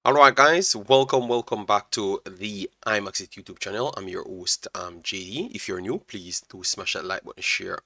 Alright guys, welcome back to the Imaxit YouTube channel. I'm your host, JD. If you're new, please do smash that like button, share,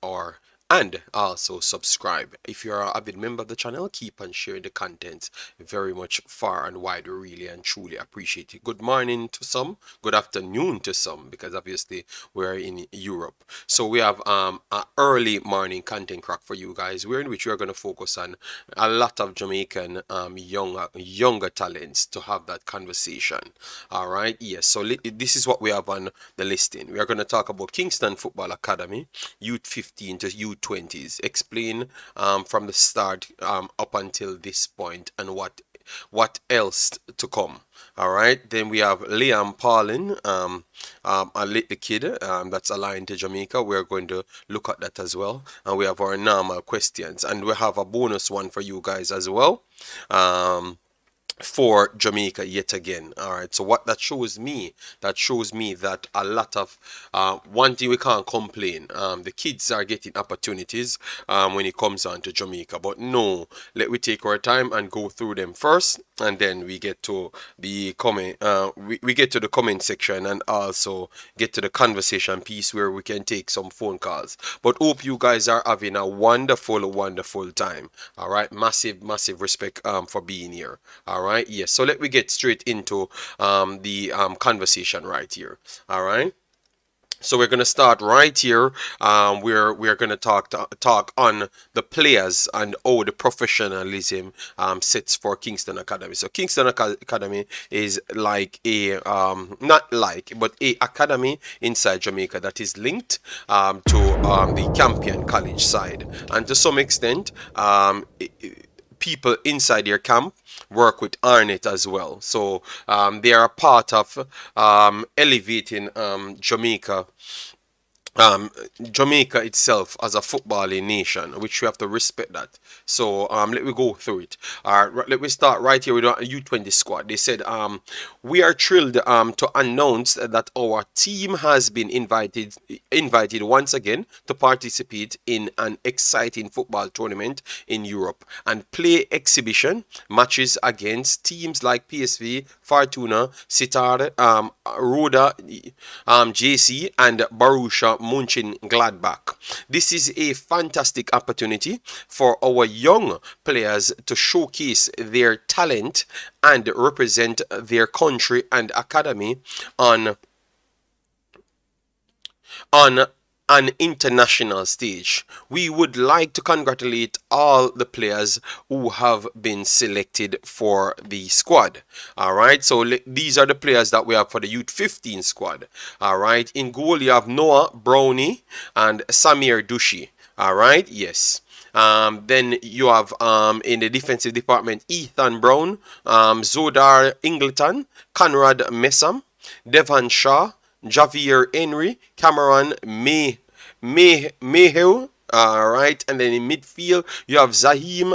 and also subscribe. If you're an avid member of the channel, keep on sharing the content very much far and wide. We really and truly appreciate it. Good morning to some, good afternoon to some, because obviously we're in Europe. So we have an early morning content crack for you guys, where in which we are going to focus on a lot of Jamaican younger talents to have that conversation. All right, yes. So this is what we have on the listing. We are going to talk about Kingston Football Academy U15 to U20s. Explain from the start up until this point and what else to come. All right, then we have Liam Pauline, a little kid that's aligned to Jamaica. We're going to look at that as well, and we have our normal questions, and we have a bonus one for you guys as well. For Jamaica yet again. All right, so what that shows me that a lot of one thing we can't complain, the kids are getting opportunities when it comes on to Jamaica, but no, let we take our time and go through them first, and then we get to the comment we get to the comment section, and also get to the conversation piece where we can take some phone calls. But hope you guys are having a wonderful time. All right, massive respect for being here. All right, yes. So let me get straight into the conversation right here. All right. So we're gonna start right here. We're gonna talk on the players and how the professionalism sits for Kingston Academy. So Kingston Academy is like a not like, but a academy inside Jamaica that is linked to the Campion College side, and to some extent people inside their camp work with Arnett as well. So they are a part of elevating Jamaica itself as a footballing nation, which we have to respect that. So let me go through it. Let me start right here with our U20 squad. They said we are thrilled to announce that our team has been invited once again to participate in an exciting football tournament in Europe and play exhibition matches against teams like PSV, Fortuna, Sittard, Roda, JC, and Borussia Mönchengladbach. This is a fantastic opportunity for our young players to showcase their talent and represent their country and academy on an international stage. We would like to congratulate all the players who have been selected for the squad. All right, so these are the players that we have for the Youth 15 squad. All right, in goal you have Noah Brownie and Samir Dushi. All right, yes. Then you have in the defensive department Ethan Brown, Zodar Ingleton, Conrad Messam, Devon Shaw, Javier Henry, Cameron Mayhew. All right, and then in midfield you have Zahim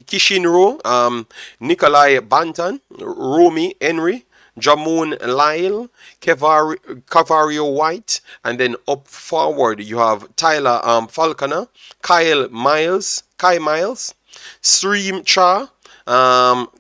Kishinro, Nikolai Bantan, Romy Henry, Jamon Lyle, Cavario White, and then up forward you have Tyler Falconer, Kai Miles, Stream Cha,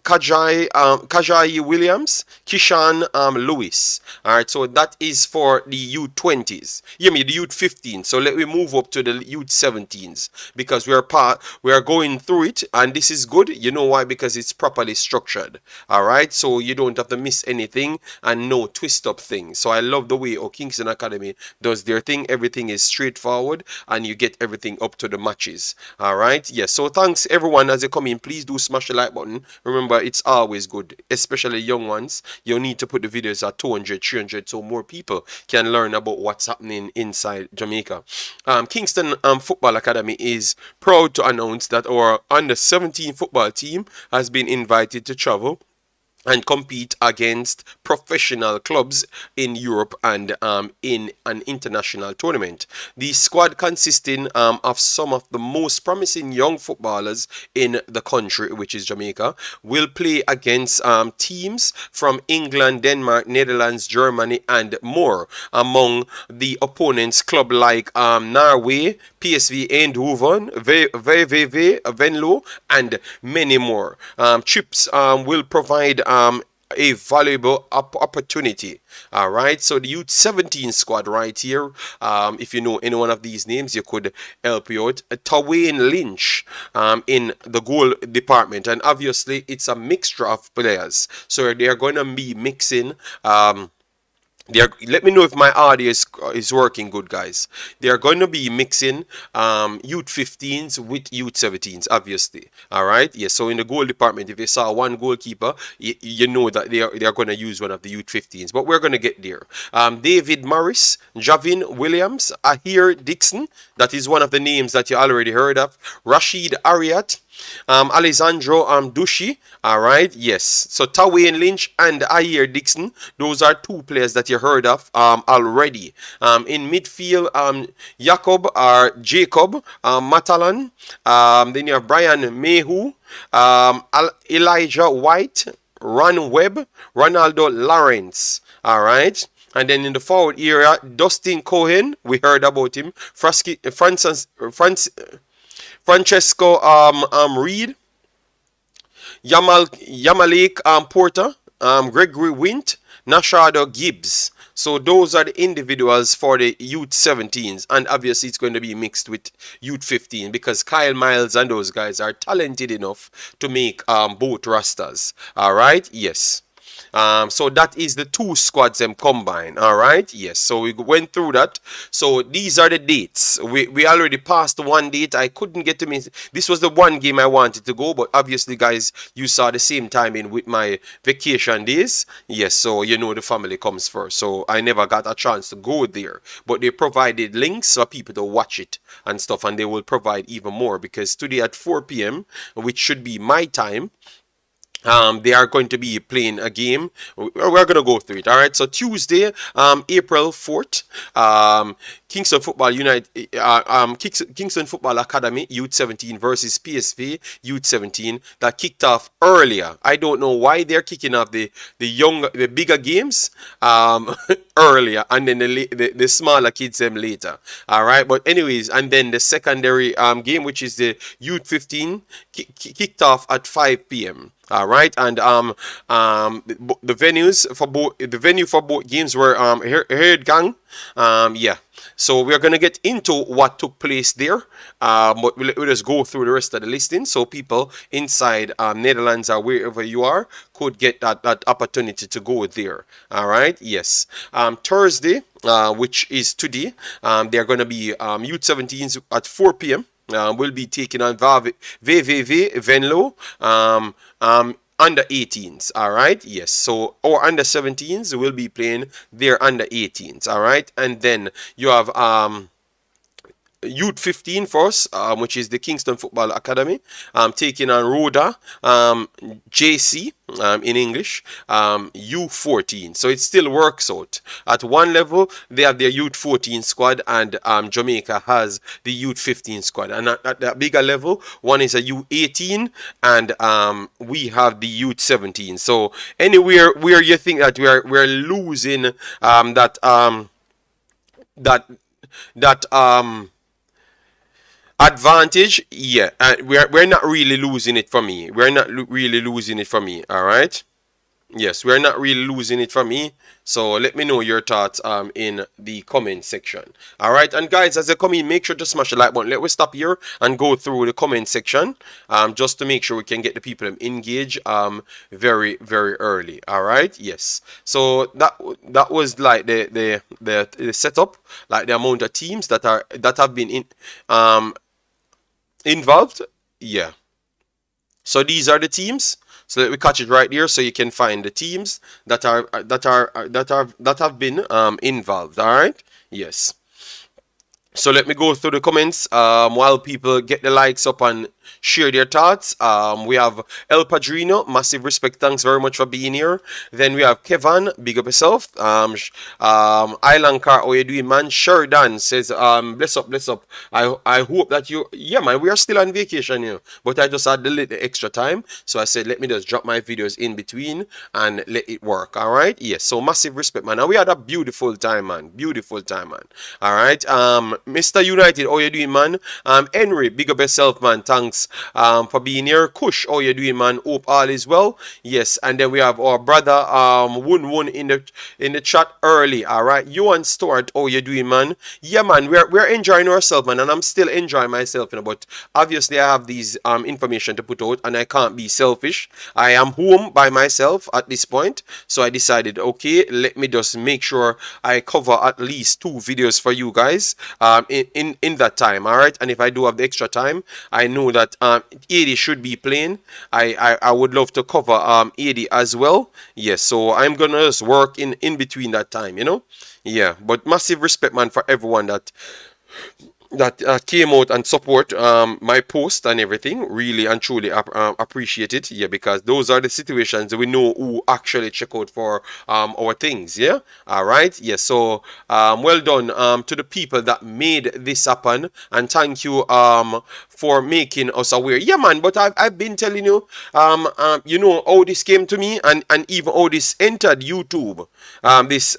Kajai Williams, Kishan Lewis. All right, so that is for the U20s. Yeah, me the U15. So let me move up to the U17s, because we are going through it, and this is good. You know why? Because it's properly structured. All right, so you don't have to miss anything and no twist up things. So I love the way Kingston Academy does their thing. Everything is straightforward, and you get everything up to the matches. All right, yes. So thanks everyone as you come in. Please do smash the like button. Remember, it's always good, especially young ones. You need to put the videos at 200, 300 so more people can learn about what's happening inside Jamaica. Kingston Football Academy is proud to announce that our under 17 football team has been invited to travel and compete against professional clubs in Europe and in an international tournament. The squad consisting of some of the most promising young footballers in the country, which is Jamaica, will play against teams from England, Denmark, Netherlands, Germany, and more. Among the opponents, clubs like Norway, PSV Eindhoven, VVV Venlo, and many more. Trips will provide a valuable opportunity. All right, so the U17 squad right here, if you know any one of these names, you could help you out. Tawain Lynch in the goal department, and obviously it's a mixture of players, so they are going to be mixing let me know if my audio is working good, guys. They are going to be mixing youth 15s with youth 17s, obviously. All right, yes. So in the goal department, if you saw one goalkeeper, you know that they are going to use one of the youth 15s, but we're going to get there. David Morris, Javin Williams, Ahir Dixon, that is one of the names that you already heard of. Rashid Ariat, Alessandro Dushi. All right, yes. So Tawain Lynch and Ayer Dixon, those are two players that you heard of already. In midfield, Jacob Matalan. Then you have Brian Mayhew, Elijah White, Ron Webb, Ronaldo Lawrence. All right. And then in the forward area, Dustin Cohen, we heard about him. Francesco Reed, Yamalik Porter, Gregory Wint, Nashado Gibbs. So those are the individuals for the youth 17s, and obviously it's going to be mixed with youth 15 because Kyle Miles and those guys are talented enough to make both rosters. All right, yes. So that is the two squads combined. All right, yes. So we went through that. So these are the dates. We already passed one date. I couldn't get to me. This was the one game I wanted to go, but obviously, guys, you saw the same timing with my vacation days. Yes, so you know the family comes first. So I never got a chance to go there, but they provided links for people to watch it and stuff, and they will provide even more because today at 4 p.m., which should be my time, they are going to be playing a game. We're going to go through it. All right. So Tuesday, April 4th, Kingston Football Kingston Football Academy U17 versus PSV U17 that kicked off earlier. I don't know why they're kicking off the bigger games earlier, and then the smaller kids them later. All right. But anyways, and then the secondary game, which is the U15, kicked off at 5 p.m. All right, and the venue for both games were Herdgang. Yeah, so we're gonna get into what took place there, but we'll just go through the rest of the listing so people inside Netherlands or wherever you are could get that opportunity to go there. All right, yes. Thursday, which is today, they're gonna be U17s at 4 p.m. Will be taking on VVV Venlo under 18s. All right, yes. So our under 17s will be playing their under 18s. All right, and then you have Youth 15 first, which is the Kingston Football Academy, taking on Rhoda JC in English, U14. So it still works out. At one level, they have their Youth 14 squad, and Jamaica has the Youth 15 squad. And at that bigger level, one is a U18, and we have the Youth 17. So anywhere where you think that we're losing that advantage, yeah, we're not really losing it for me. We're not really losing it for me. All right, yes, we're not really losing it for me. So let me know your thoughts in the comment section. All right, and guys, as you come in, make sure to smash the like button. Let me stop here and go through the comment section just to make sure we can get the people engaged very early. All right, yes. So that was like the setup, like the amount of teams that have been involved. Yeah, so these are the teams. So let me catch it right here so you can find the teams that have been involved. All right, yes. So let me go through the comments while people get the likes up on share their thoughts. We have El Padrino, massive respect, thanks very much for being here. Then we have Kevin, big up yourself. Island Car, how you doing, man? Sheridan says, bless up, bless up. I hope that you, yeah, man, we are still on vacation here, but I just had the extra time, so I said, let me just drop my videos in between and let it work. All right, yes. So massive respect, man. And we had a beautiful time, man. Beautiful time, man. All right, Mr. United, how you doing, man? Henry, big up yourself, man. Thanks for being here. Kush, how you doing, man? Hope all is well. Yes, and then we have our brother Wun Wun in the chat early. All right, you and Stuart, how you doing, man? Yeah, man, we're enjoying ourselves, man, and I'm still enjoying myself, you know. But obviously, I have these information to put out, and I can't be selfish. I am home by myself at this point, so I decided, okay, let me just make sure I cover at least 2 videos for you guys in that time. All right, and if I do have the extra time, I know that 80 should be playing. I would love to cover 80 as well. Yes, so I'm gonna just work in between that time, you know. Yeah, but massive respect, man, for everyone that came out and support my post and everything. Really and truly appreciate it. Yeah, because those are the situations we know who actually check out for our things. Yeah, all right. Yeah, so well done to the people that made this happen, and thank you for making us aware. Yeah, man, but I've been telling you you know how this came to me, and even how this entered YouTube, this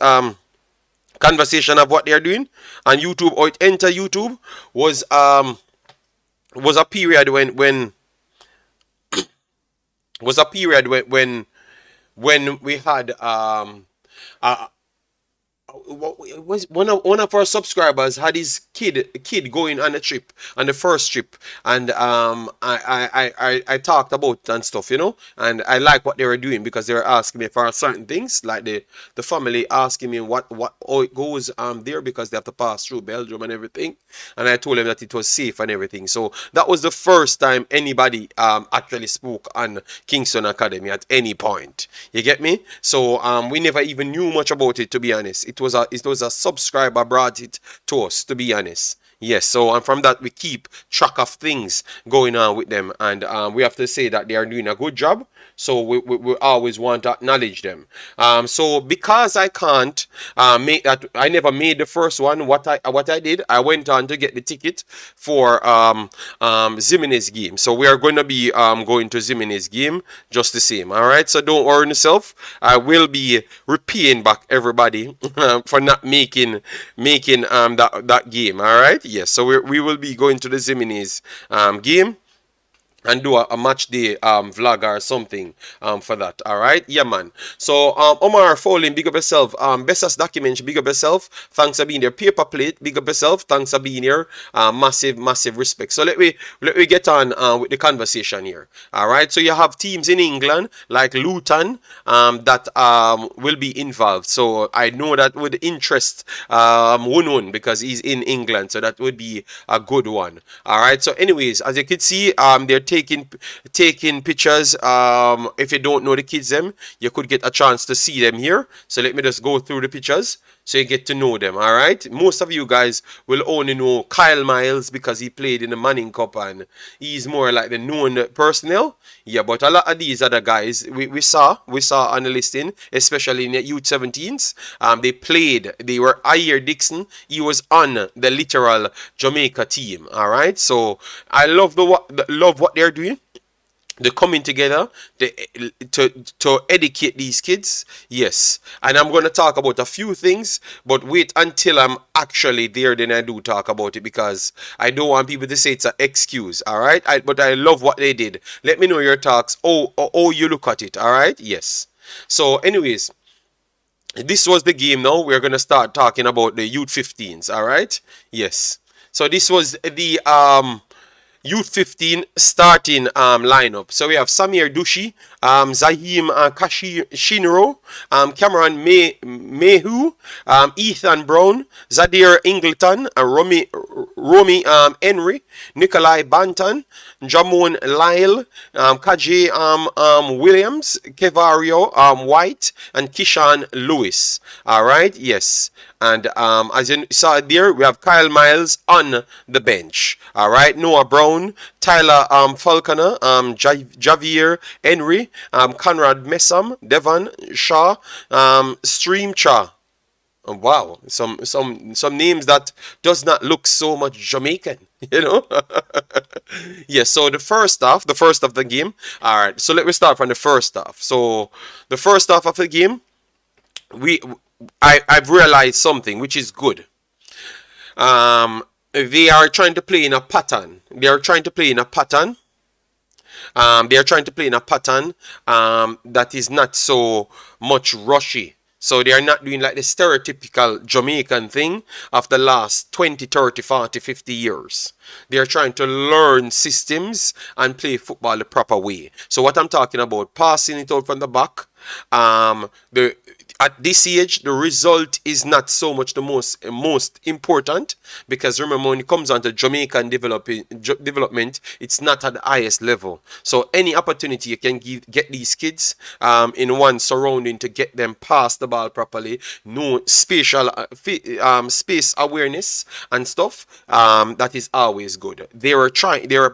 conversation of what they're doing and YouTube, or it enter YouTube was a period when we had was one of our subscribers had his kid going on a trip, on the first trip, and I talked about it and stuff, you know, and I like what they were doing, because they were asking me for certain things, like the family asking me how it goes there, because they have to pass through Belgium and everything, and I told them that it was safe and everything. So that was the first time anybody actually spoke on Kingston Academy at any point. You get me? So we never even knew much about it, to be honest. It was a subscriber brought it to us, to be honest. Yes, so and from that we keep track of things going on with them, and we have to say that they are doing a good job. So we always want to acknowledge them. So because I can't make that, I never made the first one. What I did, I went on to get the ticket for Zimenez game. So we are going to be going to Zimenez game just the same. All right. So don't worry yourself. I will be repaying back everybody for not making that game. All right. Yes. So we will be going to the Zimenez game and do a match day vlog or something for that. All right, yeah, man. So Omar Pauline, big up yourself. Bestas documentary, big up yourself. Thanks for being there. Paper plate, big up yourself. Thanks for being here. Massive respect. So let me get on with the conversation here. All right. So you have teams in England like Luton that will be involved. So I know that would interest Wunun, because he's in England. So that would be a good one. All right. So anyways, as you can see, they're taking pictures. If you don't know the kids them, you could get a chance to see them here. So let me just go through the pictures so you get to know them. All right, most of you guys will only know Kyle Miles because he played in the Manning Cup and he's more like the known personnel. Yeah, but a lot of these other guys we saw on the listing, especially in the U17s. They were Ayer Dixon. He was on the literal Jamaica team. All right, so I love what they're doing. They're coming together to educate these kids. Yes. And I'm going to talk about a few things, but wait until I'm actually there, then I do talk about it, because I don't want people to say it's an excuse. All right. But I love what they did. Let me know your thoughts. Oh, you look at it. All right. Yes. So anyways, this was the game. Now we're going to start talking about the youth 15s. All right. Yes. So this was the Youth 15 starting lineup. So we have Samir Dushi, Zahim Shinro, Cameron Mehu, Ethan Brown, Zadir Ingleton, Romy Henry, Nikolai Banton, Jamon Lyle, Kaji Williams, Kevario White, and Kishan Lewis. All right, yes. And as you saw there, we have Kyle Miles on the bench. All right, Noah Brown, Tyler Falconer, Javier Henry, Conrad Messam, Devon Shaw, Stream Cha. Oh, wow, some names that does not look so much Jamaican, you know. Yeah. So the first of the game. All right. So let me start from the first half. So the first half of the game, we I've realized something which is good. They are trying to play in a pattern. They are trying to play in a pattern. They are trying to play in a pattern that is not so much rushy. So they are not doing like the stereotypical Jamaican thing of the last 20, 30, 40, 50 years. They are trying to learn systems and play football the proper way. So what I'm talking about, passing it out from the back, the at this age, the result is not so much the most important, because remember, when it comes on to Jamaican development, it's not at the highest level. So any opportunity you can get these kids in one surrounding to get them past the ball properly, no spatial space awareness and stuff, that is always good. They were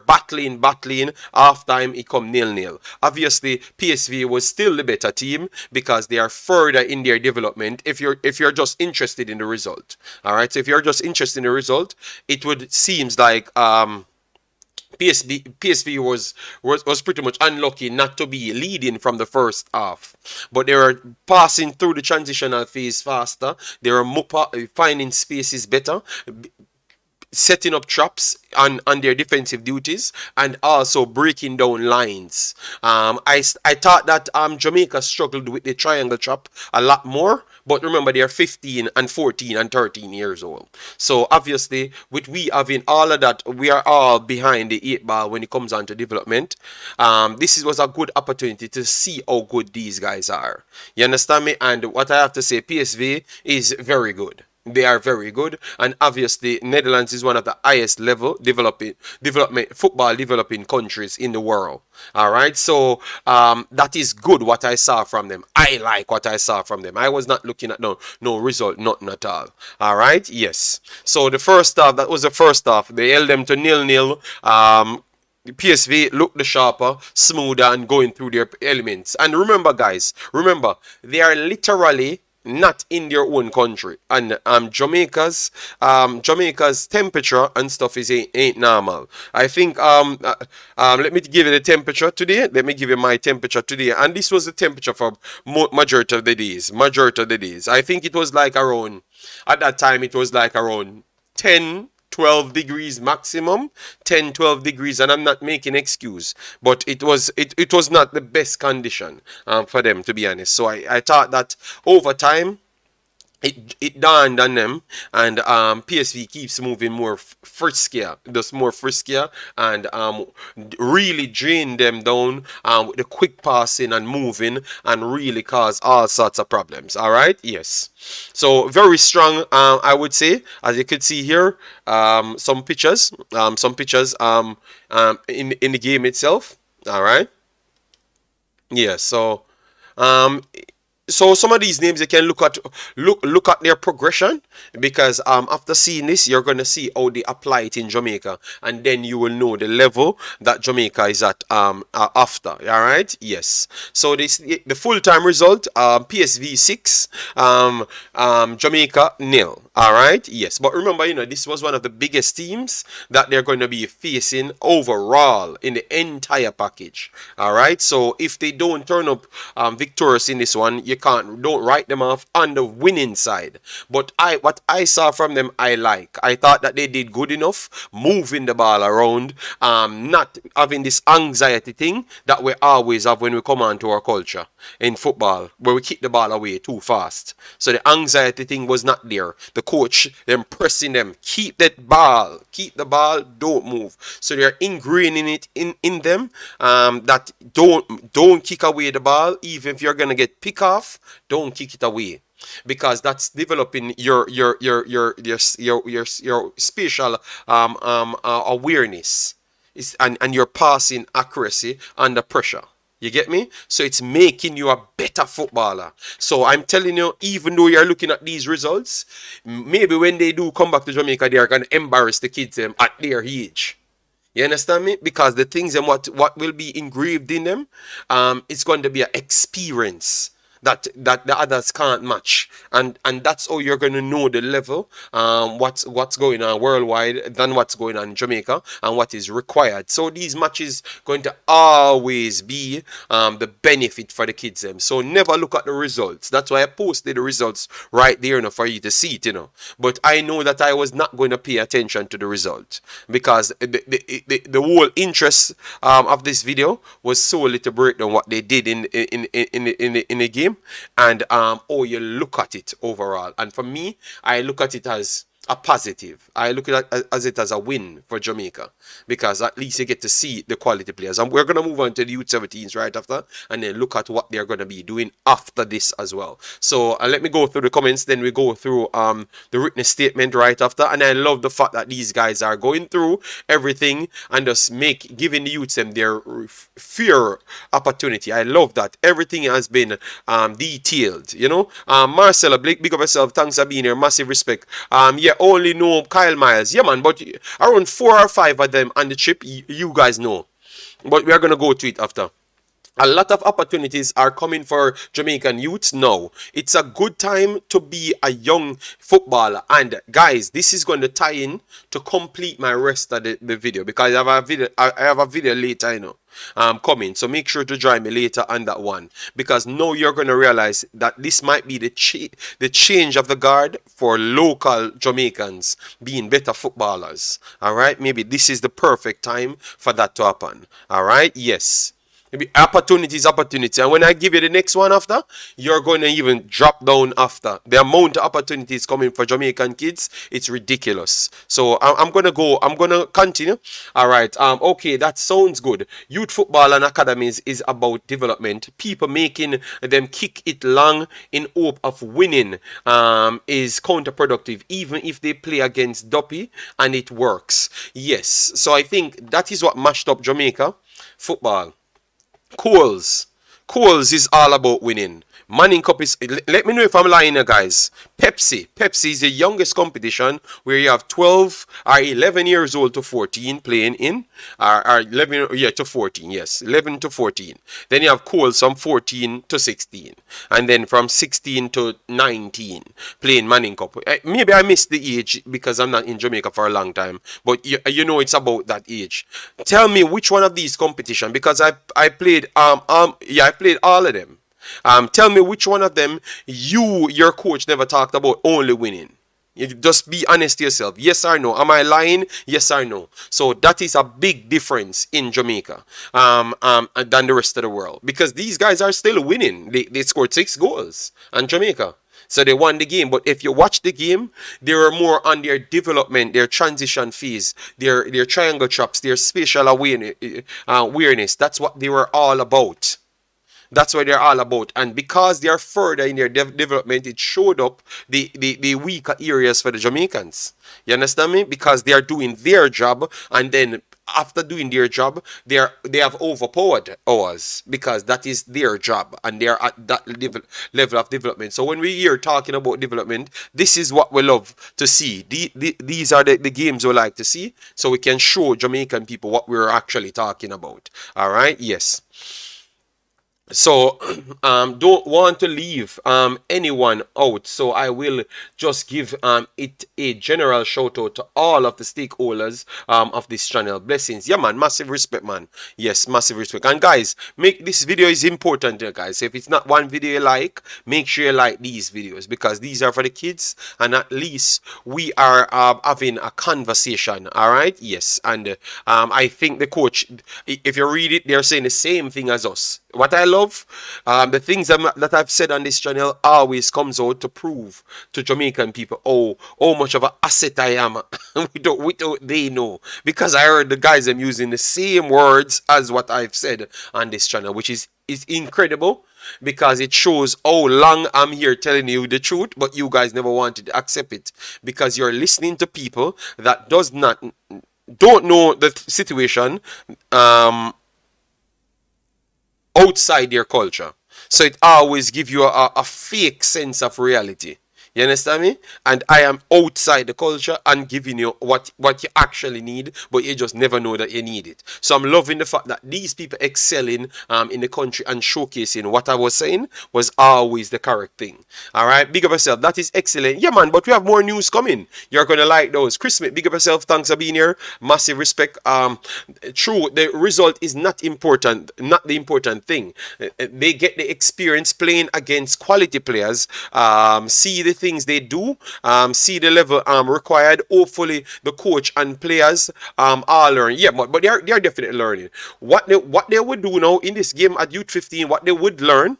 battling. Half time it come 0-0. Obviously, PSV was still the better team because they are further in their development. If you're just interested in the result, all right. So if you're just interested in the result, it would seems like PSV was pretty much unlucky not to be leading from the first half, but they were passing through the transitional phase faster. They were finding spaces better, setting up traps on their defensive duties, and also breaking down lines. I thought that Jamaica struggled with the triangle trap a lot more, but remember, they are 15 and 14 and 13 years old. So obviously, with we having all of that, we are all behind the 8 ball when it comes on to development. Was a good opportunity to see how good these guys are. You understand me? And what I have to say, PSV is very good. They are very good, and obviously Netherlands is one of the highest level football developing countries in the world. All right, so that is good what I saw from them. I like what I saw from them. I was not looking at no result, nothing at all. All right, yes. So the first half, that was the first half. They held them to 0-0. PSV looked the sharper, smoother, and going through their elements. And remember, guys, they are literally not in their own country, and Jamaica's temperature and stuff ain't normal. I think let me give you the temperature today. Let me give you my temperature today, and this was the temperature for majority of the days. I think it was like around, at that time it was like around 10-12 degrees maximum, 10-12 degrees, and I'm not making excuse, but it was not the best condition for them, to be honest. So I thought that over time it dawned on them, and PSV keeps moving more friskier, and really drain them down with the quick passing and moving, and really cause all sorts of problems. All right, yes. So very strong, I would say, as you could see here, some pictures in the game itself. All right, yeah. So some of these names you can look at their progression, because after seeing this, you're gonna see how they apply it in Jamaica, and then you will know the level that Jamaica is at after. All right, yes. So the full time result, PSV 6, Jamaica 0. All right, yes. But remember, this was one of the biggest teams that they're going to be facing overall in the entire package. All right, so if they don't turn up victorious in this one, don't write them off on the winning side. But what I saw from them, I thought that they did good enough moving the ball around, not having this anxiety thing that we always have when we come on to our culture in football, where we kick the ball away too fast. So the anxiety thing was not there. The coach, them pressing them, keep the ball, don't move. So they're ingraining it in them, that don't kick away the ball. Even if you're gonna get pick off, don't kick it away, because that's developing your spatial awareness and your passing accuracy under pressure. You get me? So it's making you a better footballer. So I'm telling you, even though you're looking at these results, maybe when they do come back to Jamaica, they are going to embarrass the kids at their age. You understand me? Because the things and what will be engraved in them, it's going to be an experience that the others can't match, and that's how you're going to know the level, what's going on worldwide than what's going on in Jamaica and what is required. So these matches going to always be the benefit for the kids them. So never look at the results. That's why I posted the results right there, for you to see it, But I know that I was not going to pay attention to the result, because the whole interest of this video was solely to break down what they did in the game, and you look at it overall. And for me, I look at it as a positive. I look at it as a win for Jamaica, because at least you get to see the quality players. And we're going to move on to the U17s right after, and then look at what they're going to be doing after this as well. So let me go through the comments, then we go through the written statement right after. And I love the fact that these guys are going through everything and just giving the youths them their fair opportunity. I love that. Everything has been detailed, Marcella, big up yourself. Thanks for being here. Massive respect. Yeah, only know Kyle Miles. Yeah, man, but around 4 or 5 of them on the trip, you guys know. But we are going to go to it after. A lot of opportunities are coming for Jamaican youths now. It's a good time to be a young footballer. And guys, this is going to tie in to complete my rest of the video, because I have a video later, coming. So make sure to join me later on that one, because now you're going to realize that this might be the change of the guard for local Jamaicans being better footballers. All right, maybe this is the perfect time for that to happen. All right, yes. Opportunity is opportunity, and when I give you the next one after, you're going to even drop down after. The amount of opportunities coming for Jamaican kids, it's ridiculous. So I'm gonna continue. All right, okay, that sounds good. Youth football and academies is about development. People making them kick it long in hope of winning is counterproductive, even if they play against Duppy and it works. Yes, so I think that is what mashed up Jamaica football. Coles is all about winning. Manning Cup is, let me know if I'm lying, guys. Pepsi is the youngest competition where you have 12 or 11 years old to 14 playing in, or 11, yeah, to 14, yes, 11 to 14. Then you have Coles from 14 to 16, and then from 16 to 19 playing Manning Cup. Maybe I missed the age because I'm not in Jamaica for a long time, but you know it's about that age. Tell me which one of these competition, because I played I played all of them. Tell me which one of them your coach never talked about only winning. You just be honest to yourself. Yes or no? Am I lying? Yes or no? So that is a big difference in Jamaica than the rest of the world, because these guys are still winning. They scored 6 goals on Jamaica. So they won the game. But if you watch the game, they were more on their development, their transition phase, their triangle chops, their spatial awareness. That's what they were all about. That's what they're all about. And because they are further in their development, it showed up the weaker areas for the Jamaicans. You understand me? Because they are doing their job, and then after doing their job, they have overpowered ours, because that is their job and they are at that level of development. So when we hear talking about development, this is what we love to see. These are the games we like to see, so we can show Jamaican people what we're actually talking about. All right, yes. So don't want to leave anyone out, so I will just give it a general shout out to all of the stakeholders of this channel. Blessings. Yeah, man, massive respect, man. Yes, massive respect. And guys, make this video is important, guys. If it's not one video you like, make sure you like these videos, because these are for the kids, and at least we are having a conversation. All right, yes. And I think the coach, if you read it, they're saying the same thing as us. What I love, the things that I've said on this channel always comes out to prove to Jamaican people how much of an asset I am. They know, because I heard the guys them using the same words as what I've said on this channel, which is incredible, because it shows how long I'm here telling you the truth, but you guys never wanted to accept it, because you're listening to people that don't know the situation. outside their culture. So it always give you a fake sense of reality. You understand me? And I am outside the culture and giving you what you actually need, but you just never know that you need it. So I'm loving the fact that these people excelling in the country and showcasing what I was saying was always the correct thing. All right, big up yourself. That is excellent. Yeah, man. But we have more news coming. You're gonna like those. Chris Smith, big up yourself. Thanks for being here. Massive respect. True. The result is not important. Not the important thing. They get the experience playing against quality players. See the things they do, see the level required. Hopefully the coach and players are learning. Yeah, but they are definitely learning. What they would do now in this game at Youth 15, what they would learn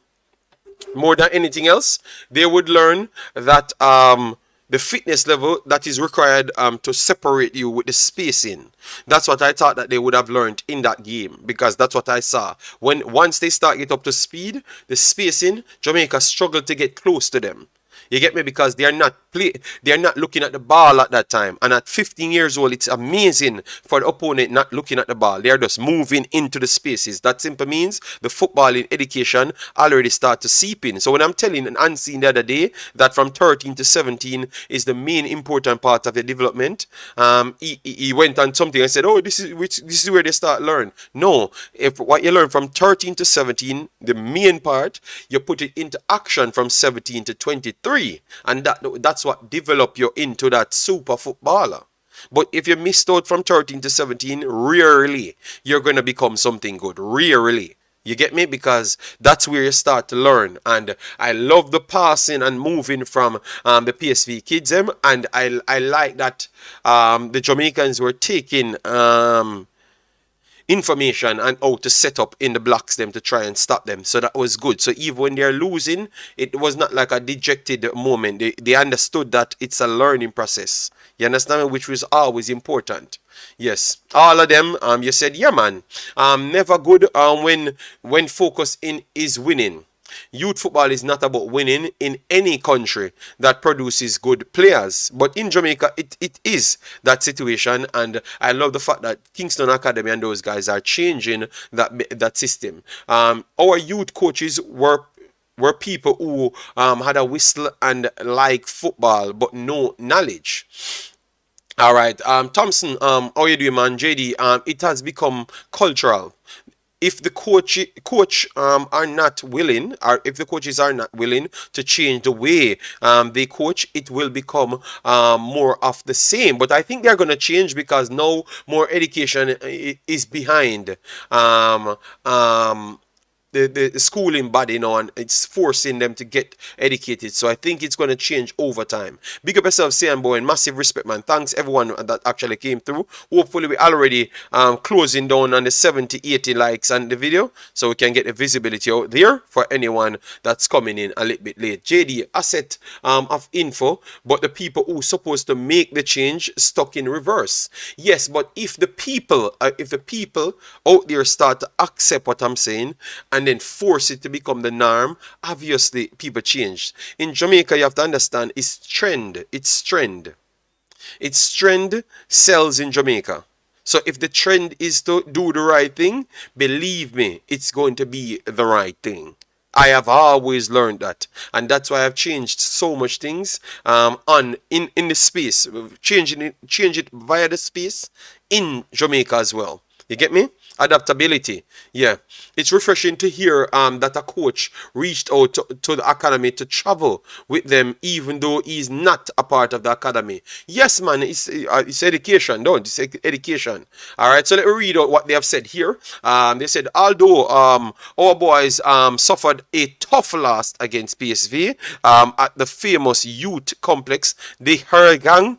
more than anything else, they would learn that the fitness level that is required to separate you with the spacing. That's what I thought that they would have learned in that game, because that's what I saw. Once they start get up to speed, the spacing, Jamaica struggled to get close to them. You get me? Because they are not looking at the ball at that time. And at 15 years old, it's amazing for the opponent not looking at the ball. They are just moving into the spaces. That simply means the footballing education already start to seep in. So when I'm telling an unseen the other day that from 13 to 17 is the main important part of the development, he went on something and said, oh, this is where they start learn. No, if what you learn from 13 to 17, the main part, you put it into action from 17 to 23. And that's what develop you into that super footballer. But if you missed out from 13 to 17, rarely you're going to become something good. Rarely. You get me? Because that's where you start to learn. And I love the passing and moving from the PSV kids. And I like that the Jamaicans were taking information and how to set up in the blocks them to try and stop them. So that was good. So even when they're losing, it was not like a dejected moment. They understood that it's a learning process. You understand me? Which was always important. Yes, all of them. You said, yeah, man. Never good when focus in is winning. Youth football is not about winning in any country that produces good players. But in Jamaica, it is that situation. And I love the fact that Kingston Academy and those guys are changing that system. Our youth coaches were people who had a whistle and like football, but no knowledge. All right, Thompson, how you doing, man? JD, it has become cultural. If the coach are not willing, or if the coaches are not willing to change the way they coach, it will become more of the same. But I think they're going to change, because now more education is behind the schooling body now, and it's forcing them to get educated. So I think it's going to change over time. Big up yourself, Sam Boy, and massive respect, man. Thanks everyone that actually came through. Hopefully we're already closing down on the 70-80 likes on the video, so we can get the visibility out there for anyone that's coming in a little bit late. JD, asset of info, but the people who supposed to make the change stuck in reverse. Yes, but if the people out there start to accept what I'm saying and then force it to become the norm, obviously people change. In Jamaica, you have to understand, it's trend. It's trend. It's trend sells in Jamaica. So if the trend is to do the right thing, believe me, it's going to be the right thing. I have always learned that, and that's why I've changed so much things in the space, change it via the space in Jamaica as well. You get me? Adaptability. Yeah, it's refreshing to hear that a coach reached out to the academy to travel with them, even though he's not a part of the academy. Yes, man, it's education, don't it's education. All right, so let me read out what they have said here. They said, although our boys suffered a tough loss against PSV at the famous youth complex, the Hurricane,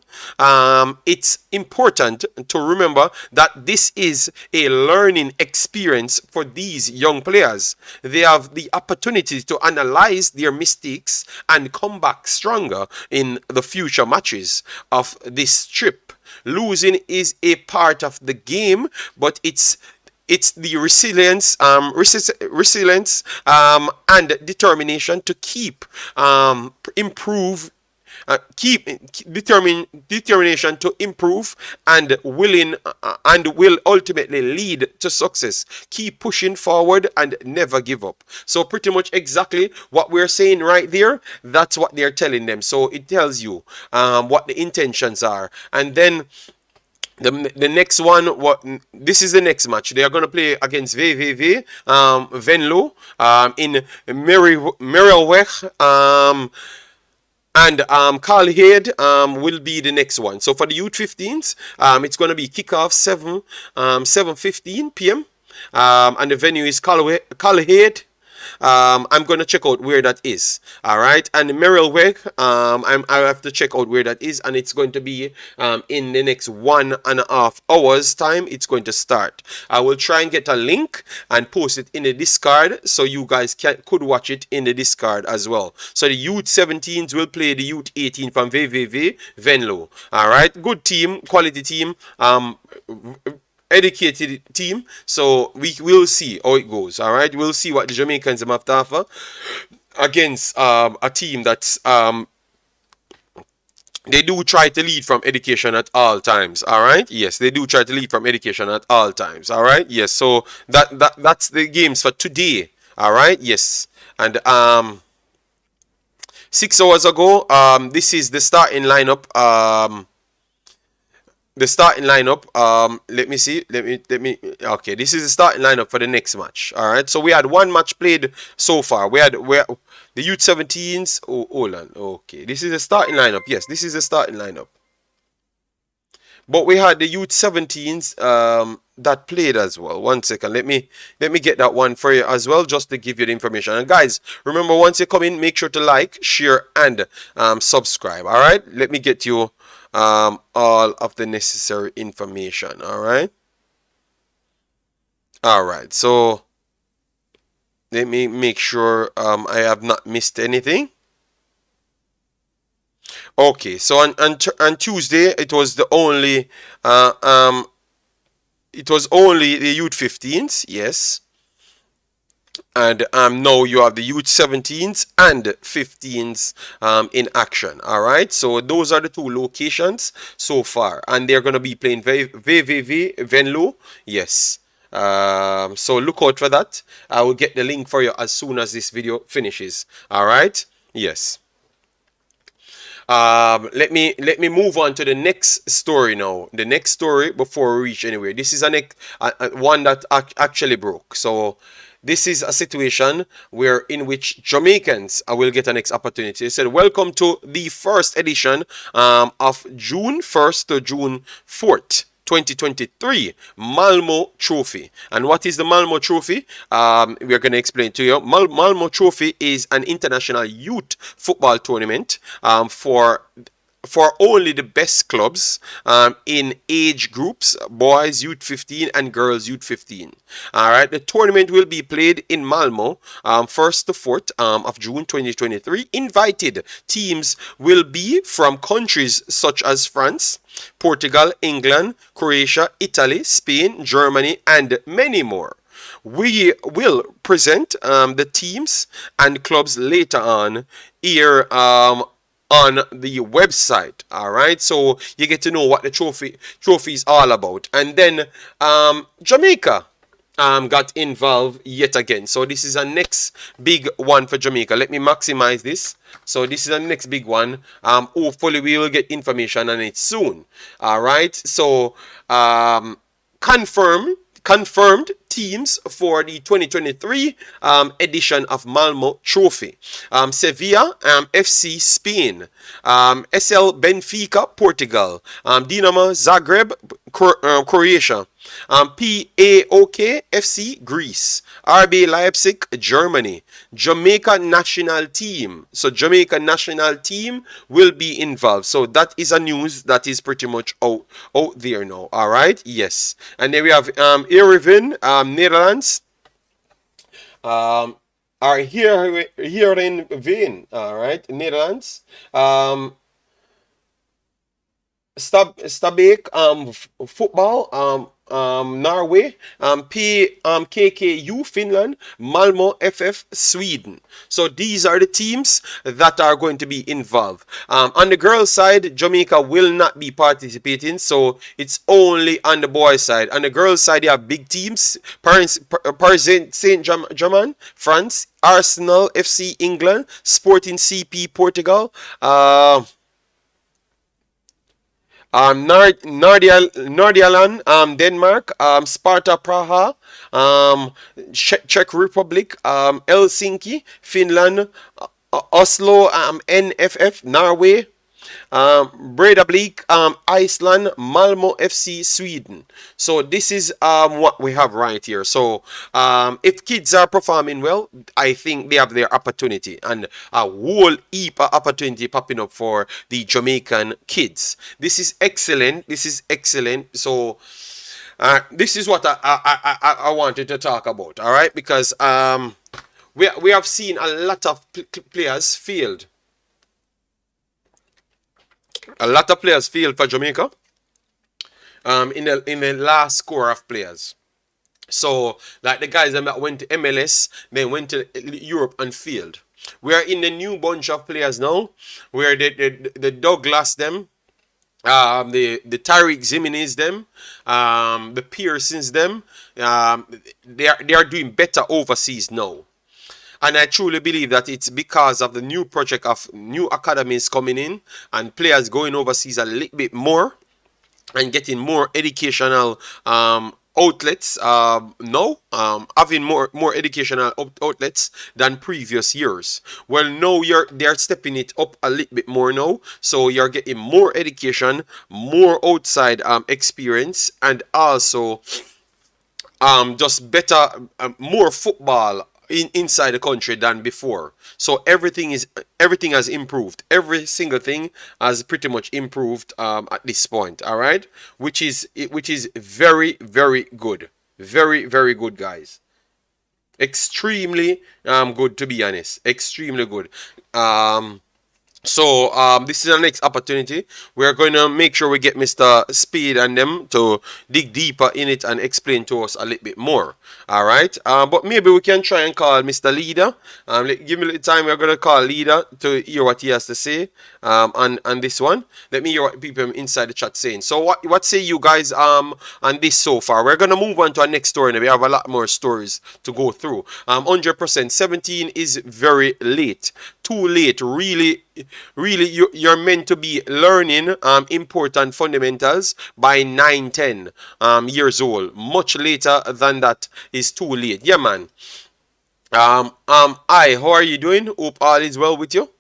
it's important to remember that this is a learning experience for these young players. They have the opportunity to analyze their mistakes and come back stronger in the future matches of this trip. Losing is a part of the game, but it's the resilience and determination to keep improve Determination to improve and willing and will ultimately lead to success. Keep pushing forward and never give up. So pretty much exactly what we're saying right there, that's what they're telling them. So it tells you what the intentions are. And then the next one, what this is the next match. They are going to play against VVV Venlo in Merelweg and Carl Head will be the next one. So for the U15s, it's going to be kickoff 7:15 p.m. And the venue is Carl Head. I'm going to check out where that is. All right. And Merelweg, I have to check out where that is. And it's going to be in the next 1.5 hours time. It's going to start. I will try and get a link and post it in the Discord so you guys could watch it in the Discord as well. So the U17s will play the U18 from VVV Venlo. All right. Good team, quality team. Educated team, so we will see how it goes. All right, we'll see what the Jamaicans have to offer against a team that's they do try to lead from education at all times. All right, yes, they do try to lead from education at all times. All right, yes, so that's the games for today. All right, yes, and 6 hours ago, this is the starting lineup. The starting lineup, let me see, let me okay, this is the starting lineup for the next match. All right, so we had one match played so far. We had the U17s. Oh, hold on. Okay, this is the starting lineup. Yes, this is the starting lineup. But we had the U17s that played as well. 1 second, let me get that one for you as well, just to give you the information. And guys, remember, once you come in, make sure to like, share, and subscribe. All right, let me get you all of the necessary information. All right, so let me make sure I have not missed anything. Okay, so on Tuesday it was only the U15s, yes. And now you have the U17s and 15s in action. All right, so those are the two locations so far, and they're going to be playing VVV Venlo. Yes. So look out for that. I will get the link for you as soon as this video finishes. All right. Yes. Let me move on to the next story now. The next story before we reach anywhere. This is one that actually broke. So this is a situation where in which Jamaicans will get a next opportunity. It said, welcome to the first edition of June 1st to June 4th. 2023 Malmo Trophy. And what is the Malmo Trophy? We're going to explain to you. Malmo Trophy is an international youth football tournament for only the best clubs in age groups, boys U15 and girls U15. All right, the tournament will be played in Malmo 1st to 4th of June 2023. Invited teams will be from countries such as France, Portugal, England, Croatia, Italy, Spain, Germany, and many more. We will present the teams and clubs later on here on the website. All right, so you get to know what the trophy is all about. And then Jamaica got involved yet again. So this is a next big one for Jamaica. Let me maximize this. So this is the next big one. Hopefully we will get information on it soon. All right, so confirmed teams for the 2023 edition of Malmo Trophy. Sevilla FC Spain, SL Benfica Portugal, Dinamo Zagreb Croatia, PAOK FC Greece, RB Leipzig Germany, Jamaica national team. So Jamaica national team will be involved. So that is a news that is pretty much out there now. All right, yes. And then we have Erevin, Netherlands. Are here in Veen. All right, Netherlands. Stabæk football Norway, KKU Finland, Malmo FF Sweden. So these are the teams that are going to be involved. On the girls' side, Jamaica will not be participating, so it's only on the boys' side. On the girls' side, you have big teams: Paris Saint-Germain, France, Arsenal FC England, Sporting CP Portugal, Nordirland, Denmark, Sparta Praha, Czech Republic, Helsinki, Finland, Oslo, NFF, Norway, Breidablik, Iceland, Malmo FC, Sweden. So this is what we have right here. So if kids are performing well, I think they have their opportunity, and a whole heap of opportunity popping up for the Jamaican kids. This is excellent. This is excellent. So this is what I wanted to talk about. All right, because we have seen a lot of players failed. A lot of players failed for Jamaica in the last score of players. So, like the guys that went to MLS, they went to Europe and failed. We are in the new bunch of players now, where the Douglas them, the Tariq Jimenez them, the Pearsons them, they are doing better overseas now. And I truly believe that it's because of the new project of new academies coming in and players going overseas a little bit more and getting more educational outlets now, having more educational outlets than previous years. Well, now they're stepping it up a little bit more now, so you're getting more education, more outside experience, and also just better, more football inside the country than before. So everything has improved. Every single thing has pretty much improved at this point. All right, which is very, very good. Very, very good, guys. Extremely good, to be honest. Extremely good. So this is our next opportunity. We're going to make sure we get Mr. Speed and them to dig deeper in it and explain to us a little bit more. All right. But maybe we can try and call Mr. Leader. Give me a little time. We're going to call Leader to hear what he has to say on this one. Let me hear what people inside the chat saying. So what say you guys on this so far? We're going to move on to our next story. We have a lot more stories to go through. 100%. 17 is very late. Too late. Really, you're meant to be learning important fundamentals by 9-10 years old. Much later than that is too late. Yeah, man. Hi, how are you doing? Hope all is well with you.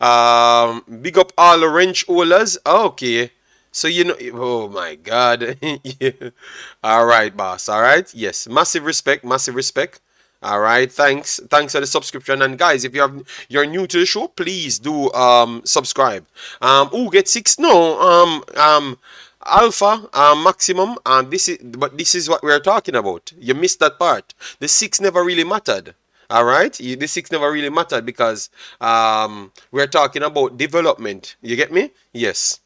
Big up all the wrench holders. Okay. So you know, oh my God. Yeah. All right, boss. All right. Yes, massive respect, massive respect. All right, thanks for the subscription. And guys, if you're new to the show, please do subscribe. Who gets 6? No, alpha, maximum, this is what we're talking about. You missed that part. The 6 never really mattered. All right, the 6 never really mattered because we're talking about development. You get me? Yes.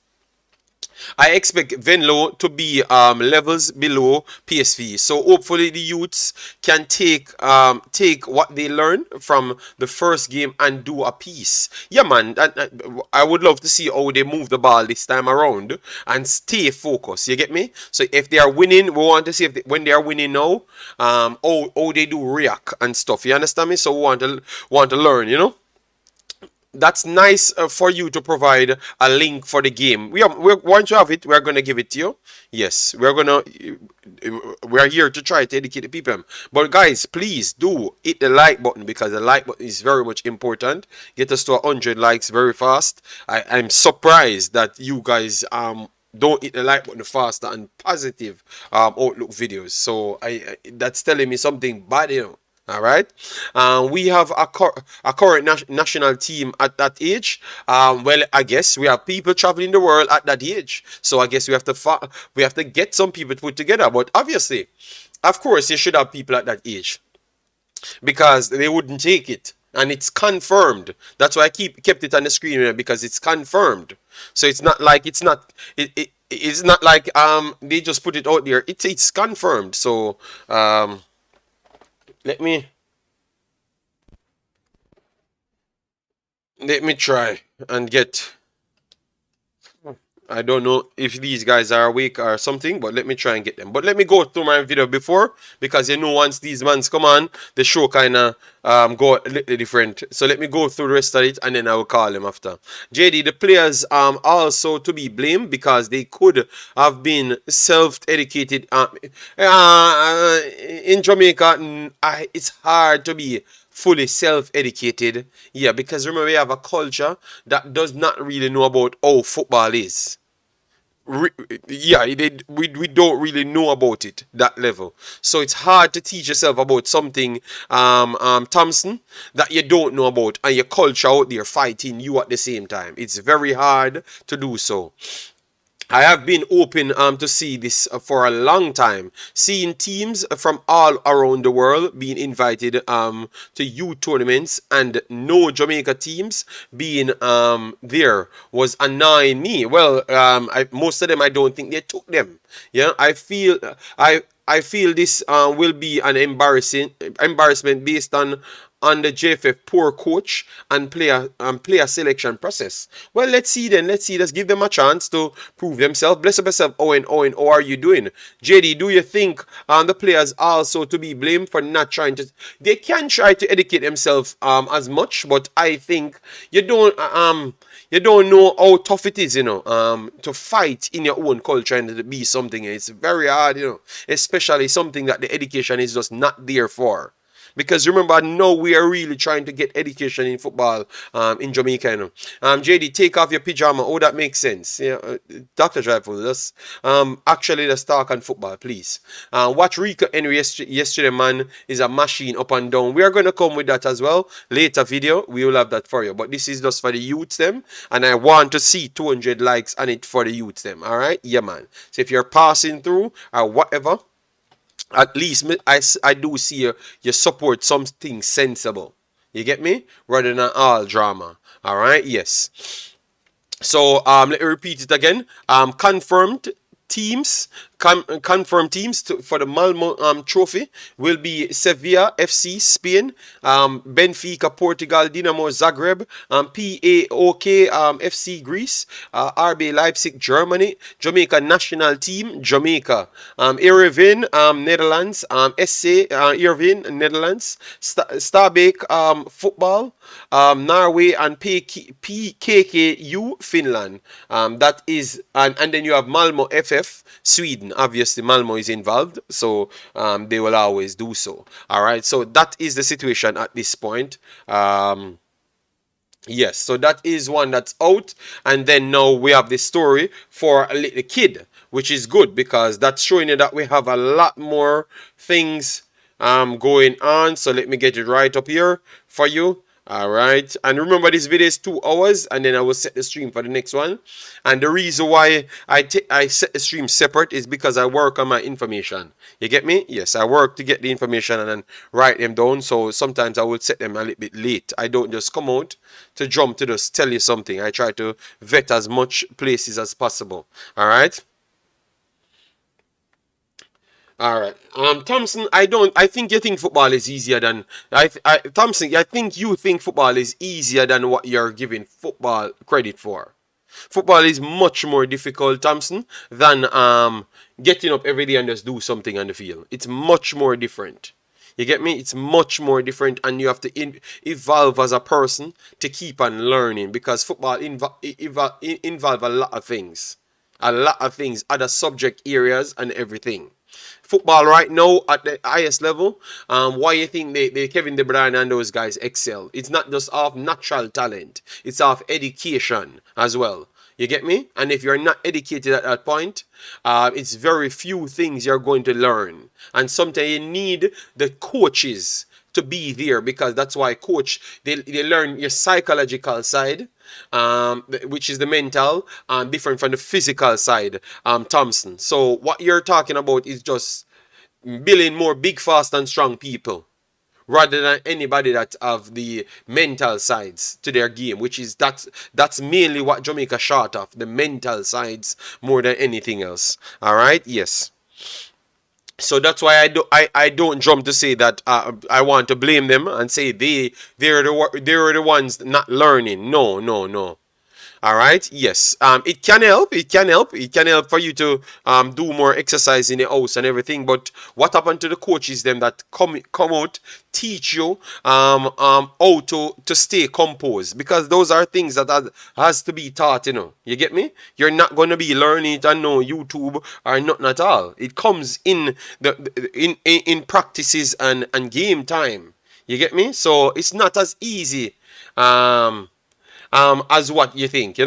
I expect Venlo to be levels below PSV. So hopefully the youths can take what they learn from the first game and do a piece. Yeah, man. I would love to see how they move the ball this time around and stay focused. You get me? So if they are winning, we want to see if when they are winning now, how they do react and stuff. You understand me? So we want to learn. You know. That's nice for you to provide a link for the game. Once you have it, we're gonna give it to you. Yes, we're here to try to educate the people. But guys, please do hit the like button because the like button is very much important. Get us to 100 likes very fast. I'm surprised that you guys don't hit the like button faster and positive outlook videos. So that's telling me something bad, you know. All right. We have a current national team at that age. Well, I guess we have people traveling the world at that age. So I guess we have to get some people to put together. But obviously, of course, you should have people at that age because they wouldn't take it. and it's confirmed. That's why I kept it on the screen here, because it's confirmed. So it's not like it's not like they just put it out there. It's confirmed. So let me try and get. I don't know if these guys are awake or something, but let me try and get them. But let me go through my video before, because you know once these mans come on, the show kind of go a little different. So let me go through the rest of it, and then I will call them after. JD, the players also to be blamed, because they could have been self-educated. In Jamaica, it's hard to be fully self-educated. Yeah, because remember, we have a culture that does not really know about how football is. Yeah, we don't really know about it that level. So it's hard to teach yourself about something, Thompson, that you don't know about, and your culture out there fighting you at the same time. It's very hard to do so. I have been open to see this for a long time, seeing teams from all around the world being invited to youth tournaments, and no Jamaica teams being there was annoying me. Well, most of them, I don't think they took them. Yeah, I feel this will be an embarrassment based on the JFF poor coach and player selection process. Well, let's see then. Let's see. Let's give them a chance to prove themselves. Bless up yourself, Owen. Owen, how are you doing? JD, do you think the players also to be blamed for not trying to? They can try to educate themselves as much, but I think you don't know how tough it is, to fight in your own culture and to be something. It's very hard, especially something that the education is just not there for. Because remember, now we are really trying to get education in football in Jamaica. JD, take off your pajama. Oh, that makes sense. Yeah, Dr. Dreyfus, actually let's talk on football, please. Watch Rico Henry yesterday, man, is a machine up and down. We are going to come with that as well. Later video, we will have that for you. But this is just for the youths them. And I want to see 200 likes on it for the youths them. All right? Yeah, man. So if you're passing through or whatever, at least I do see you support something sensible. You get me? Rather than all drama. All right? Yes. So let me repeat it again. Confirmed teams for the Malmo trophy will be Sevilla FC Spain, Benfica Portugal, Dinamo Zagreb, PAOK FC Greece, RB Leipzig Germany, Jamaica national team Jamaica, Erevin Netherlands, SC Erevin Netherlands, Stabæk football, Norway, and PKKU Finland. That is, and then you have Malmo FF Sweden. Obviously, Malmo is involved, so they will always do so. All right, so that is the situation at this point. Yes, so that is one that's out, and then now we have the story for a little kid, which is good because that's showing you that we have a lot more things going on. So let me get it right up here for you. All right, and remember this video is 2 hours, and then I will set the stream for the next one. And the reason why I set the stream separate is because I work on my information. You get me? Yes, I work to get the information and then write them down. So sometimes I will set them a little bit late. I don't just come out to jump to just tell you something. I try to vet as much places as possible. All right. All right. Thompson, I think you think football is easier than Thompson. I think you think football is easier than what you're giving football credit for. Football is much more difficult, Thompson, than getting up every day and just do something on the field. It's much more different. You get me? It's much more different, and you have to evolve as a person to keep on learning, because football involve a lot of things. A lot of things, other subject areas and everything. Football right now at the highest level, why you think they Kevin De Bruyne and those guys excel? It's not just off natural talent, it's off education as well. You get me? And if you're not educated at that point, it's very few things you're going to learn. And sometimes you need the coaches to be there, because that's why coach, they learn your psychological side, which is the mental, different from the physical side, Thompson. So what you're talking about is just building more big, fast, and strong people, rather than anybody that have the mental sides to their game, which is that's mainly what Jamaica short of, the mental sides more than anything else. All right, yes. So that's why I don't jump to say that I want to blame them and say they're the ones not learning. No, no, no. All right. Yes. It can help. It can help. It can help for you to do more exercise in the house and everything. But what happened to the coaches them that come out teach you how to stay composed, because those are things that has to be taught. You get me? You're not gonna be learning it on no YouTube or nothing at all. It comes in in practices and game time. You get me? So it's not as easy. As what you think.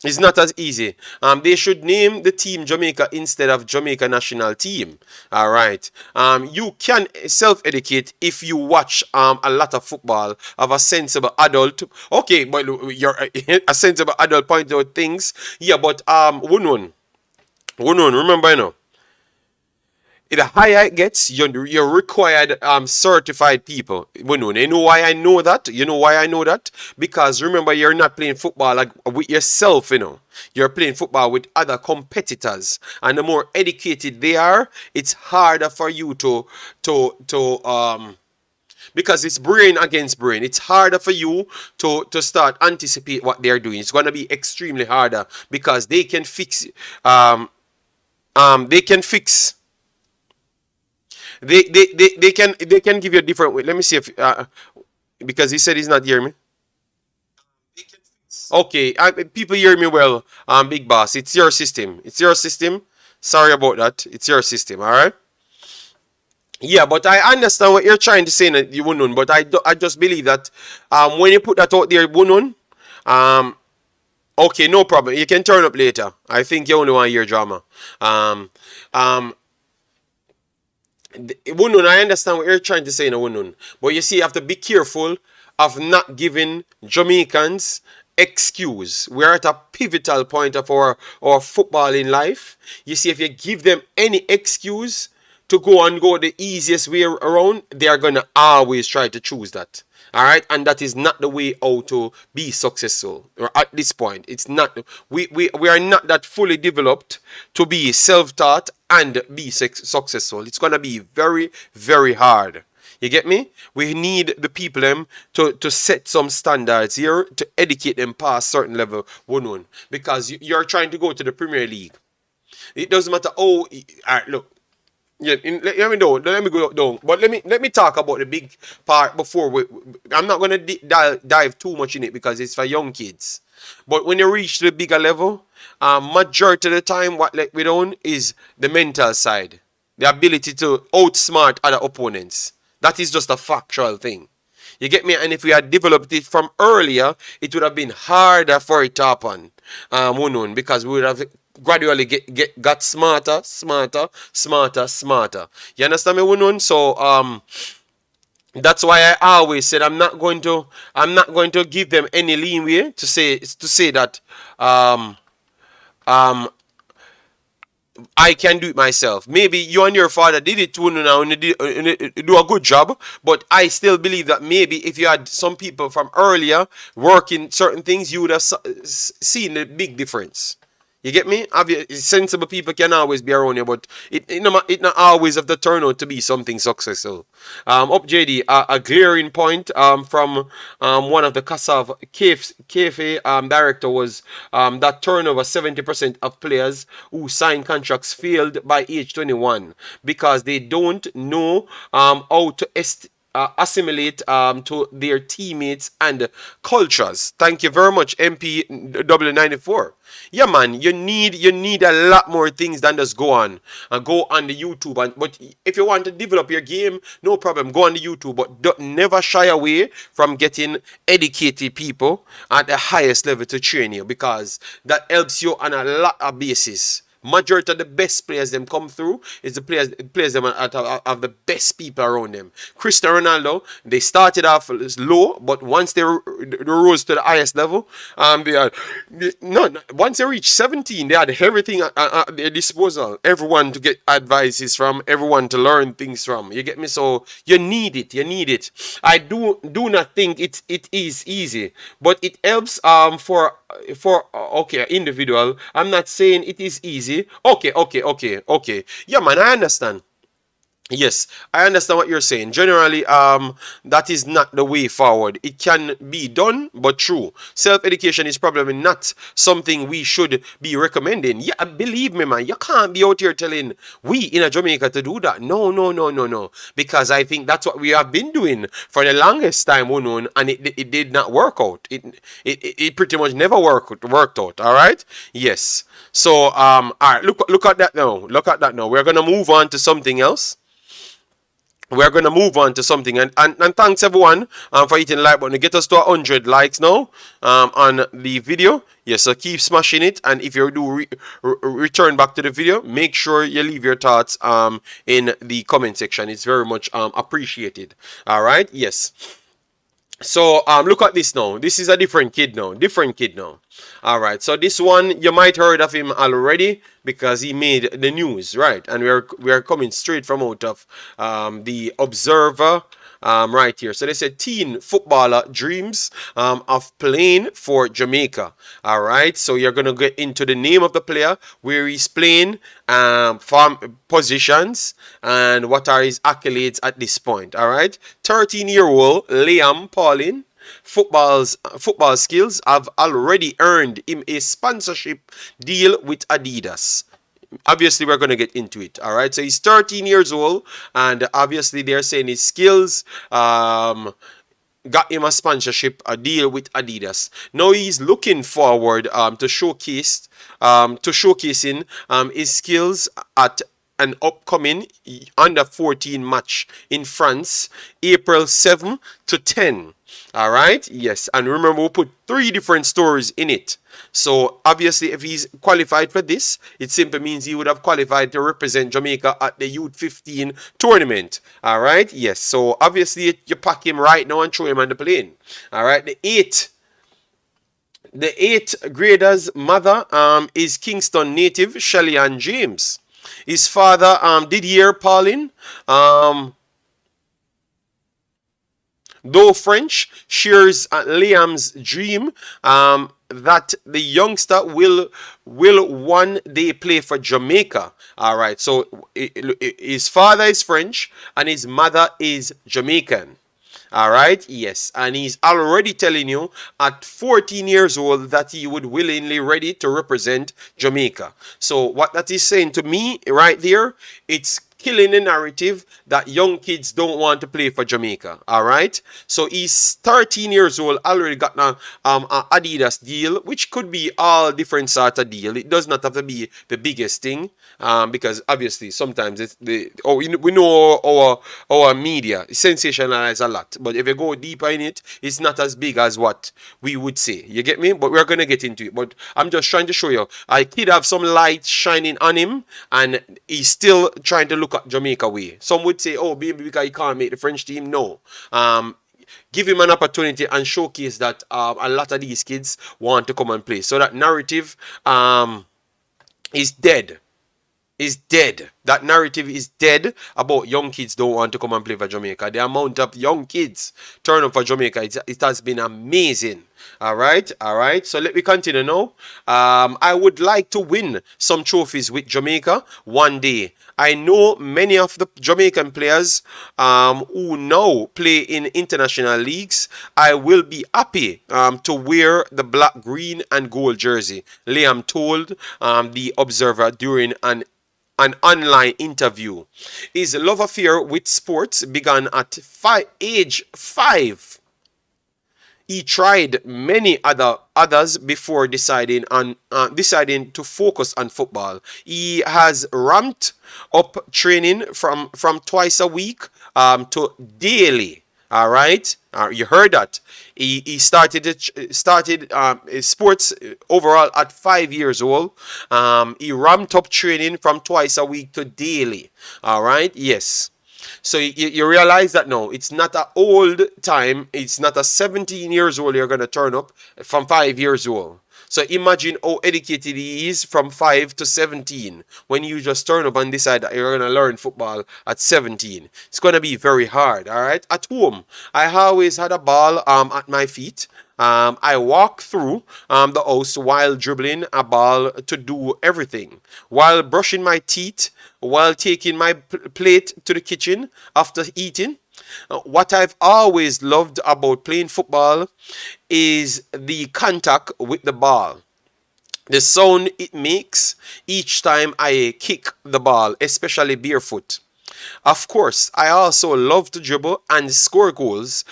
It's not as easy. They should name the team Jamaica instead of Jamaica national team. All right. You can self-educate if you watch a lot of football of a sensible adult. Okay, but you're a sensible adult point out things. Yeah, but one, remember, the higher it gets, you're required certified people. You know why I know that? You know why I know that? Because remember, you're not playing football like with yourself. You're playing football with other competitors, and the more educated they are, it's harder for you to because it's brain against brain. It's harder for you to start anticipate what they're doing. It's gonna be extremely harder because they can fix they can fix they can give you a different way. Let me see if because he said he's not hearing me. Okay, people hear me well. Big boss, it's your system. It's your system. Sorry about that. It's your system. All right. Yeah, but I understand what you're trying to say, you wouldn't. But I just believe that when you put that out there, wouldn't. Okay, no problem. You can turn up later. I think you only want to hear drama. Um, um, Wunun, I understand what you're trying to say in a Wunun. But you see, you have to be careful of not giving Jamaicans excuse. We're at a pivotal point of our footballing life. You see, if you give them any excuse to go the easiest way around, they are going to always try to choose that. All right, and that is not the way how to be successful. Or at this point, it's not. We are not that fully developed to be self-taught and be successful. It's gonna be very, very hard. You get me? We need the people them to set some standards here to educate them past certain level. One, because you're trying to go to the Premier League. It doesn't matter. Oh, all right, look. Yeah, let me know. Let me go down. But let me talk about the big part before I'm not gonna dive too much in it because it's for young kids. But when you reach the bigger level, majority of the time, what let me down is the mental side, the ability to outsmart other opponents. That is just a factual thing. You get me? And if we had developed it from earlier, it would have been harder for it to happen. Because we would have gradually got smarter. You understand me, Wunun? So that's why I always said I'm not going to give them any leeway to say that I can do it myself. Maybe you and your father did it too now and do a good job, but I still believe that maybe if you had some people from earlier working certain things, you would have seen a big difference. You get me? Sensible people can always be around you, but it not always have to turn out to be something successful. Up JD, a glaring point from one of the CASAV Cafe director was that turnover 70% of players who sign contracts failed by age 21 because they don't know how to assimilate to their teammates and cultures. Thank you very much, MPW94. Yeah, man, you need a lot more things than just go on the YouTube. But if you want to develop your game, no problem, go on the YouTube. But never shy away from getting educated people at the highest level to train you, because that helps you on a lot of bases. Majority of the best players them come through is the players them have the best people around them. Cristiano Ronaldo, they started off low, but once they rose to the highest level, once they reached 17, they had everything at their disposal. Everyone to get advices from, everyone to learn things from. You get me? So you need it. You need it. I do not think it is easy, but it helps for okay, individual. I'm not saying it is easy. Okay. Yeah, man, I understand. Yes, I understand what you're saying. Generally, that is not the way forward. It can be done, but true. Self-education is probably not something we should be recommending. Yeah, believe me, man, you can't be out here telling we in a Jamaica to do that. No. Because I think that's what we have been doing for the longest time, unknown, and it did not work out. It pretty much never worked out. All right. Yes. So all right. Look at that now. Look at that now. We're gonna move on to something else. We're going to move on to something, and thanks everyone for hitting the like button to get us to 100 likes now on the video. Yes, so keep smashing it, and if you do return back to the video, make sure you leave your thoughts in the comment section. It's very much appreciated. All right. Yes. So look at this now. This is a different kid now. All right. So this one, you might heard of him already because he made the news, right? And we are coming straight from out of the Observer. Right here. So they said teen footballer dreams of playing for Jamaica. All right. So you're going to get into the name of the player, where he's playing, from positions, and what are his accolades at this point. All right. 13-year-old Liam Pauline. Football skills have already earned him a sponsorship deal with Adidas. Obviously, we're going to get into it. All right. So he's 13 years old, and obviously they're saying his skills got him a sponsorship, a deal with Adidas. Now he's looking forward to showcasing his skills at an upcoming under 14 match in France, April 7 to 10. All right. Yes. And remember, we put 3 different stories in it. So obviously, if he's qualified for this, it simply means he would have qualified to represent Jamaica at the U15 tournament. All right. Yes. So obviously, you pack him right now and throw him on the plane. All right. The eighth grader's mother is Kingston native Shelly Ann James. His father, Didier Pauline, though French, shares Liam's dream that the youngster will one day play for Jamaica. All right. So his father is French and his mother is Jamaican. All right. Yes. And he's already telling you at 14 years old that he would willingly ready to represent Jamaica. So what that is saying to me right there, it's killing the narrative that young kids don't want to play for Jamaica. All right. So he's 13 years old, already got an Adidas deal, which could be all different sort of deal. It does not have to be the biggest thing, because obviously sometimes it's we know our media sensationalize a lot, but if you go deeper in it, it's not as big as what we would say. You get me? But we're gonna get into it. But I'm just trying to show you, I did have some light shining on him, and he's still trying to look at Jamaica way. Some would say, oh, maybe because he can't make the French team. No. Give him an opportunity and showcase that a lot of these kids want to come and play. So that narrative is dead. That narrative is dead about young kids don't want to come and play for Jamaica. The amount of young kids turn up for Jamaica, it has been amazing. All right. So let me continue now. I would like to win some trophies with Jamaica one day. I know many of the Jamaican players who now play in international leagues. I will be happy to wear the black, green, and gold jersey, Liam told the Observer during an online interview. His love affair with sports began at age 5. He tried many others before deciding to focus on football. He has ramped up training from twice a week to daily. All right, you heard that. He started his sports overall at 5 years old. He ramped up training from twice a week to daily. All right, yes. So you realize that no, it's not an old time. It's not a 17 years old you're gonna turn up from 5 years old. So imagine how educated he is from 5 to 17 when you just turn up and decide that you're going to learn football at 17. It's going to be very hard, all right? At home, I always had a ball at my feet. I walk through the house while dribbling a ball to do everything. While brushing my teeth, while taking my plate to the kitchen after eating. What I've always loved about playing football is the contact with the ball. The sound it makes each time I kick the ball, especially barefoot. Of course, I also love to dribble and score goals,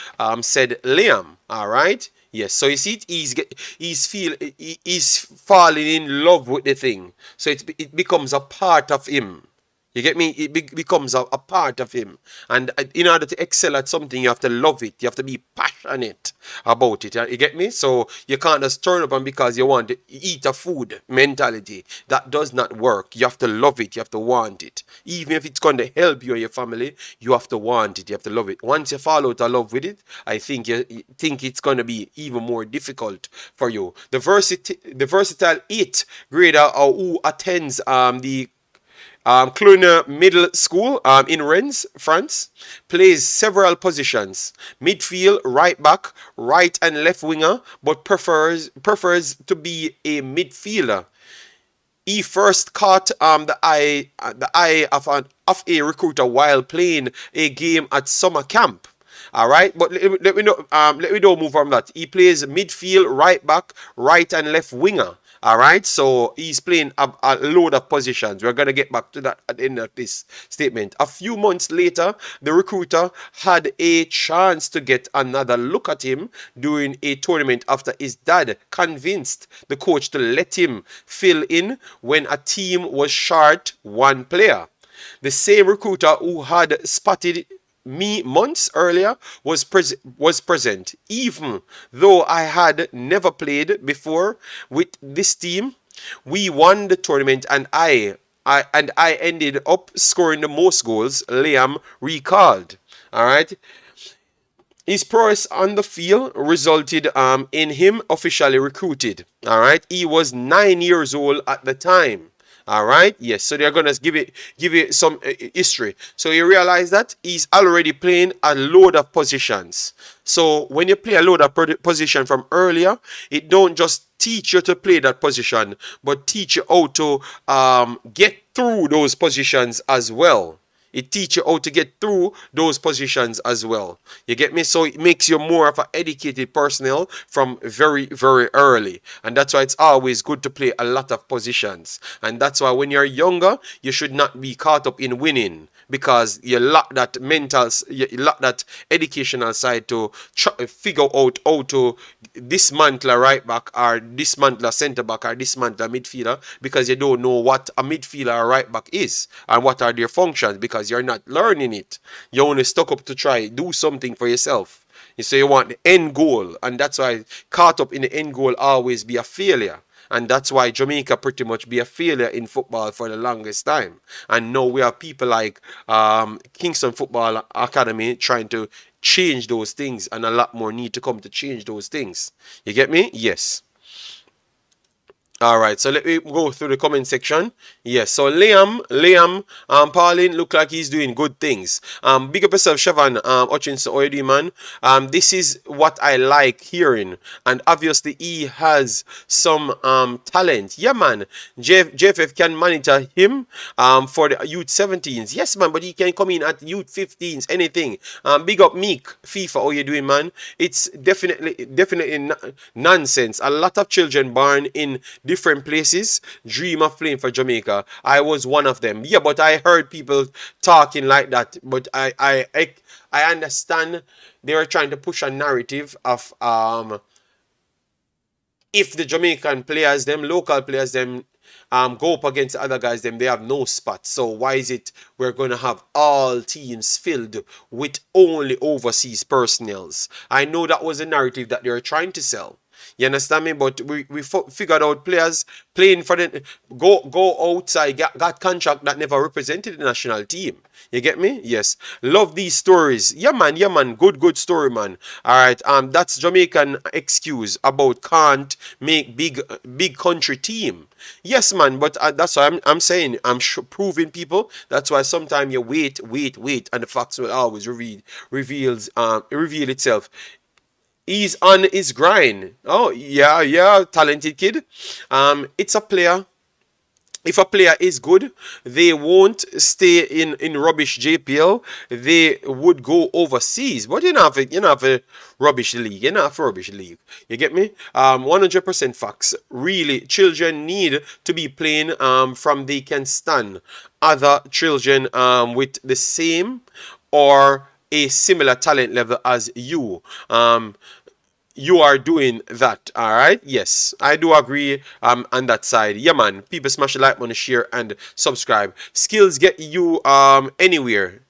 said Liam. All right. Yes, so you see it, he's falling in love with the thing. So it becomes a part of him. You get me? It becomes a part of him. And in order to excel at something, you have to love it. You have to be passionate about it. You get me? So you can't just turn up and because you want to eat a food mentality. That does not work. You have to love it. You have to want it. Even if it's going to help you and your family, you have to want it. You have to love it. Once you fall out of love with it, I think you think it's going to be even more difficult for you. The versatile 8th grader who attends the Cluny Middle School in Rennes, France, plays several positions: midfield, right back, right and left winger, but prefers to be a midfielder. He first caught the eye of a recruiter while playing a game at summer camp. All right, but let me know. Let me don't move from that. He plays midfield, right back, right and left winger. All right, so he's playing a load of positions. We're gonna get back to that at the end of this statement. A few months later, the recruiter had a chance to get another look at him during a tournament after his dad convinced the coach to let him fill in when a team was short one player. The same recruiter who had spotted me months earlier was present, even though I had never played before with this team. We won the tournament, and I ended up scoring the most goals. Liam recalled. All right. His prowess on the field resulted in him officially recruited. All right. He was 9 years old at the time. All right. Yes. So they're gonna give it some history. So you realize that he's already playing a load of positions. So when you play a load of position from earlier, it don't just teach you to play that position, but teach you how to get through those positions as well. It teaches you how to get through those positions as well. You get me? So it makes you more of an educated personnel from very, very early. And that's why it's always good to play a lot of positions. And that's why when you're younger, you should not be caught up in winning, because you lack that you lack that educational side to figure out how to dismantle a right back or dismantle a centre back or dismantle a midfielder, because you don't know what a midfielder or right back is and what are their functions, because you're not learning it. You're only stuck up to try do something for yourself. So you want the end goal, and that's why caught up in the end goal always be a failure. And that's why Jamaica pretty much be a failure in football for the longest time. And now we have people like Kingston Football Academy trying to change those things, and a lot more need to come to change those things. You get me? Yes. All right, so let me go through the comment section. Yes, so Liam, Pauline look like he's doing good things. Big up yourself, Siobhan, Hutchinson, OED man. This is what I like hearing, and obviously he has some talent. Yeah, man. JFF can monitor him for the youth 17s. Yes, man, but he can come in at youth 15s, anything. Big up Meek, FIFA, how you doing, man? It's definitely nonsense. A lot of children born in different places dream of playing for Jamaica. I was one of them. Yeah, but I heard people talking like that. But I understand they were trying to push a narrative of if the Jamaican players, them local players, them go up against the other guys, them they have no spots. So why is it we're going to have all teams filled with only overseas personnels? I know that was a narrative that they were trying to sell. You understand me? But we figured out players playing for the go outside, got contract that never represented the national team. You get me? Yes. Love these stories. Yeah, man. Yeah, man. Good story, man. All right. That's Jamaican excuse about can't make big country team. Yes, man. But that's why I'm saying proving people. That's why sometimes you wait, and the facts will always reveal itself. He's on his grind. Oh, yeah, talented kid. It's a player. If a player is good, they won't stay in rubbish JPL. They would go overseas. But you know have a rubbish league. You know have a rubbish league. You get me? 100% facts. Really, children need to be playing from they can stand. Other children with the same or a similar talent level as you. You are doing that, all right? Yes, I do agree on that side. Yeah, man. People smash the like button, share, and subscribe. Skills get you anywhere.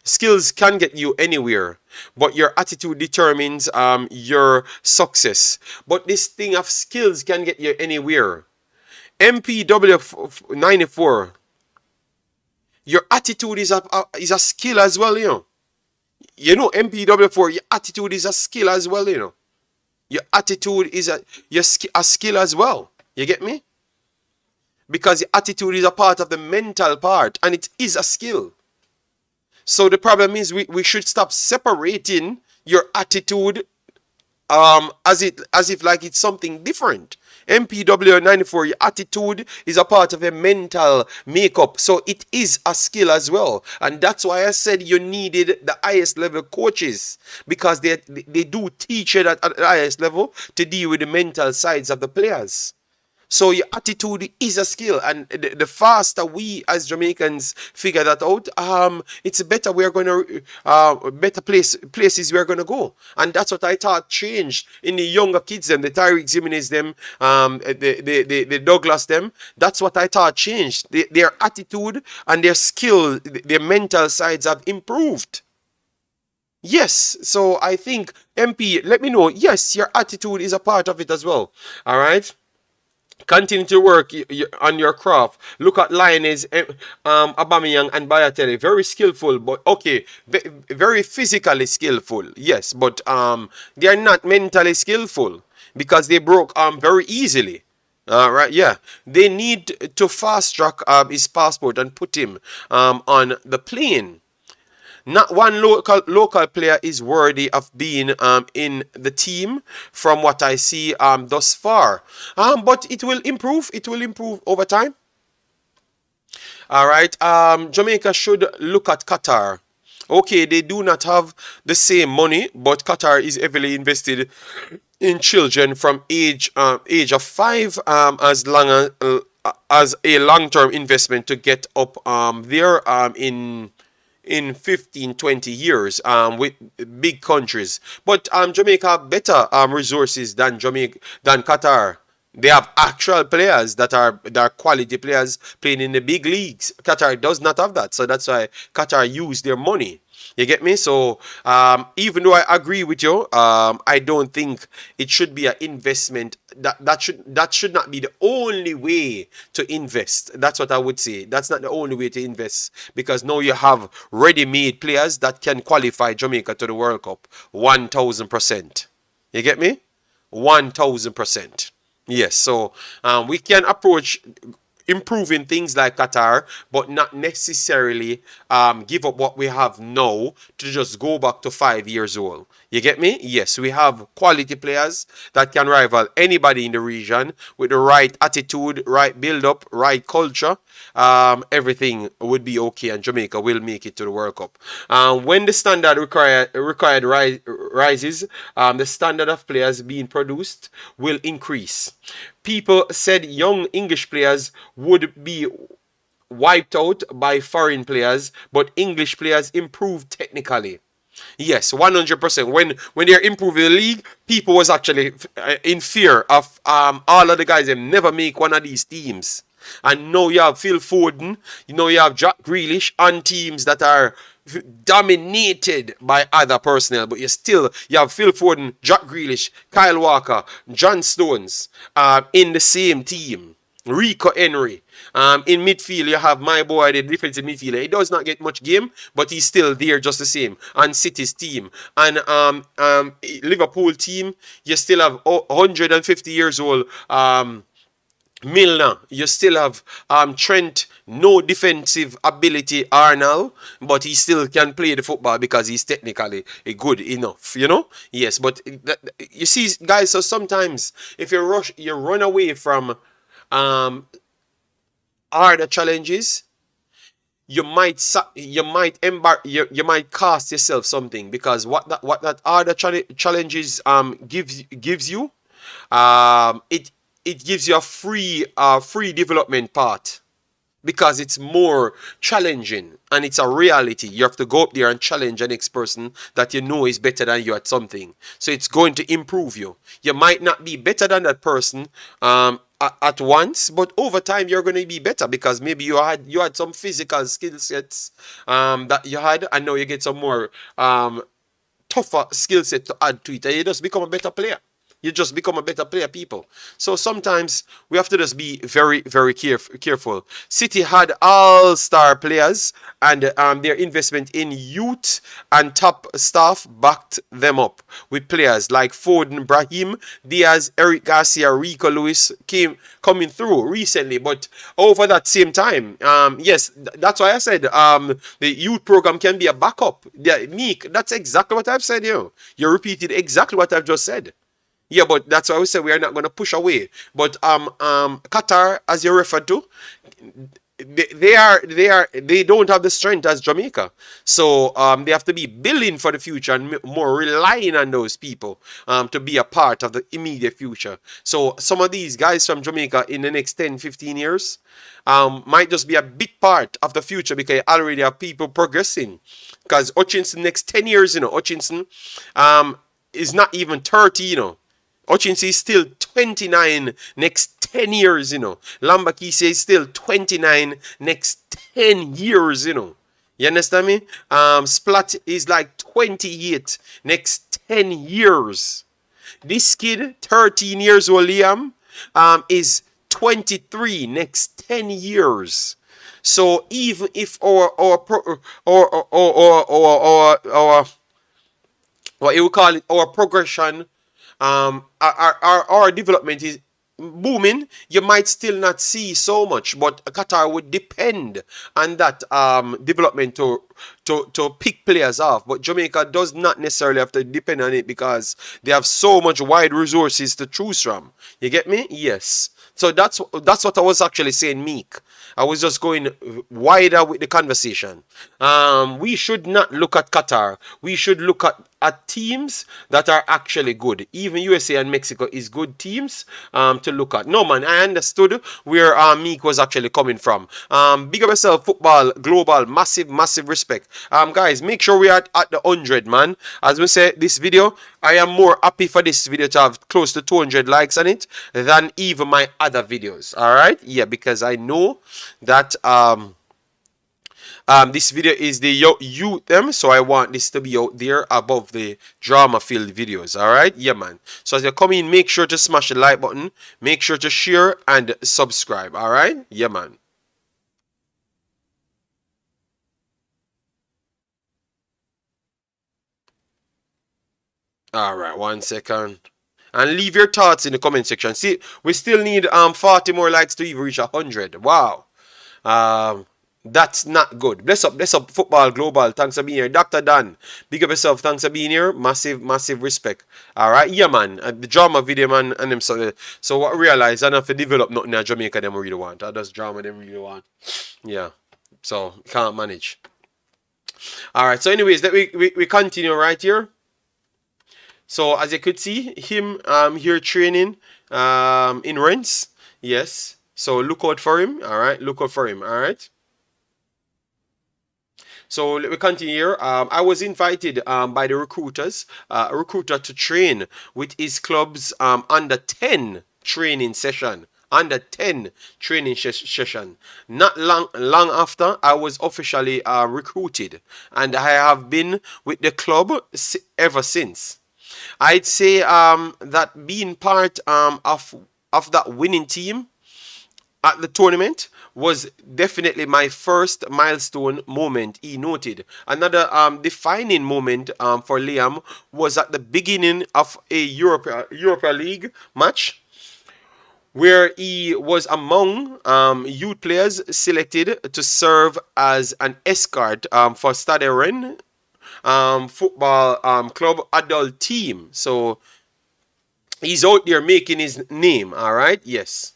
Skills can get you anywhere, but your attitude determines your success. But this thing of skills can get you anywhere. MPW 94. Your attitude is a skill as well, you know. You know, MPW4, your attitude is a skill as well, you know. Your attitude is a skill as well. You get me? Because your attitude is a part of the mental part, and it is a skill. So the problem is we should stop separating your attitude as if like it's something different. MPW 94, your attitude is a part of a mental makeup, so it is a skill as well. And that's why I said you needed the highest level coaches, because they do teach you that at the highest level to deal with the mental sides of the players. So your attitude is a skill, and the faster we as Jamaicans figure that out, it's better. We're going to better places we're going to go, and that's what I thought changed in the younger kids, them, the Tyreek Jimenez, them, the Douglas, them. That's what I thought changed. Their attitude and their skill, their mental sides have improved. Yes, so I think MP, let me know. Yes, your attitude is a part of it as well. All right. Continue to work on your craft. Look at Lioness, Aubameyang, and Bayatelli. Very skillful, but okay, very physically skillful. Yes, but they are not mentally skillful because they broke very easily. Right, yeah. They need to fast track his passport and put him on the plane. Not one local player is worthy of being in the team from what I see thus far. But it will improve. It will improve over time. All right. Jamaica should look at Qatar. Okay, they do not have the same money, but Qatar is heavily invested in children from age of 5 as long as a long-term investment to get up there in 15-20 years with big countries. But Jamaica have better resources than Qatar. They have actual players that are quality players playing in the big leagues. Qatar does not have that, so that's why Qatar use their money. You get me? So even though I agree with you, I don't think it should be an investment. That should not be the only way to invest. That's what I would say. That's not the only way to invest, because now you have ready-made players that can qualify Jamaica to the World Cup 1,000%. You get me? 1,000%. Yes. So we can approach improving things like Qatar, but not necessarily give up what we have now to just go back to 5 years old. You get me? Yes, we have quality players that can rival anybody in the region with the right attitude, right build-up, right culture. Everything would be okay, and Jamaica will make it to the World Cup. When the standard required rises, the standard of players being produced will increase. People said young English players would be wiped out by foreign players, but English players improved technically. Yes, 100%. When they're improving the league, people was actually in fear of all of the guys that never make one of these teams. And now you have Phil Foden, you know you have Jack Grealish on teams that are dominated by other personnel, but you have Phil Foden, Jack Grealish, Kyle Walker, John Stones in the same team. Rico Henry. In midfield, you have my boy, the defensive midfielder. He does not get much game, but he's still there just the same. And City's team. And Liverpool team, you still have 150 years old Milner. You still have Trent, no defensive ability, Arnold, but he still can play the football because he's technically good enough, you know? Yes, but you see, guys, so sometimes if you run away from harder challenges, you might cost yourself something, because what that harder challenges gives you, it gives you a free development path, because it's more challenging and it's a reality. You have to go up there and challenge the next person that you know is better than you at something. So it's going to improve you. You might not be better than that person at once, but over time you're going to be better, because maybe you had some physical skill sets that you had, and now you get some more tougher skill set to add to it, and you just become a better player. You just become a better player, people. So sometimes we have to just be very, very careful. City had all-star players, and their investment in youth and top staff backed them up with players like Foden, Brahim, Diaz, Eric Garcia, Rico Lewis coming through recently. But over that same time, yes, that's why I said the youth program can be a backup. Yeah, Meek, that's exactly what I've said. You repeated exactly what I've just said. Yeah, but that's why we say we are not going to push away. But Qatar, as you referred to, they don't have the strength as Jamaica. So they have to be building for the future and more relying on those people to be a part of the immediate future. So some of these guys from Jamaica in the next 10, 15 years might just be a big part of the future, because already have people progressing. Because Hutchinson next 10 years, Hutchinson is not even 30, Hutchinson is still 29 next 10 years, Lambakise is still 29 next 10 years, You understand me? Splat is like 28 next 10 years. This kid, 13 years old, Liam, is 23 next 10 years. So even if our what you would call it, our progression, our development is booming, you might still not see so much, but Qatar would depend on that development to pick players off. But Jamaica does not necessarily have to depend on it, because they have so much wide resources to choose from. You get me? Yes. So that's what I was actually saying, Meek. I was just going wider with the conversation. We should not look at Qatar. We should look at teams that are actually good. Even USA and Mexico is good teams to look at. No, man, I understood where Meek was actually coming from. Big up yourself, football, global, massive, massive respect. Guys, make sure we are at the 100, man. As we say, this video, I am more happy for this video to have close to 200 likes on it than even my other videos. All right? Yeah, because I know that this video is the youth, so I want this to be out there above the drama-filled videos. All right? Yeah, man. So as you come in, make sure to smash the like button. Make sure to share and subscribe. All right? Yeah, man. All right, 1 second. And leave your thoughts in the comment section. See, we still need 40 more likes to even reach 100. Wow. That's not good. Bless up, football global. Thanks for being here. Dr. Dan, big up yourself. Thanks for being here. Massive, massive respect. All right, yeah, man. The drama video, man, and them. So what I realize, I don't have to develop nothing in Jamaica them really want. I just drama them really want. Yeah. So can't manage. All right. So, anyways, we continue right here. So as you could see, him here training in Rennes. Yes. So look out for him. All right. Look out for him. All right. So let me continue here. I was invited by the recruiters, a recruiter to train with his club's under 10 training session. Under 10 training session. Not long after, I was officially recruited, and I have been with the club ever since. I'd say that being part of that winning team at the tournament was definitely my first milestone moment, he noted. Another defining moment for Liam was at the beginning of a Europa League match where he was among youth players selected to serve as an escort for Stade Rennes football club adult team. So he's out there making his name, all right? Yes.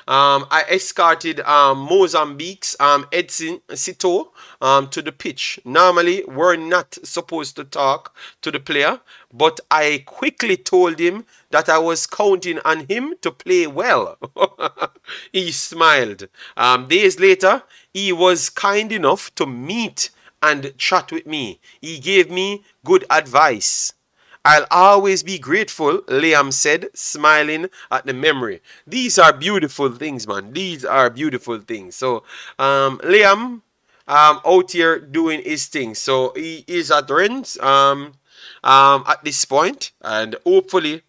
I escorted Mozambique's Edson Sito to the pitch. Normally, we're not supposed to talk to the player, but I quickly told him that I was counting on him to play well. He smiled. Days later, he was kind enough to meet and chat with me. He gave me good advice. I'll always be grateful, Liam said, smiling at the memory. These are beautiful things, man. These are beautiful things. So, Liam, out here doing his thing. So he is at Rennes, at this point, and hopefully,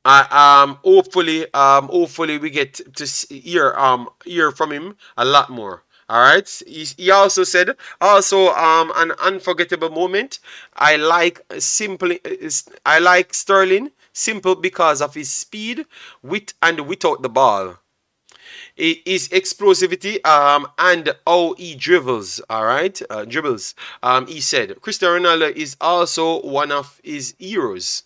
hopefully we get to hear from him a lot more. All right. He also said an unforgettable moment. I like Sterling simple because of his speed, with and without the ball. His explosivity and how he dribbles. All right, dribbles. He said Cristiano Ronaldo is also one of his heroes.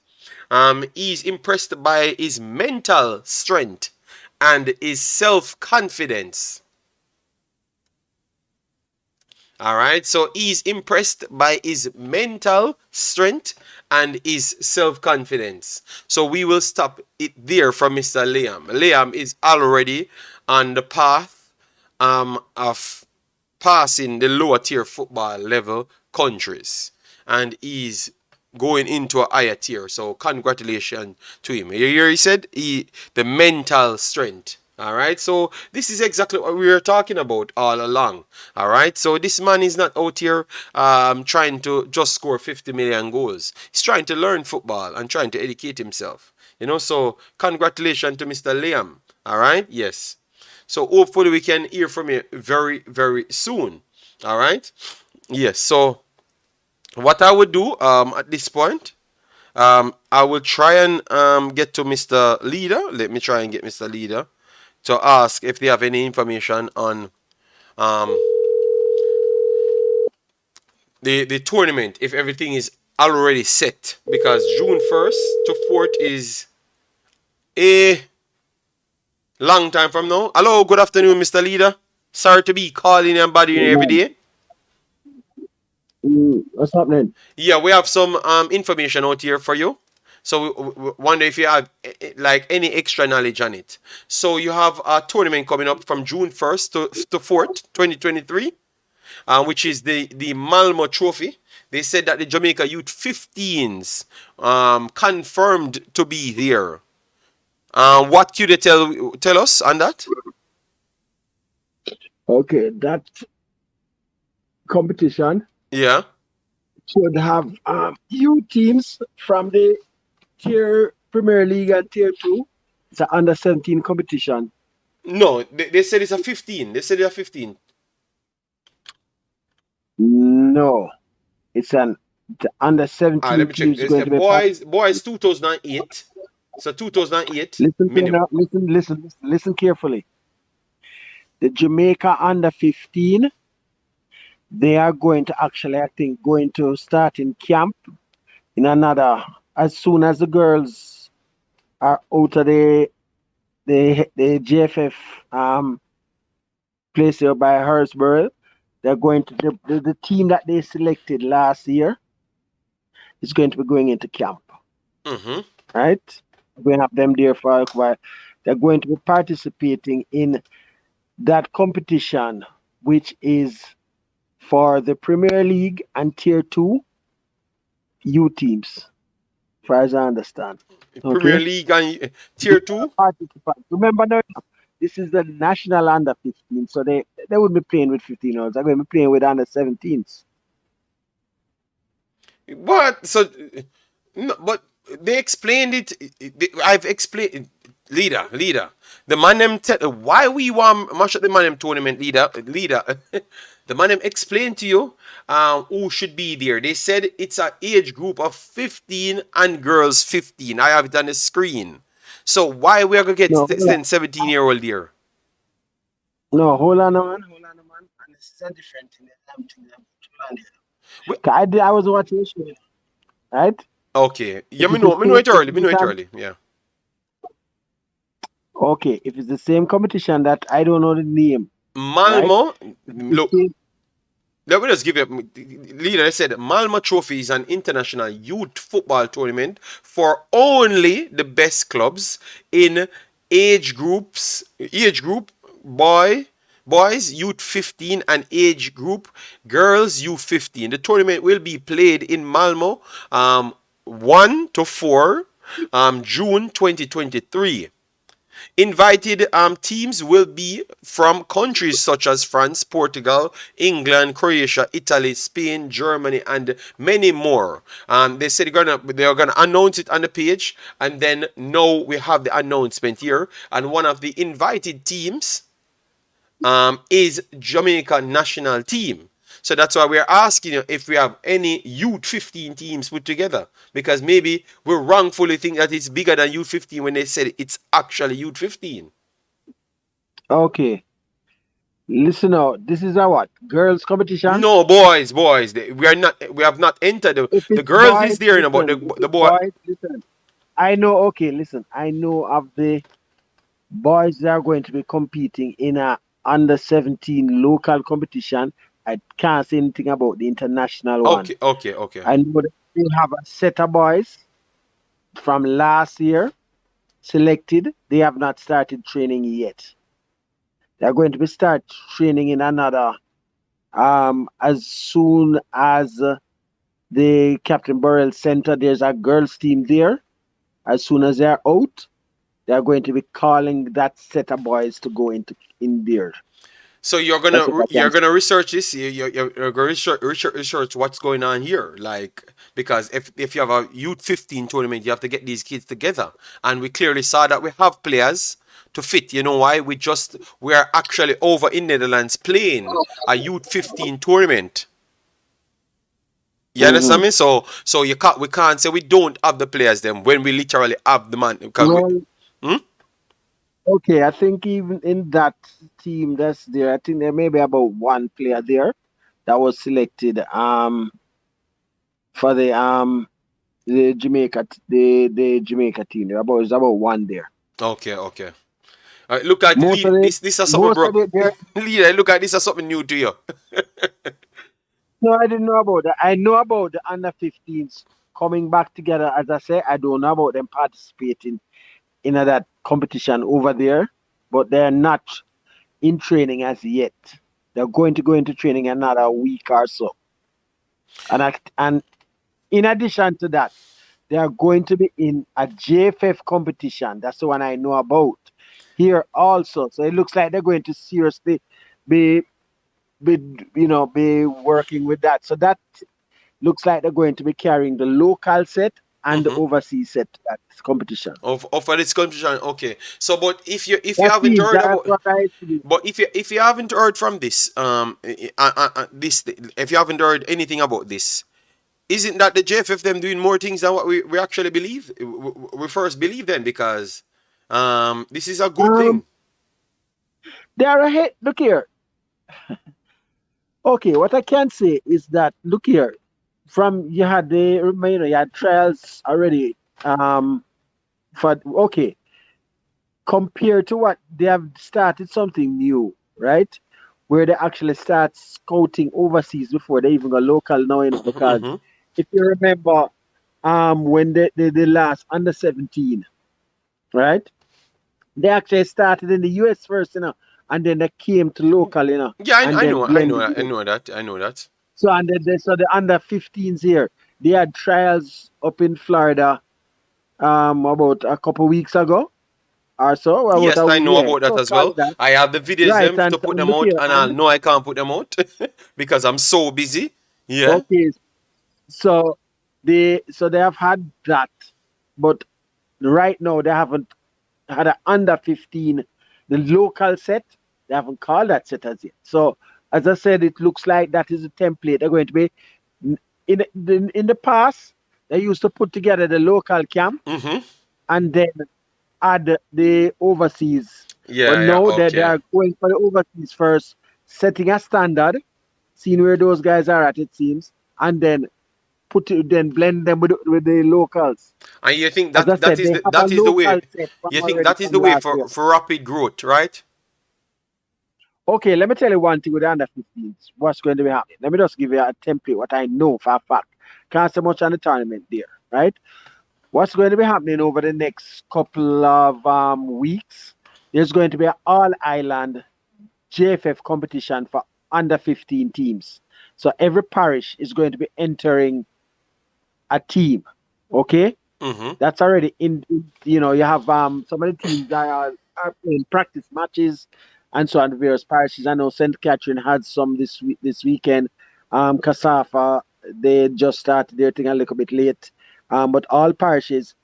He's impressed by his mental strength and his self-confidence. All right, so he's impressed by his mental strength and his self-confidence. So we will stop it there from Mr. Liam. Liam is already on the path of passing the lower tier football level countries, and he's going into a higher tier. So congratulations to him. You hear he said the mental strength. All right, so this is exactly what we were talking about all along. All right, so this man is not out here trying to just score 50 million goals. He's trying to learn football and trying to educate himself. You know, so congratulations to Mr. Liam. All right, yes. So hopefully we can hear from you very, very soon. All right, yes. So what I would do at this point, I will try and get to Mr. Leader. Let me try and get Mr. Leader to ask if they have any information on the tournament, if everything is already set, because June 1st to 4th is a long time from now. Hello, good afternoon, Mr. Leader. Sorry to be calling and bothering you every day. What's happening? Yeah, we have some information out here for you. So we wonder if you have like any extra knowledge on it. So you have a tournament coming up from June 1st to 4th, 2023, which is the Malmo Trophy. They said that the Jamaica U15s confirmed to be there. What could you tell us on that? Okay, that competition, yeah, should have U teams from the Tier Premier League and Tier 2. It's an under 17 competition. No, they said it's a 15. They said it's a 15. No, it's the under 17 let me check. teams going to be boys 2008. So 2008. Listen carefully. The Jamaica under 15, they are going to actually, I think, going to start in camp in another, as soon as the girls are out of the JFF place there by Hillsborough, they're going to the team that they selected last year is going to be going into camp. Mm-hmm. Right? We're going to have them there for a while. They're going to be participating in that competition, which is for the Premier League and Tier 2 U teams, as far as I understand. Premier Okay? League and They Tier are 2? participants. Remember now, this is the national under 15, so they would be playing with 15-year-olds. They're going to be playing with under 17s. What? So, no, but they explained it. I've explained, leader. The man them tell why we want match at the man them tournament, leader. The man them explained to you who should be there. They said it's an age group of 15 and girls 15. I have it on the screen. So why we are gonna get No, hold on. 17-year-old there? No, hold on, man. And this is a different thing. Hold on there. We, 'Cause I was watching the show, right? okay, yeah, If it's the me know same it early. Me know it competition, early. Yeah. okay. If it's the same competition that I don't know the name, right? Malmo, If it's the look, same, let me just give you leader. I said Malmo Trophy is an international youth football tournament for only the best clubs in age group boys youth 15 and age group girls U15. The tournament will be played in Malmo 1 to 4 June 2023. Invited teams will be from countries such as France, Portugal, England, Croatia, Italy, Spain, Germany, and many more. They said they're gonna announce it on the page, and then now we have the announcement here. And one of the invited teams is Jamaica national team. So that's why we're asking you if we have any U15 teams put together. Because maybe we wrongfully think that it's bigger than U15 when they said it's actually U15. okay. Listen out. This is a what? Girls competition. No, boys. We are not. We have not entered If the it's girls boys, is there, you know, but listen. If the it's boy. boys, listen. I know. Okay, listen. I know of the boys that are going to be competing in a under 17 local competition. I can't say anything about the international one. Okay. I know that they have a set of boys from last year selected. They have not started training yet. They're going to be start training in another as soon as the Captain Burrell Center. There's a girls team there. As soon as they're out, they're going to be calling that set of boys to go into in there. So That's what I you're can say. gonna research this. You're gonna research what's going on here. Like because if you have a youth 15 tournament, you have to get these kids together, and we clearly saw that we have players to fit. You know why? We are actually over in Netherlands playing a youth 15 tournament. You understand Hmm. me? So we can't say we don't have the players then when we literally have the man because we. Well, Hmm? okay, I think even in that team that's there, I think there may be about one player there that was selected for the the Jamaica team. There's about one there. Okay. Look at Most of lead. it, This is something, most bro. of it there. Lead. Look at this as something new to you. No, I didn't know about that. I know about the under 15s coming back together. As I say, I don't know about them participating in that competition over there, but they're not in training as yet. They're going to go into training another week or so. And in addition to that, they are going to be in a JFF competition. That's the one I know about here also. So it looks like they're going to seriously be be be working with that. So that looks like they're going to be carrying the local set and the Mm-hmm. overseas set to that competition. Of this competition. Okay. So, but if you That haven't seems heard that's about, what I see. but if you haven't heard from this, this if you haven't heard anything about this, isn't that the JFF them doing more things than what we actually believe? We first believe then because this is a good Um, thing. they are ahead. Look here. Okay, what I can say is that look here. From you had trials already. For okay, compared to what they have started something new, right? Where they actually start scouting overseas before they even go local now, because Mm-hmm. if you remember, when the last under 17, right? They actually started in the US first, and then they came to local, Yeah, and I then know, I know, blended I in. know that, I know that. So and then so the under 15s here, they had trials up in Florida about a couple weeks ago or so, about Yes, a I know yeah, about that close as to well. that. I have the videos Right, them to and put them look out, here, and I and know I can't put them out because I'm so busy. Yeah. okay, so they have had that, but right now they haven't had an under 15, the local set. They haven't called that set as yet. So as I said, it looks like that is a template. They're going to be in the past. They used to put together the local camp Mm-hmm. and then add the overseas. But Yeah, yeah, now they okay. are going for the overseas first, setting a standard, seeing where those guys are at, it seems, and then then blend them with the locals. And you think As that I said, they have a that is the way? local set from You think already that is from the way last year. for rapid growth, right? Okay, let me tell you one thing with the under 15s, what's going to be happening. Let me just give you a template, what I know for a fact. Can't say much on the tournament there, right? What's going to be happening over the next couple of weeks? There's going to be an all island JFF competition for under 15 teams. So every parish is going to be entering a team. Okay? Mm-hmm. That's already you have some of the teams that are playing practice matches and so on in various parishes. I know St. Catherine had some this weekend. Casafa, they just started their thing a little bit late. But all parishes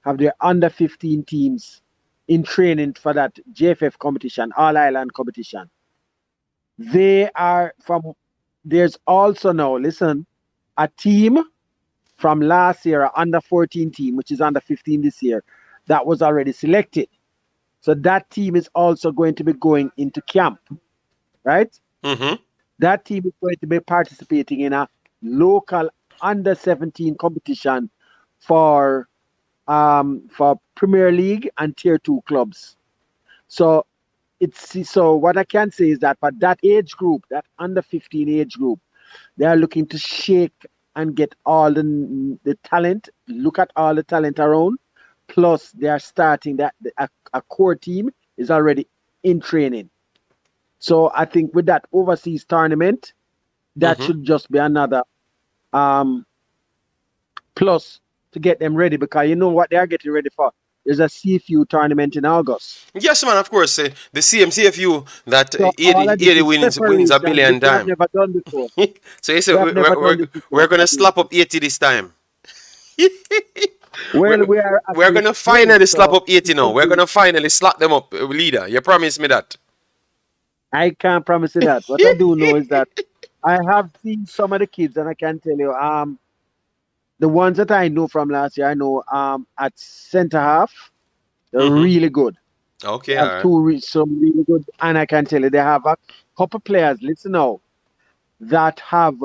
have their under 15 teams in training for that JFF competition, All Island competition. They are from there's also now, listen, a team from last year, a under 14 team, which is under 15 this year, that was already selected. So that team is also going to be going into camp, right? Mm-hmm. That team is going to be participating in a local under 17 competition for Premier League and Tier 2 clubs. So so what I can say is that for that age group, that under 15 age group, they are looking to shake and get all the talent, look at all the talent around. Plus, they are starting a core team is already in training. So I think with that overseas tournament, that Mm-hmm. should just be another um, plus to get them ready because you know what they are getting ready for. There's a CFU tournament in August. Yes, man. Of course, the CMCFU that So all of this 80 is wins a preparation, which million they have time. never done before. So you say They have never done this before. we're gonna slap up 80 this time. Well, we are We're actually gonna close. finally slap So up 80 it's now. We're something gonna finally slap them up, leader. You promise me that. I can't promise you that. What I do know is that I have seen some of the kids, and I can tell you, the ones that I know from last year, I know at center half, they're Mm-hmm. really good. They Okay, have alright. some really good, and I can tell you, they have a couple players. Listen now, that have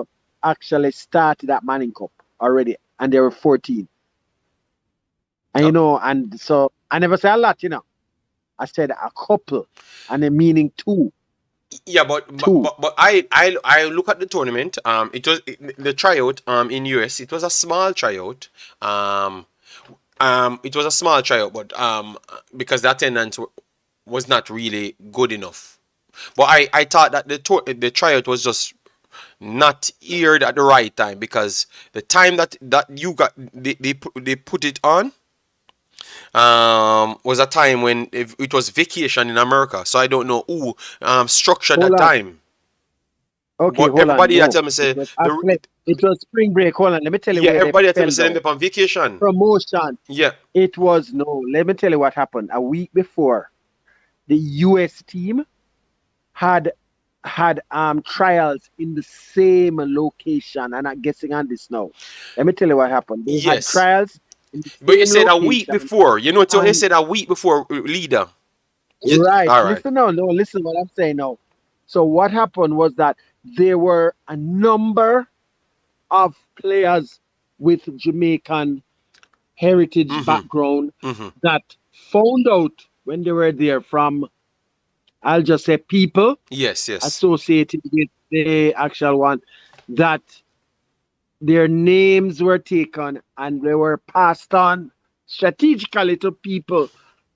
actually started that Manning Cup already, and they were 14. And Oh, and so I never say a lot, I said a couple, and the meaning two, yeah, two. but I look at the tournament. The tryout in US. It was a small tryout. Um, it was a small tryout, but because the attendance was not really good enough. But I thought that the tryout was just not aired at the right time because the time that you got they put it on was a time when it was vacation in America. So I don't know who structured Hold that on. time. Okay, But hold on. everybody that No, tell me say it was spring break. Hold on. Let me tell you yeah, where they everybody that tell me fell say them down. they on vacation. Promotion. Yeah. It was no. Let me tell you what happened. A week before, the US team had trials in the same location. And I'm guessing on this now. Let me tell you what happened. They had Yes. trials in the But you same said a week location. before. You know what you And said a week before leader. right, All right. listen now. No, listen what I'm saying now. So what happened was that there were a number of players with Jamaican heritage Mm-hmm. background Mm-hmm. that found out when they were there from, I'll just say, people Yes, yes. associated with the actual one, that their names were taken and they were passed on strategically to people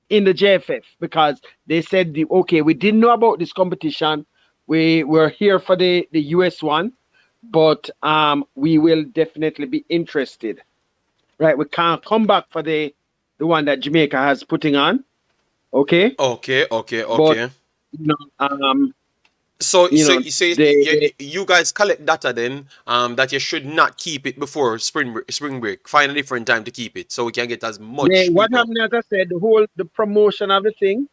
in the JFF because they said, okay, we didn't know about this competition. We were here for the US one, but we will definitely be interested. Right, we can't come back for the one that Jamaica has putting on. Okay. Okay. But you know, So, you so, know, so you guys collect data then, that you should not keep it before spring break. Find a different time to keep it so we can get as much what people. happened, as I said, the promotion of the thing,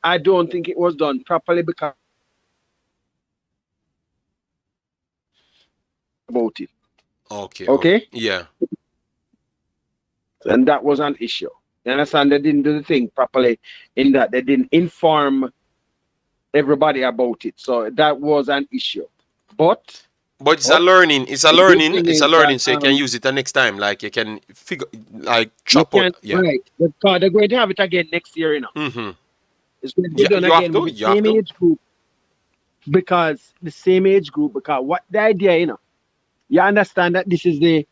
I don't think it was done properly because about it. Okay. Okay. Yeah. And that was an issue. You understand? They didn't do the thing properly in that they didn't inform everybody about it. So that was an issue. But it's a learning. It's a the good learning. thing It's a is that learning. So you can use it the next time. Like you can figure, like you chop out. can't, Yeah. right, because they're going to have it again next year, you know. Mm-hmm. It's going to be Yeah. done You have again to. with the You have same to. age group because what the idea, you know, you understand that this is the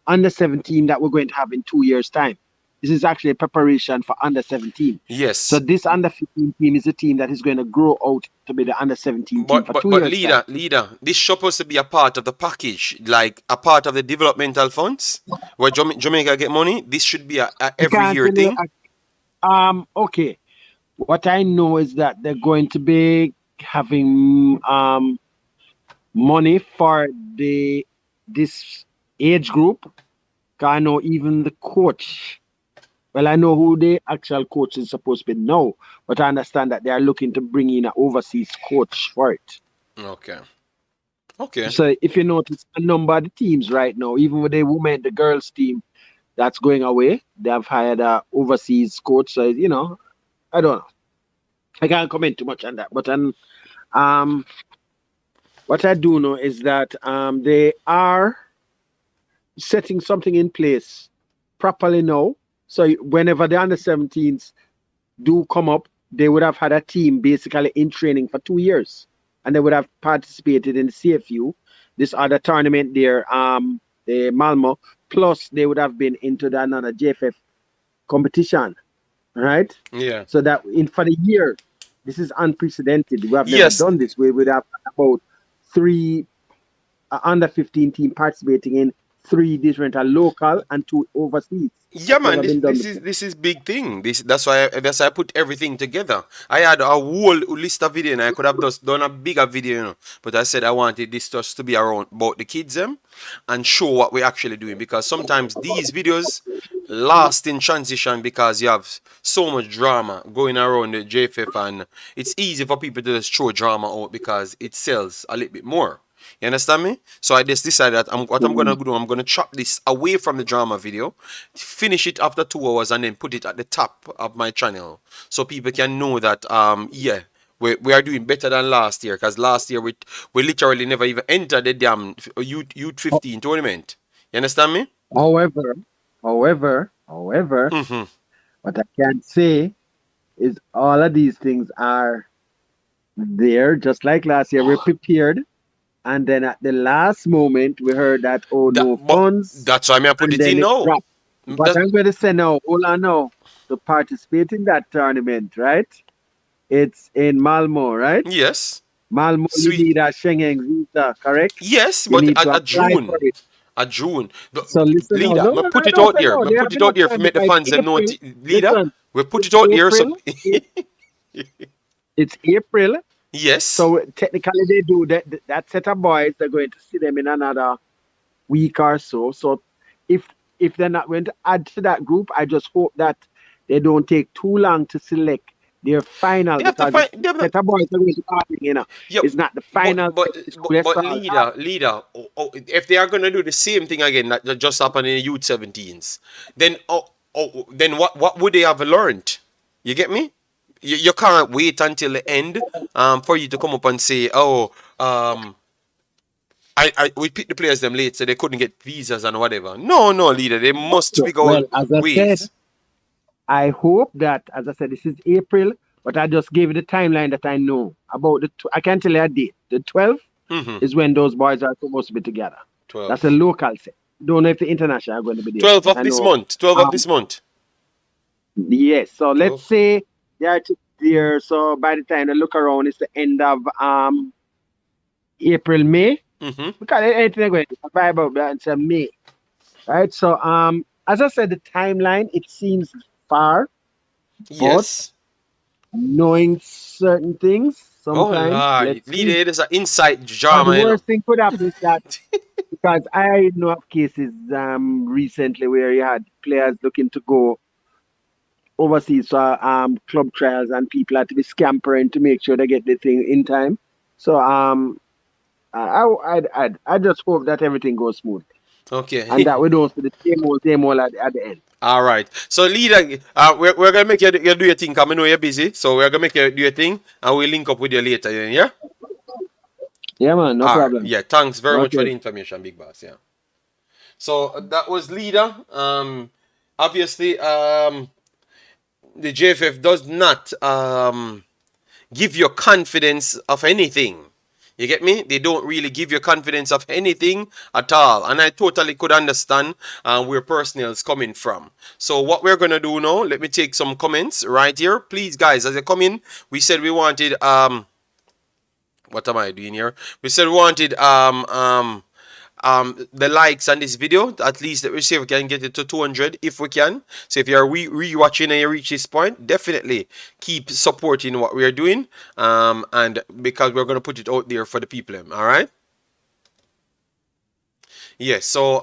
under 17 that we're going to have in 2 years' time. This is actually a preparation for under 17. So Yes. this under 15 team is a team that is going to grow out to be the under 17 team But for but 2 but years' time. leader, this supposed to be a part of the package, like a part of the developmental funds where Jamaica get money. This should be a I every can't year tell you. thing. Okay. What I know is that they're going to be having money for this age group. 'Cause I know even the coach. Well, I know who the actual coach is supposed to be now, but I understand that they are looking to bring in an overseas coach for it. Okay. Okay. So if you notice a number of the teams right now, even with the girls team that's going away, they have hired a overseas coach. So you know, I don't know. I can't comment too much on that. But um what I do know is that they are setting something in place properly now. So whenever the under 17s do come up, they would have had a team basically in training for 2 years, and they would have participated in the CFU, this other tournament there, the Malmo. Plus, they would have been into the another JFF competition, right? Yeah. So that for the year, this is unprecedented. We have never Yes. done this. We would have about three under 15 team participating in 3 different local and 2 overseas. Yeah, man. Never This been done this before. is this is big thing. That's why I put everything together. I had a whole list of video, and I could have just done a bigger video, but I said I wanted this just to be around about the kids them and show what we're actually doing, because sometimes these videos last in transition because you have so much drama going around the JFF, and it's easy for people to just throw drama out because it sells a little bit more. You understand me? So I just decided that what I'm gonna do, I'm gonna chop this away from the drama video, finish it after 2 hours, and then put it at the top of my channel so people can know that yeah, we are doing better than last year, because last year we literally never even entered the damn youth 15 tournament. You understand me? However, Mm-hmm. what I can say is all of these things are there, just like last year. We're prepared, and then at the last moment, we heard that, oh, no But funds, that's why I put and it then in it now. dropped. But That, I'm going to say now, hold on now, to participate in that tournament, right? It's in Malmo, right? yes, Malmo, you sweet. need a Schengen visa, correct? Yes, You but need to at apply for June. it. At June. So listen now. Leader, No, me no, no, put it no, out there. no. Me They put have it out enough there for time make the because fans them know. April. Leader, Listen, we put it's it out there so. April. It's April. Yes. So technically, they do that set of boys. They're going to see them in another week or so. So if they're not going to add to that group, I just hope that they don't take too long to select their final, They have to because find. this They have to, set of boys are going to party, you know. yeah, It's not the but final. but It's but, who they but start off. leader. If they are gonna do the same thing again that just happened in the U17s, then then what would they have learned? You get me? You can't wait until the end for you to come up and say, oh, we picked the players them late so they couldn't get visas and whatever. No, leader. They must So, figure well, out as I said, ways. I hope that, as I said, this is April, but I just gave you the timeline that I know about I can't tell you a date. The 12th Mm-hmm. is when those boys are supposed to be together. That's a 12. local set. Don't know if the international are going to be there. 12 of I this know. month. 12 of Um, this month. Yes. So let's Oh. say they are there. So by the time they look around, it's the end of April, May. Mm-hmm. Because anything going to Bible until May. Right. So as I said, the timeline it seems far, but Yes. knowing certain things Oh sometimes, Lord, let's see. leader, it is an inside But the drama, you know. worst thing could happen is that because I know of cases recently where you had players looking to go overseas for club trials and people had to be scampering to make sure they get the thing in time. So I just hope that everything goes smooth and Okay. that we don't see the same old at the end. All right. So, leader, we're gonna make you do your thing. Cause I know you're busy, so we're gonna make you do your thing, and we'll link up with you later. Yeah. Yeah, man, no All right. problem. Yeah. Thanks very much for Okay. the information, big boss. Yeah. So that was leader. Obviously, the JFF does not give you confidence of anything. You get me? They don't really give you confidence of anything at all. And I totally could understand where personnel is coming from. So what we're going to do now, let me take some comments right here. Please, guys, as you come in, we said we wanted, what am I doing here? We said we wanted the likes on this video. At least let me see if we can get it to 200 if we can. So if you're re-watching and you reach this point, definitely keep supporting what we are doing, and because we're going to put it out there for the people. All right. Yes. So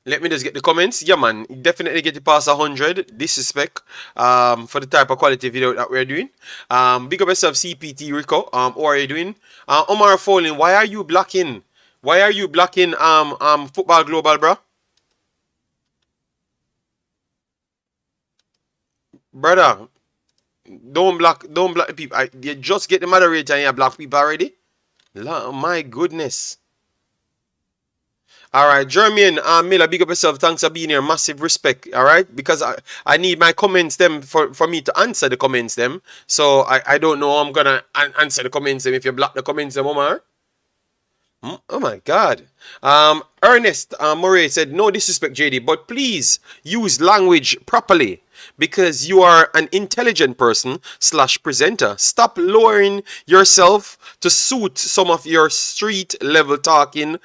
let me just get the comments. Yeah, man, definitely get it past 100. Disrespect for the type of quality video that we're doing. Big up yourself, CPT Rico. How are you doing? Omar Poulin, why are you blocking? Why are you blocking Football Global, bro? Brother, don't block the people. You just get the moderator and you block people already. My goodness. All right, Jermaine, Miller, big up yourself. Thanks for being here. Massive respect. All right, because I need my comments them for me to answer the comments them. So I don't know how I'm gonna answer the comments them if you block the comments them, Omar. Oh my God. Ernest Murray said, no disrespect, JD, but please use language properly because you are an intelligent person slash presenter. Stop lowering yourself to suit some of your street level talking.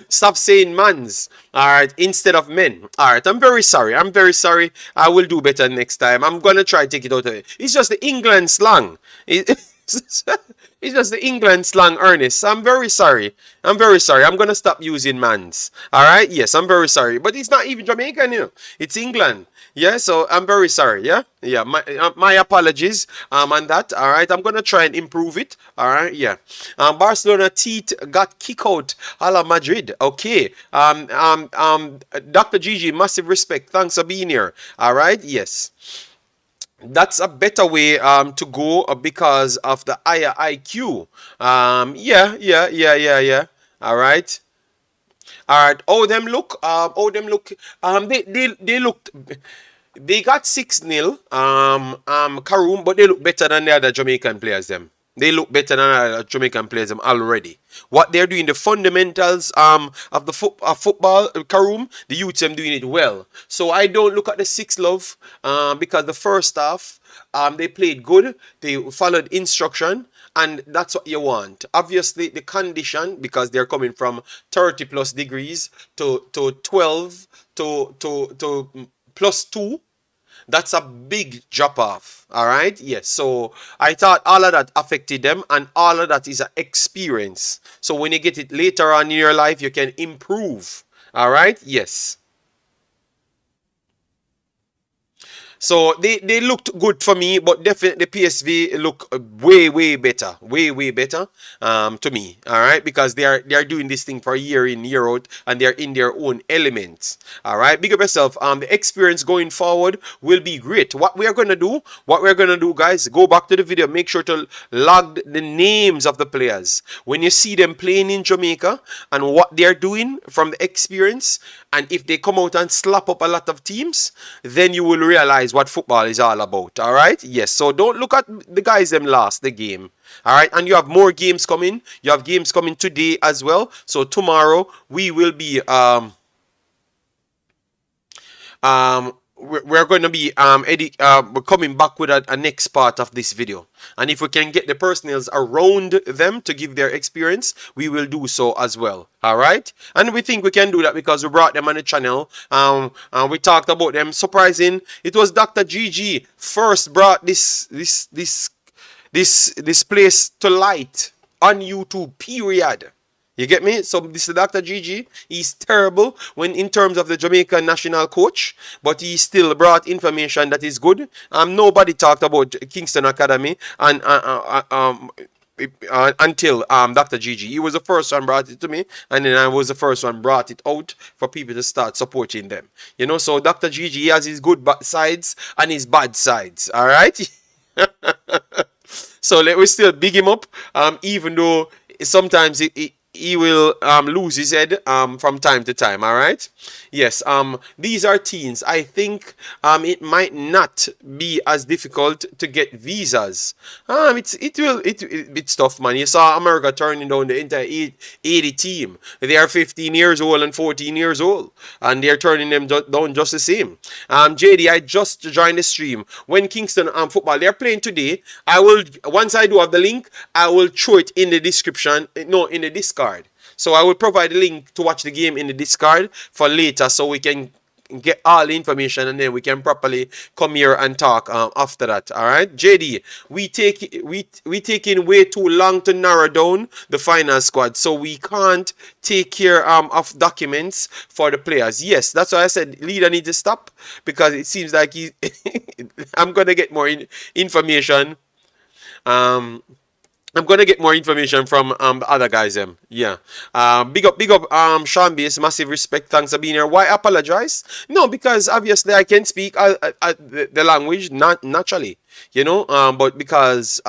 Stop saying mans, all right, instead of men. All right, I'm very sorry. I'm very sorry. I will do better next time. I'm gonna try to take it out of it. It's just the England slang. It's just the England slang, Ernest. I'm very sorry. I'm very sorry. I'm gonna stop using mans. All right. Yes, I'm very sorry. But it's not even Jamaican, you know. It's England. Yeah. So I'm very sorry. Yeah. Yeah. My apologies. On that. All right. I'm gonna try and improve it. All right. Yeah. Barcelona teeth got kicked out. A la Madrid. Okay. Dr. Gigi, massive respect. Thanks for being here. All right. Yes. That's a better way to go because of the higher IQ. Yeah. All right. All right. Oh, them look. Them look. They looked. They got 6-0. Karoom, but they look better than the other Jamaican players. Them. They look better than the other Jamaican players. Them already. What they're doing, the fundamentals of the football, Karoom, the youths them doing it well. So I don't look at the 6 love because the first half they played good. They followed instruction. And that's what you want. Obviously, the condition, because they're coming from 30 plus degrees to 12 to +2, that's a big drop off. All right. Yes. So I thought all of that affected them, and all of that is an experience. So when you get it later on in your life, you can improve. All right. Yes. So they looked good for me, but definitely PSV look way better, way better to me. All right, because they are doing this thing for year in year out, and they're in their own elements. All right, big up yourself. The experience going forward will be great. What we're gonna do, guys, go back to the video. Make sure to log the names of the players when you see them playing in Jamaica and what they're doing from the experience. And if they come out and slap up a lot of teams, then you will realize what football is all about. All right? Yes. So don't look at the guys them lost the game. All right? And you have more games coming. You have games coming today as well. So tomorrow we will be we're going to be we're coming back with a next part of this video, and if we can get the personnels around them to give their experience, we will do so as well. All right, and we think we can do that because we brought them on the channel. We talked about them. Surprising, it was Dr. GG first brought this place to light on YouTube, period. You get me? So this is Dr. GG. He's terrible when in terms of the Jamaican national coach, but he still brought information that is good. Nobody talked about Kingston Academy and until Dr. GG. He was the first one brought it to me, and then I was the first one brought it out for people to start supporting them. You know, so Dr. GG, he has his good sides and his bad sides. All right. So let we still big him up, even though sometimes he will lose his head from time to time. All right. Yes. These are teens. I think it might not be as difficult to get visas. It's tough, man. You saw America turning down the entire 80 team. They are 15 years old and 14 years old, and they're turning them down just the same. JD, I just joined the stream. When Kingston football, they're playing today. I will, once I do have the link, I will throw it in the description. No, in the Discord. So I will provide a link to watch the game in the Discord for later, so we can get all the information, and then we can properly come here and talk after that. All right, JD, we taking way too long to narrow down the final squad, so we can't take care of documents for the players. Yes, that's why I said leader need to stop, because it seems like he I'm gonna get more information. I'm gonna get more information from the other guys. Yeah. Big up, Sean Base. Massive respect. Thanks for being here. Why apologize? No, because obviously I can speak the language not naturally, you know. But because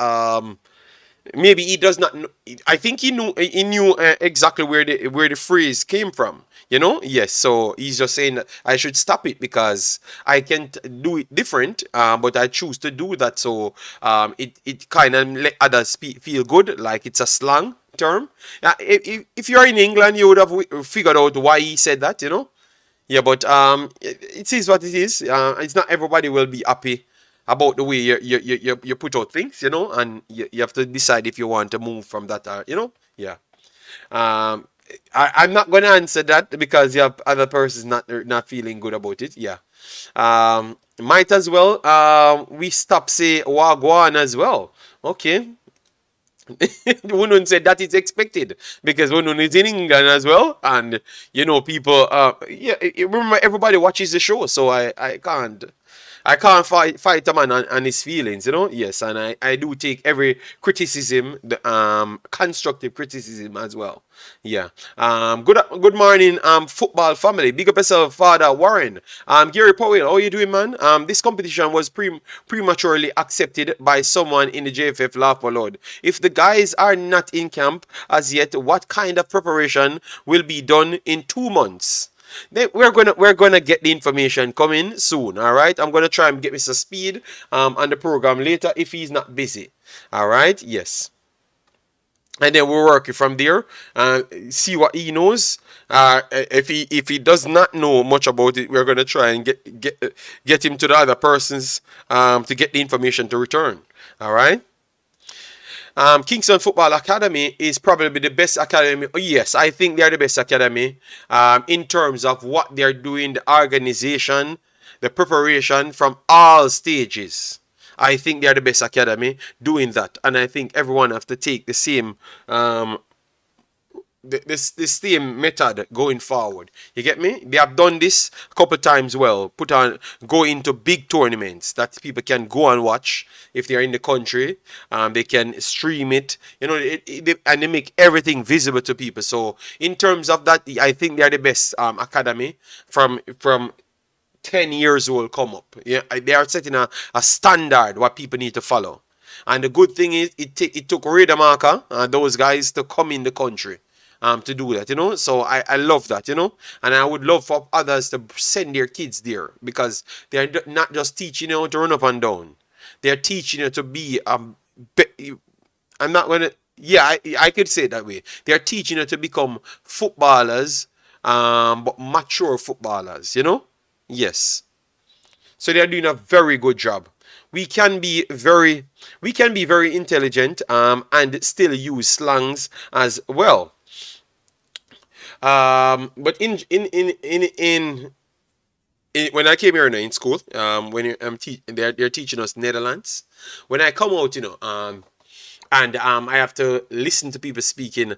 maybe he does not know, I think he knew exactly where the phrase came from, you know. Yes, so he's just saying that I should stop it because I can't do it different, but I choose to do that, so it kind of let others feel good, like it's a slang term. If you're in England, you would have figured out why he said that, you know. Yeah, but it is what it is. It's not everybody will be happy about the way you put out things, you know, and you have to decide if you want to move from that, you know. Yeah. I'm not gonna answer that because you have other persons not feeling good about it. Yeah. Might as well we stop say wagwan as well. Okay. Unun said that is expected because Unun is in England as well, and you know people. Yeah, remember everybody watches the show, so I can't fight a man and his feelings, you know. Yes, and I do take every criticism, the constructive criticism as well. Yeah. Good morning, football family. Big up yourself, Father Warren. Gary Powell, how you doing, man? This competition was prematurely accepted by someone in the JFF Laugh Lord. If the guys are not in camp as yet, what kind of preparation will be done in 2 months? We're gonna get the information coming soon. All right, I'm gonna try and get Mr. Speed on the program later if he's not busy. All right, yes, and then we'll work it from there. See what he knows. If he does not know much about it, we're gonna try and get him to the other persons to get the information to return. All right. Kingston Football Academy is probably the best academy. Yes, I think they are the best academy in terms of what they're doing, the organization, the preparation from all stages. I think they are the best academy doing that, and I think everyone have to take the same this same method going forward. You get me? They have done this a couple times well. Go into big tournaments that people can go and watch if they are in the country. They can stream it, you know, and they make everything visible to people. So in terms of that, I think they are the best academy from 10 years old come up. Yeah, they are setting a standard what people need to follow. And the good thing is it took Radar Marker those guys to come in the country to do that, you know. So I love that, you know, and I would love for others to send their kids there because they're not just teaching you how to run up and down. They're teaching you to be I'm not gonna, yeah, I could say it that way. They're teaching you to become footballers, but mature footballers, you know. Yes. So they are doing a very good job. We can be very intelligent and still use slangs as well. But when I came here in school, when they're teaching us Netherlands. When I come out, and I have to listen to people speaking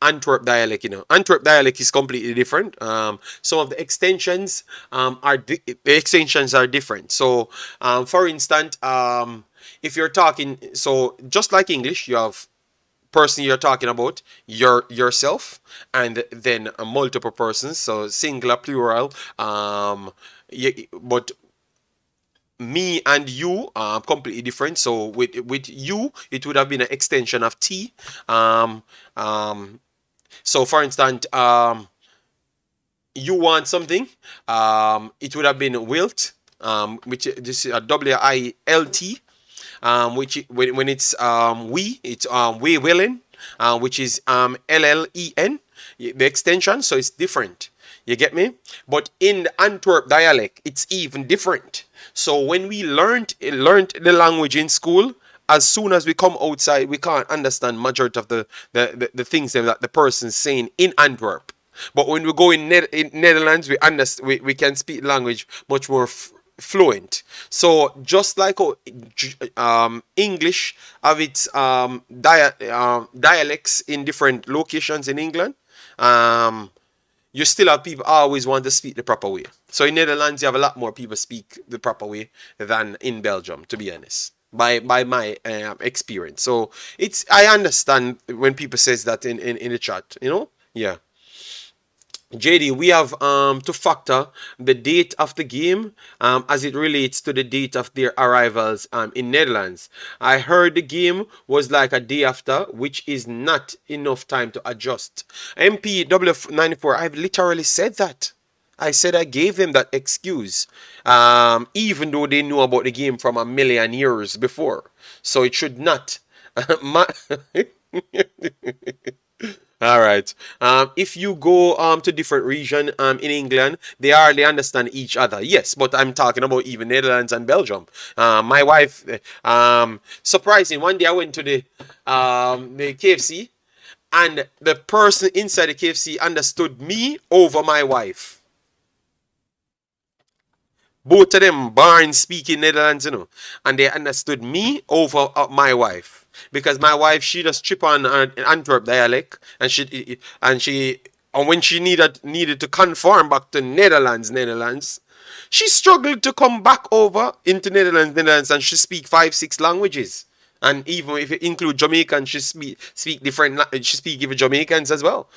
Antwerp dialect. Antwerp dialect is completely different. Some of the extensions are different. So, for instance, if you're talking, so just like English, you have person you're talking about, yourself, and then multiple persons, so singular, plural. But me and you are completely different. So with you, it would have been an extension of T. Um, um, so for instance, you want something, it would have been wilt, which this is a WILT, which when it's we, it's we willing, which is LLEN, the extension. So it's different. You get me? But in the Antwerp dialect, it's even different. So when we learned the language in school, as soon as we come outside, we can't understand majority of the things that the person's saying in Antwerp. But when we go in Netherlands, we can speak language much more fluent. So just like English have its dialects in different locations in England, um, you still have people always want to speak the proper way. So in Netherlands, you have a lot more people speak the proper way than in Belgium, to be honest. By my experience. So I understand when people says that in the chat, Yeah. JD, we have to factor the date of the game as it relates to the date of their arrivals in Netherlands. I heard the game was like a day after, which is not enough time to adjust. MPW94, I've literally said that. I said I gave them that excuse, even though they knew about the game from a million years before. So it should not. All right. If you go to different region in England, they hardly understand each other. Yes, but I'm talking about even Netherlands and Belgium. My wife, surprising. One day I went to the KFC, and the person inside the KFC understood me over my wife. Both of them born speaking Netherlands, and they understood me over my wife, because my wife, she just trip on Antwerp dialect, and when she needed to conform back to Netherlands, she struggled to come back over into Netherlands, and she speak 5-6 languages. And even if it include Jamaican, she speak different. She speak even Jamaicans as well.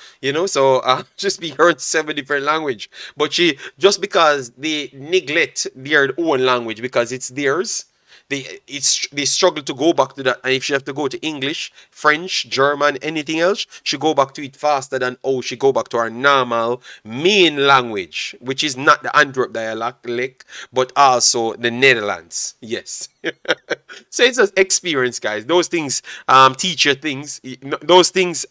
So she speak her 7 different language. But she, just because they neglect their own language because it's theirs, they struggle to go back to that. And if she have to go to English, French, German, anything else, she go back to it faster than she go back to her normal main language, which is not the Antwerp dialect, but also the Netherlands. Yes. So it's an experience, guys. Those things teach you things. Those things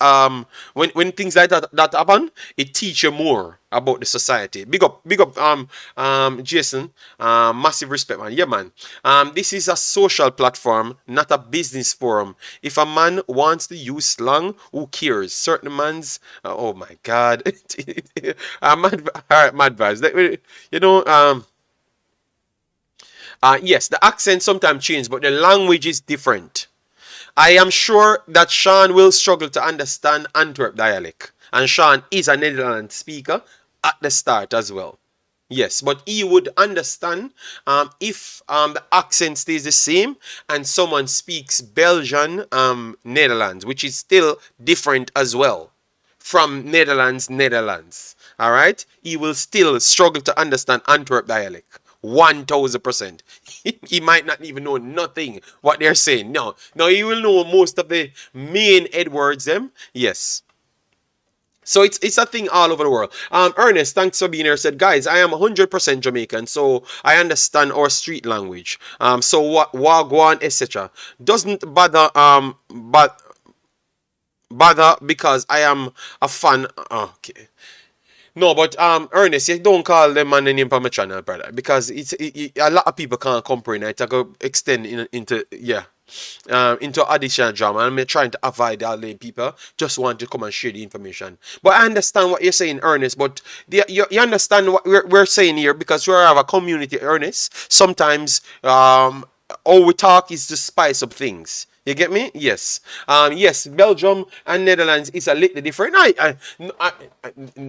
when things like that happen, it teach you more about the society. Big up Jason. Massive respect, man. Yeah, man. This is a social platform, not a business forum. If a man wants to use slang, who cares? Certain man's oh my god. Mad vibes. Yes, the accent sometimes change, but the language is different. I am sure that Sean will struggle to understand Antwerp dialect. And Sean is a Netherlands speaker at the start as well. Yes, but he would understand if the accent stays the same and someone speaks Belgian Netherlands, which is still different as well from Netherlands. All right? He will still struggle to understand Antwerp dialect. 1000%. He might not even know nothing what they're saying. No, he will know most of the main Edwards them. Yes. So it's a thing all over the world. Ernest, thanks for being here. Said, guys, I am 100% Jamaican, so I understand our street language. So what wagwan, etc. Doesn't bother because I am a fan. Okay. No, but Ernest, you don't call them man the name for my channel, brother, because a lot of people can't comprehend it. I go extend into yeah. Into additional drama. I'm trying to avoid all the people just want to come and share the information. But I understand what you're saying, Ernest. But you understand what we're saying here because we have a community, Ernest. Sometimes all we talk is to spice up things. You get me? Yes. Yes, Belgium and Netherlands is a little different.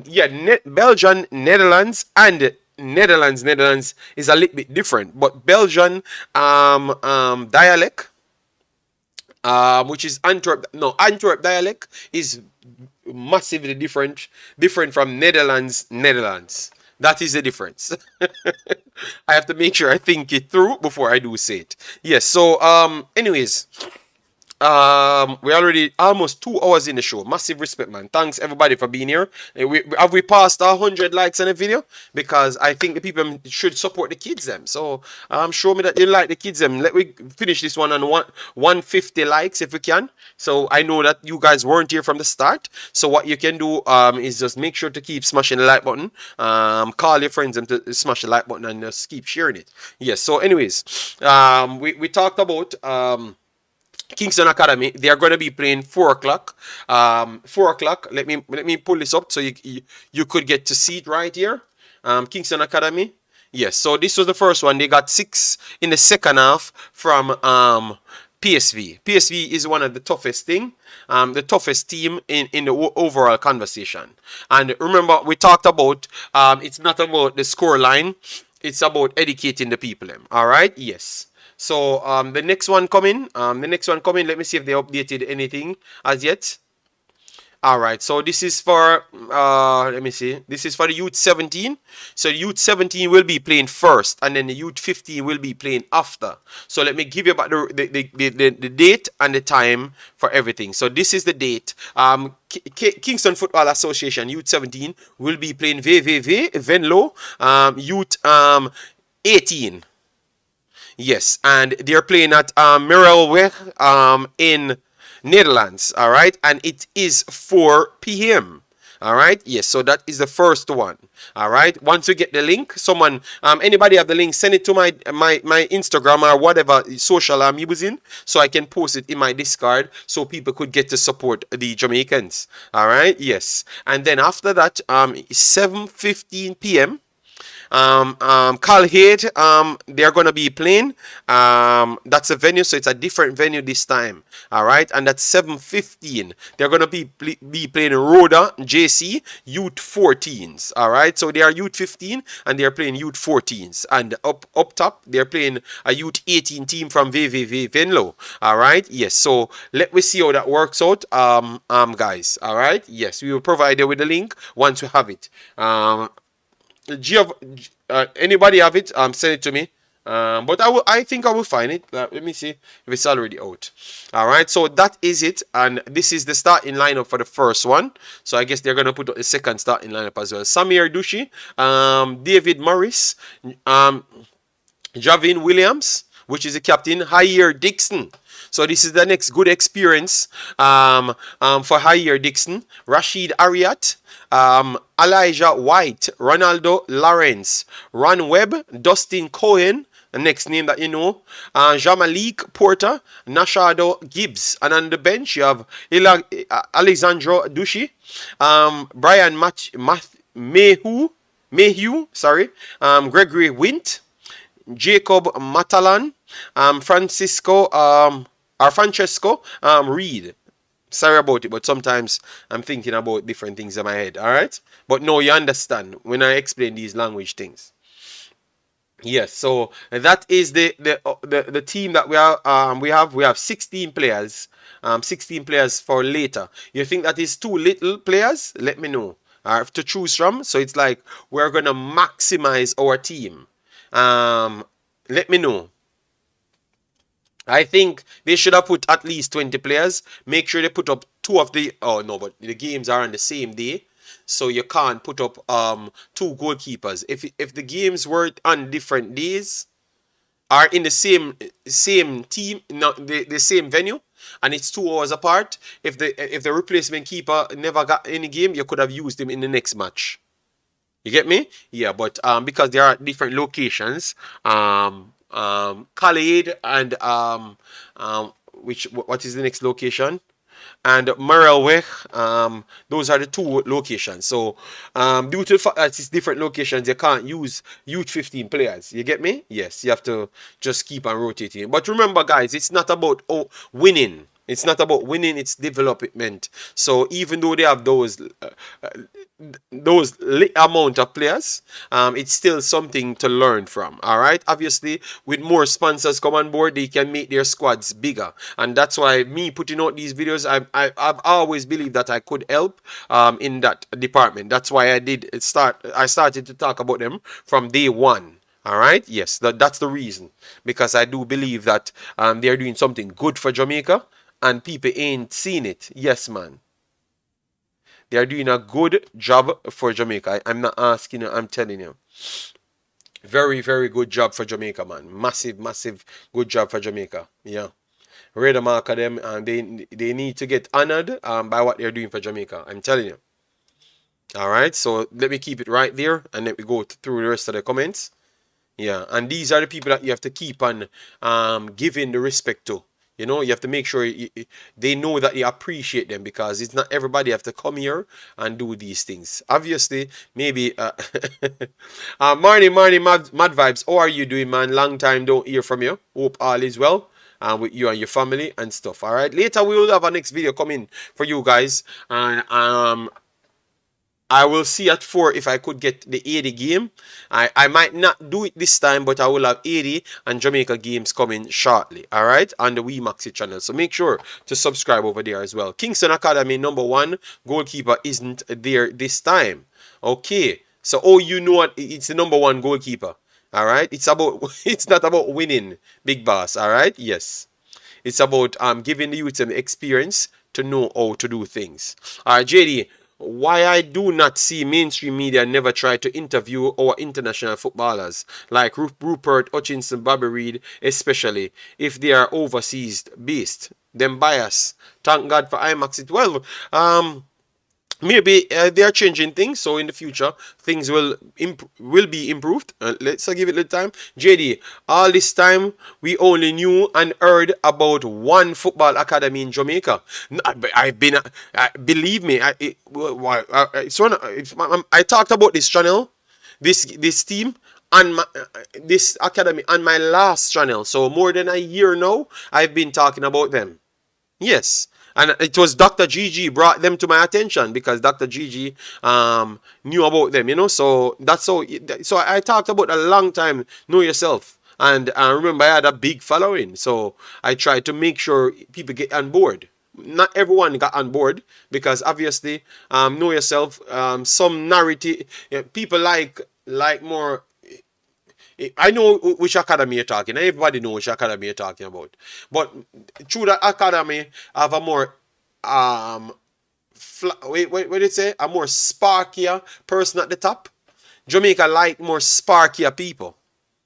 Yeah, Belgium, Netherlands, and Netherlands is a little bit different. But Belgian dialect, which is Antwerp. No, Antwerp dialect is massively different from Netherlands. That is the difference. I have to make sure I think it through before I do say it. Yes. So, anyways, we already almost 2 hours in the show. Massive respect, man. Thanks everybody for being here. Have we passed 100 likes on the video? Because I think the people should support the kids them. So show me that you like the kids them. Let me finish this one on 150 likes if we can. So I know that you guys weren't here from the start. So what you can do is just make sure to keep smashing the like button. Call your friends and to smash the like button and just keep sharing it. Yes. So anyways, we talked about Kingston Academy. They are going to be playing 4 o'clock. 4 o'clock. Let me pull this up so you could get to see it right here. Kingston Academy. Yes. So this was the first one. They got 6 in the second half from PSV. PSV is one of the toughest the toughest team in the overall conversation. And remember, we talked about it's not about the score line. It's about educating the people. All right. Yes. So the next one coming. Let me see if they updated anything as yet. All right. So this is for let me see. This is for the U17. So the U17 will be playing first, and then the U15 will be playing after. So let me give you about the date and the time for everything. So this is the date. Kingston Football Association U17 will be playing VVV Venlo Youth 18. Yes, and they're playing at Merelweg in Netherlands. All right, and it is 4 p.m. All right, yes, so that is the first one. All right, once you get the link, someone, anybody have the link, send it to my Instagram or whatever social I'm using, so I can post it in my Discord so people could get to support the Jamaicans. All right, yes, and then after that, 7:15 p.m. Calhade, they're gonna be playing. That's a venue, so it's a different venue this time. All right, and that's 7:15. They're gonna be playing Rhoda JC Youth 14s. All right, so they are Youth 15 and they're playing Youth 14s. And up top, they're playing a Youth 18 team from VVV Venlo. All right, yes. So let me see how that works out, guys. All right, yes, we will provide you with the link once we have it. Anybody have it? Send it to me. But I think I will find it. Let me see if it's already out. All right, so that is it, and this is the starting lineup for the first one. So I guess they're gonna put the second starting lineup as well. Samir Dushi, David Morris, Javin Williams, which is the captain. Hyer Dixon. So this is the next good experience for Hyer Dixon. Rashid Ariat, Elijah White, Ronaldo Lawrence, Ron Webb, Dustin Cohen, the next name that you know, Jamalik Porter, Nashado Gibbs. And on the bench, you have Alexandro Dushi, Brian Mayhew, sorry, Gregory Wint, Jacob Matalan, Francesco Reed. Sorry about it, but sometimes I'm thinking about different things in my head. All right, but no, you understand when I explain these language things. Yes, so that is the team that we have 16 players. 16 players for later. You think that is too little players? Let me know. I have to choose from. So it's like we're gonna maximize our team. Let me know. I think they should have put at least 20 players. Make sure they put up two of the... Oh, no, but the games are on the same day. So you can't put up two goalkeepers. If the games were on different days, are in the same team, not the same venue, and it's 2 hours apart, if the replacement keeper never got any game, you could have used him in the next match. You get me? Yeah, but because there are different locations, Khalid and which what is the next location? And Marelweg, those are the two locations. So, due to the fact that it's different locations, you can't use U15 players. You get me? Yes, you have to just keep on rotating. But remember, guys, it's not about winning. It's not about winning, it's development. So even though they have those amount of players, it's still something to learn from. All right, obviously, with more sponsors come on board, they can make their squads bigger, and that's why me putting out these videos, I've always believed that I could help in that department. That's why I started to talk about them from day one. All right, yes, that's the reason, because I do believe that they're doing something good for Jamaica and people ain't seen it. Yes, man. They are doing a good job for Jamaica. I'm not asking you, I'm telling you. Very, very good job for Jamaica, man. Massive, massive good job for Jamaica. Yeah. Read them, them, and they need to get honored by what they're doing for Jamaica. I'm telling you. All right, so let me keep it right there, and let me go through the rest of the comments. Yeah, and these are the people that you have to keep on giving the respect to. You know, you have to make sure they know that you appreciate them, because it's not everybody have to come here and do these things. Obviously, maybe. Marnie, mad vibes. How are you doing, man? Long time don't hear from you. Hope all is well with you and your family and stuff. All right. Later we will have a next video coming for you guys, and I will see at 4 if I could get the 80 game. I might not do it this time, but I will have 80 and Jamaica games coming shortly. Alright? On the Imaxit channel. So make sure to subscribe over there as well. Kingston Academy #1 goalkeeper isn't there this time. Okay. So you know what? It's the #1 goalkeeper. Alright? It's not about winning, big boss. Alright? Yes. It's about giving the youth some experience to know how to do things. Alright, JD. Why I do not see mainstream media never try to interview our international footballers like Rupert Hutchinson, Bobby Reed, especially if they are overseas based. Them bias. Thank God for Imaxit. Well, maybe they are changing things, so in the future things will be improved. Let's give it a little time. JD, all this time we only knew and heard about one football academy in Jamaica. I've been believe me, I talked about this channel, this team and this academy on my last channel, so more than a year now I've been talking about them. Yes. And it was Dr. Gigi brought them to my attention, because Dr. Gigi knew about them, you know. So that's how. So I talked about a long time. Know yourself, and I remember I had a big following. So I tried to make sure people get on board. Not everyone got on board, because obviously, know yourself. Some narrative people like more. I know which academy you're talking. Everybody knows which academy you're talking about. But through that academy, have a more what did it say? A more sparkier person at the top. Jamaica like more sparkier people.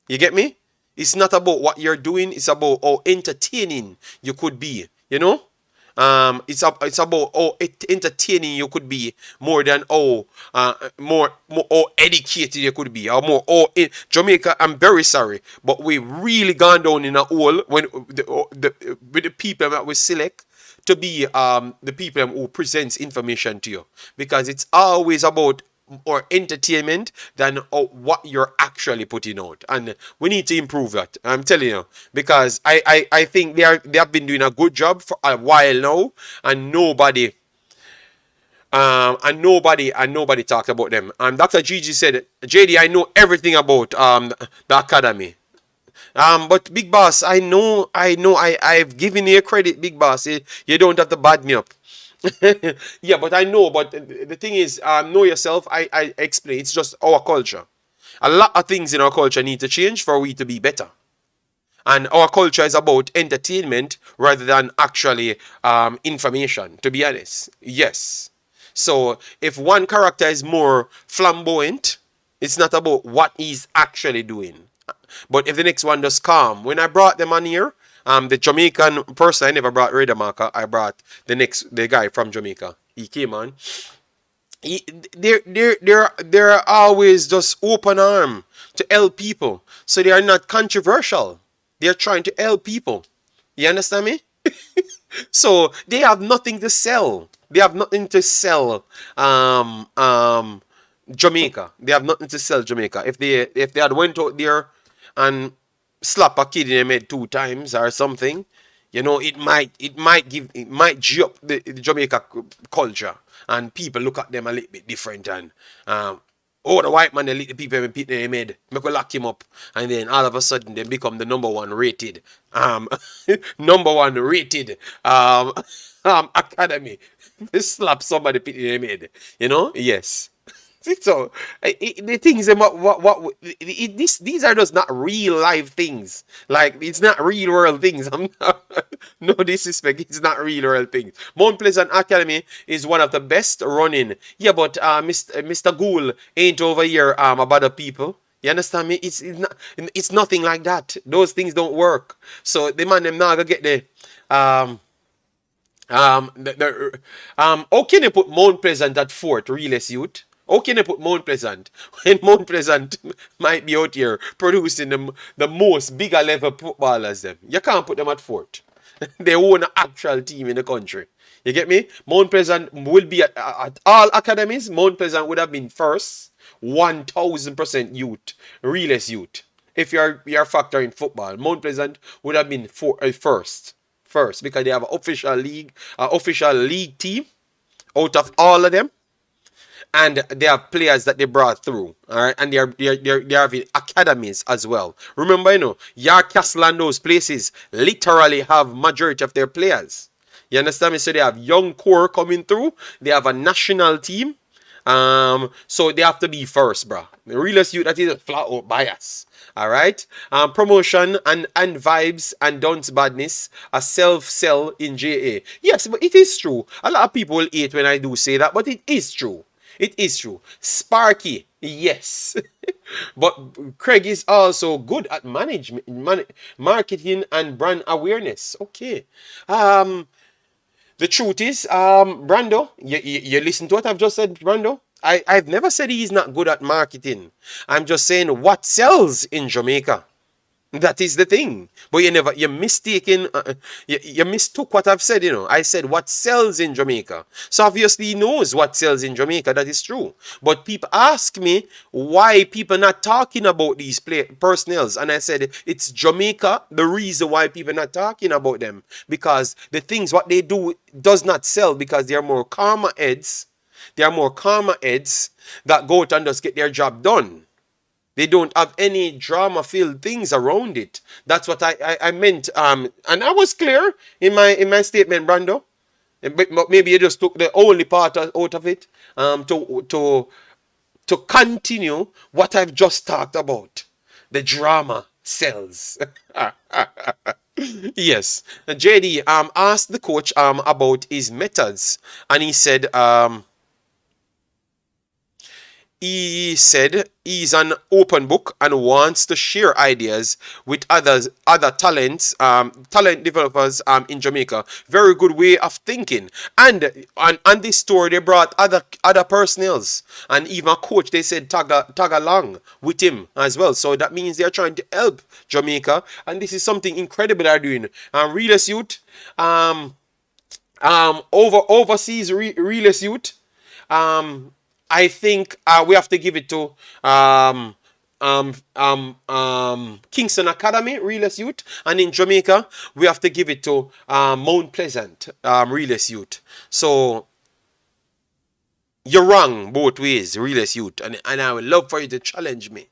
You get me? It's not about what you're doing. It's about how entertaining you could be. You know? It's about how entertaining you could be, more than how more how educated you could be, or more in Jamaica. I'm very sorry, but we really gone down in a hole when with the people that we select to be the people who presents information to you, because it's always about or entertainment than what you're actually putting out, and we need to improve that. I'm telling you, because I think they have been doing a good job for a while now, and nobody talked about them. And Dr. Gigi said, JD, I know everything about the academy. But Big Boss, I've given you credit, Big Boss. You don't have to bad me up. Yeah, but I know. But the thing is, know yourself. I explain. It's just our culture. A lot of things in our culture need to change for we to be better. And our culture is about entertainment rather than actually information, to be honest. Yes. So if one character is more flamboyant, it's not about what he's actually doing. But if the next one does calm, when I brought them on here, the Jamaican person, I never brought Redamarca. I brought the guy from Jamaica. He came on. they're always just open arm to help people. So they are not controversial. They're trying to help people. You understand me? So they have nothing to sell. They have nothing to sell. Jamaica. They have nothing to sell Jamaica. If they had went out there and slap a kid in the head 2 times or something, it might G up the Jamaica culture, and people look at them a little bit different, and oh, the white man, they lick the people and beat them head, make we lock him up, and then all of a sudden they become the number one rated number one rated academy. They slap somebody beat them head, yes. So the things about these are just not real life things. Like, it's not real world things. I'm not, no disrespect. It's not real world things. Mount Pleasant Academy is one of the best running. Yeah, but Mr. Gould ain't over here about the people. You understand me? It's nothing like that. Those things don't work. So the man them now gonna get um how can you put Mount Pleasant at fourth, realest youth? How can you put Mount Pleasant when Mount Pleasant might be out here producing the most bigger level footballers them? You can't put them at fourth. They own an actual team in the country. You get me? Mount Pleasant will be at all academies. Mount Pleasant would have been first, 1000% youth, realest youth. If you're factoring football, Mount Pleasant would have been first, because they have an official league team out of all of them, and they have players that they brought through. All right, and they're having academies as well. Remember, York Castle and those places literally have majority of their players. You understand me? So they have young core coming through. They have a national team. So they have to be first, bro. The realest youth, that is a flat out bias. All right. Promotion and vibes and don't badness a self-sell in JA. Yes, but it is true. A lot of people hate when I do say that, but it is true. It is true. Sparky, yes. But Craig is also good at marketing and brand awareness. Okay. The truth is, Brando, you listen to what I've just said, Brando? I've never said he's not good at marketing. I'm just saying what sells in Jamaica. That is the thing. But you're mistaken, you mistook what I've said, I said what sells in Jamaica. So obviously he knows what sells in Jamaica, that is true. But people ask me why people not talking about these personnels. And I said, it's Jamaica, the reason why people not talking about them. Because the things, what they do does not sell, because they are more calmer heads. They are more calmer heads that go out and just get their job done. They don't have any drama-filled things around it. That's what I meant. And I was clear in my statement, Brando. But maybe you just took the only part out of it to continue what I've just talked about. The drama sells. Yes. JD asked the coach about his methods, and he said he's an open book and wants to share ideas with other talent developers in Jamaica. Very good way of thinking. And on this tour they brought other personnels, and even a coach, they said tag along with him as well. So that means they're trying to help Jamaica, and this is something incredible they're doing. Realist youth, overseas realist youth. I think we have to give it to Kingston Academy realist youth, and in Jamaica we have to give it to Mount Pleasant realist youth. So you're wrong both ways, realist youth, and I would love for you to challenge me.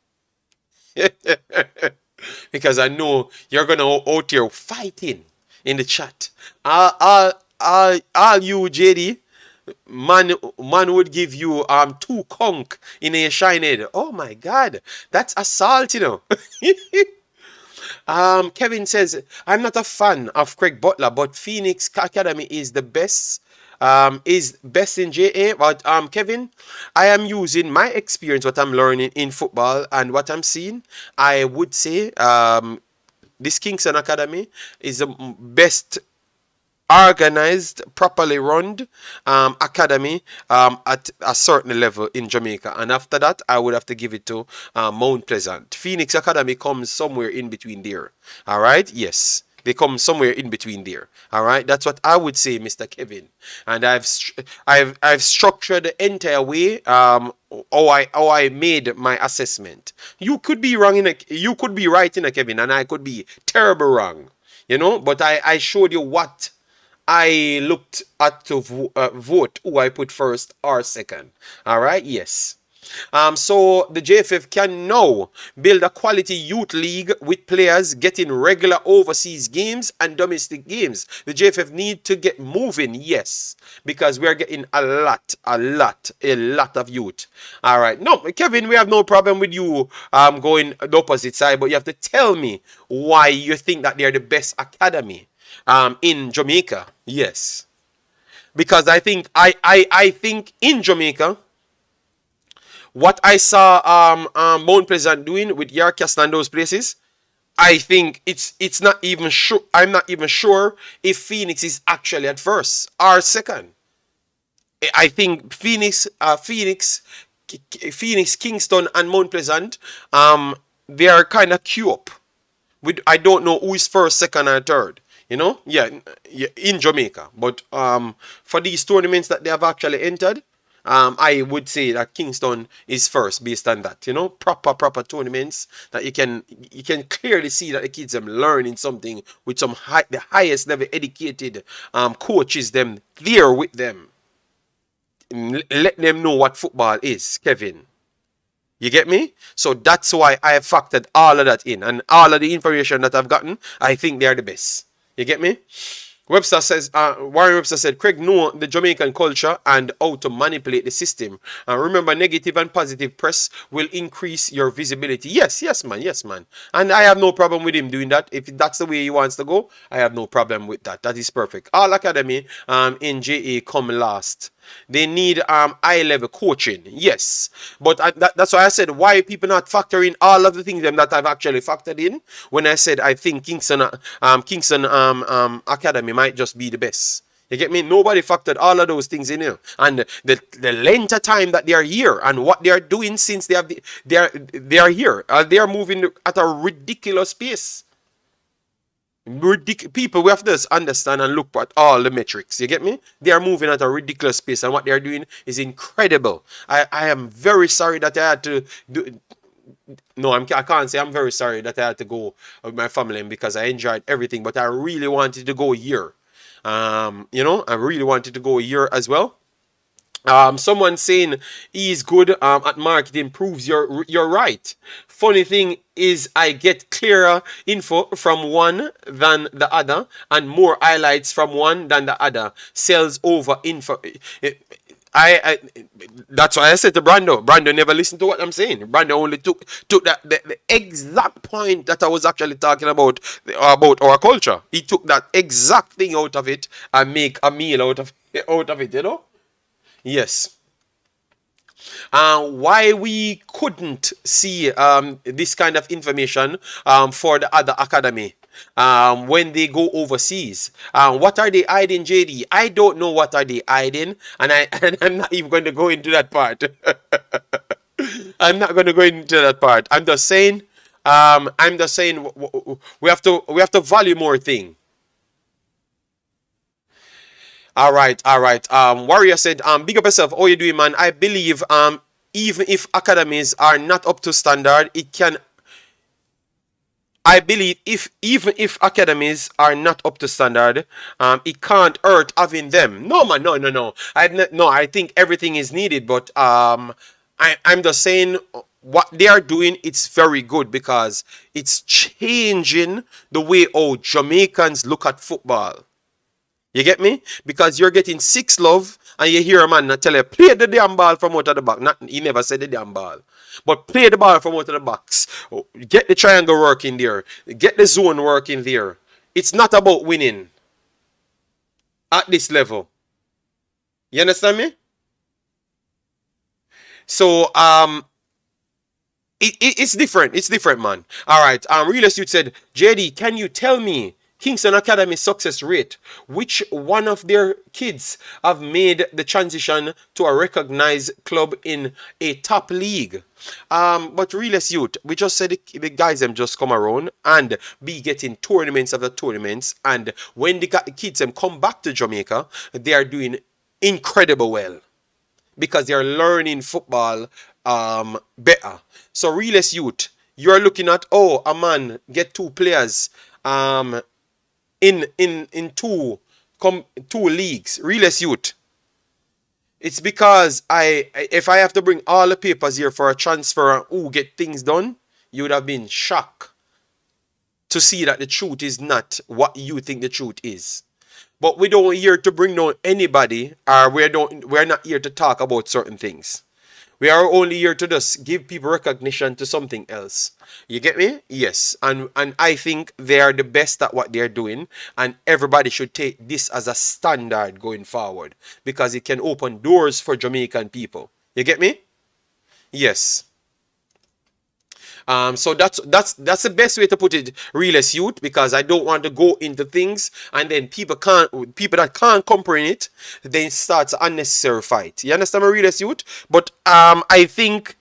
Because I know you're gonna out here fighting in the chat. All you JD. Man would give you 2 conch in a shine head. Oh my God, that's assault, Kevin says, I'm not a fan of Craig Butler, but Phoenix Academy is the best. Is best in JA. But Kevin, I am using my experience, what I'm learning in football and what I'm seeing. I would say this Kingston Academy is the best organized, properly run academy at a certain level in Jamaica. And after that, I would have to give it to Mount Pleasant. Phoenix Academy comes somewhere in between there. All right? Yes. They come somewhere in between there. All right, that's what I would say, Mr. Kevin. And I've structured the entire way how I made my assessment. You could be wrong you could be right in a Kevin, and I could be terrible wrong. But I showed you what I looked at to vote who I put first or second. All right, yes. So the JFF can now build a quality youth league with players getting regular overseas games and domestic games. The JFF need to get moving, yes, because we're getting a lot of youth. All right, no, Kevin, we have no problem with you going the opposite side, but you have to tell me why you think that they're the best academy in Jamaica. Yes, because I think in Jamaica, what I saw Mount Pleasant doing with Yarcastle and those places, I think it's not even sure. I'm not even sure if Phoenix is actually at first or second. I think Phoenix, Kingston, and Mount Pleasant, they are kind of queue up. I don't know who is first, second, or third. Yeah, in Jamaica. But for these tournaments that they have actually entered, I would say that Kingston is first based on that. Proper tournaments that you can clearly see that the kids are learning something with the highest level educated coaches them there with them. Let them know what football is, Kevin. You get me? So that's why I have factored all of that in. And all of the information that I've gotten, I think they are the best. You get me? Warren Webster said, Craig know the Jamaican culture and how to manipulate the system. Remember, negative and positive press will increase your visibility. Yes, yes, man. And I have no problem with him doing that. If that's the way he wants to go, I have no problem with that. That is perfect. All academy in JA come last. They need high level coaching, yes, but that's why I said why people not factoring all of the things that I've actually factored in when I said I think Kingston Academy might just be the best. You get me? Nobody factored all of those things in here, and the length of time that they are here and what they are doing since they are here. They are moving at a ridiculous pace. People, we have to just understand and look at all the metrics. You get me? They are moving at a ridiculous pace, and what they are doing is incredible. I am very sorry that I had to do. No, I can't say I'm very sorry that I had to go with my family because I enjoyed everything, but I really wanted to go here. I really wanted to go here as well. Someone saying he's good at marketing proves you're right. Funny thing is I get clearer info from one than the other and more highlights from one than the other. Sells over info. I that's why I said to Brando. Brando never listened to what I'm saying. Brando only took that the exact point that I was actually talking about our culture. He took that exact thing out of it and make a meal out of it. Yes. Why we couldn't see this kind of information for the other academy when they go overseas. What are they hiding, JD? I don't know what are they hiding, and I'm not even going to go into that part. I'm not going to go into that part. I'm just saying. We have to value more things. All right. Warrior said, big up yourself. How you doing, man? I believe, even if academies are not up to standard, it can. I believe even if academies are not up to standard, it can't hurt having them. No, man, no. I think everything is needed, but I'm just saying what they are doing. It's very good because it's changing the way how Jamaicans look at football. You get me? Because you're getting 6 love and you hear a man tell you, play the damn ball from out of the back. He never said the damn ball. But play the ball from out of the box. Get the triangle working there. Get the zone working there. It's not about winning at this level. You understand me? So, it's different. It's different, man. All right. Real Astute said, JD, can you tell me Kingston Academy success rate. Which one of their kids have made the transition to a recognized club in a top league? But Realist Youth, we just said the guys them just come around and be getting tournaments after tournaments, and when the kids them come back to Jamaica, they are doing incredible well because they are learning football better. So Realist Youth, you're looking at, oh, a man get two players in two leagues. Realist Youth, it's because if I have to bring all the papers here for a transfer and who get things done, you would have been shocked to see that the truth is not what you think the truth is. But we don't here to bring down anybody, or we're not here to talk about certain things. We are only here to just give people recognition to something else. You get me? Yes. And I think they are the best at what they're doing. And everybody should take this as a standard going forward. Because it can open doors for Jamaican people. You get me? Yes. So that's the best way to put it, Realist Youth, because I don't want to go into things and then people that can't comprehend it, then starts unnecessary fight. You understand my Realist Youth? But I think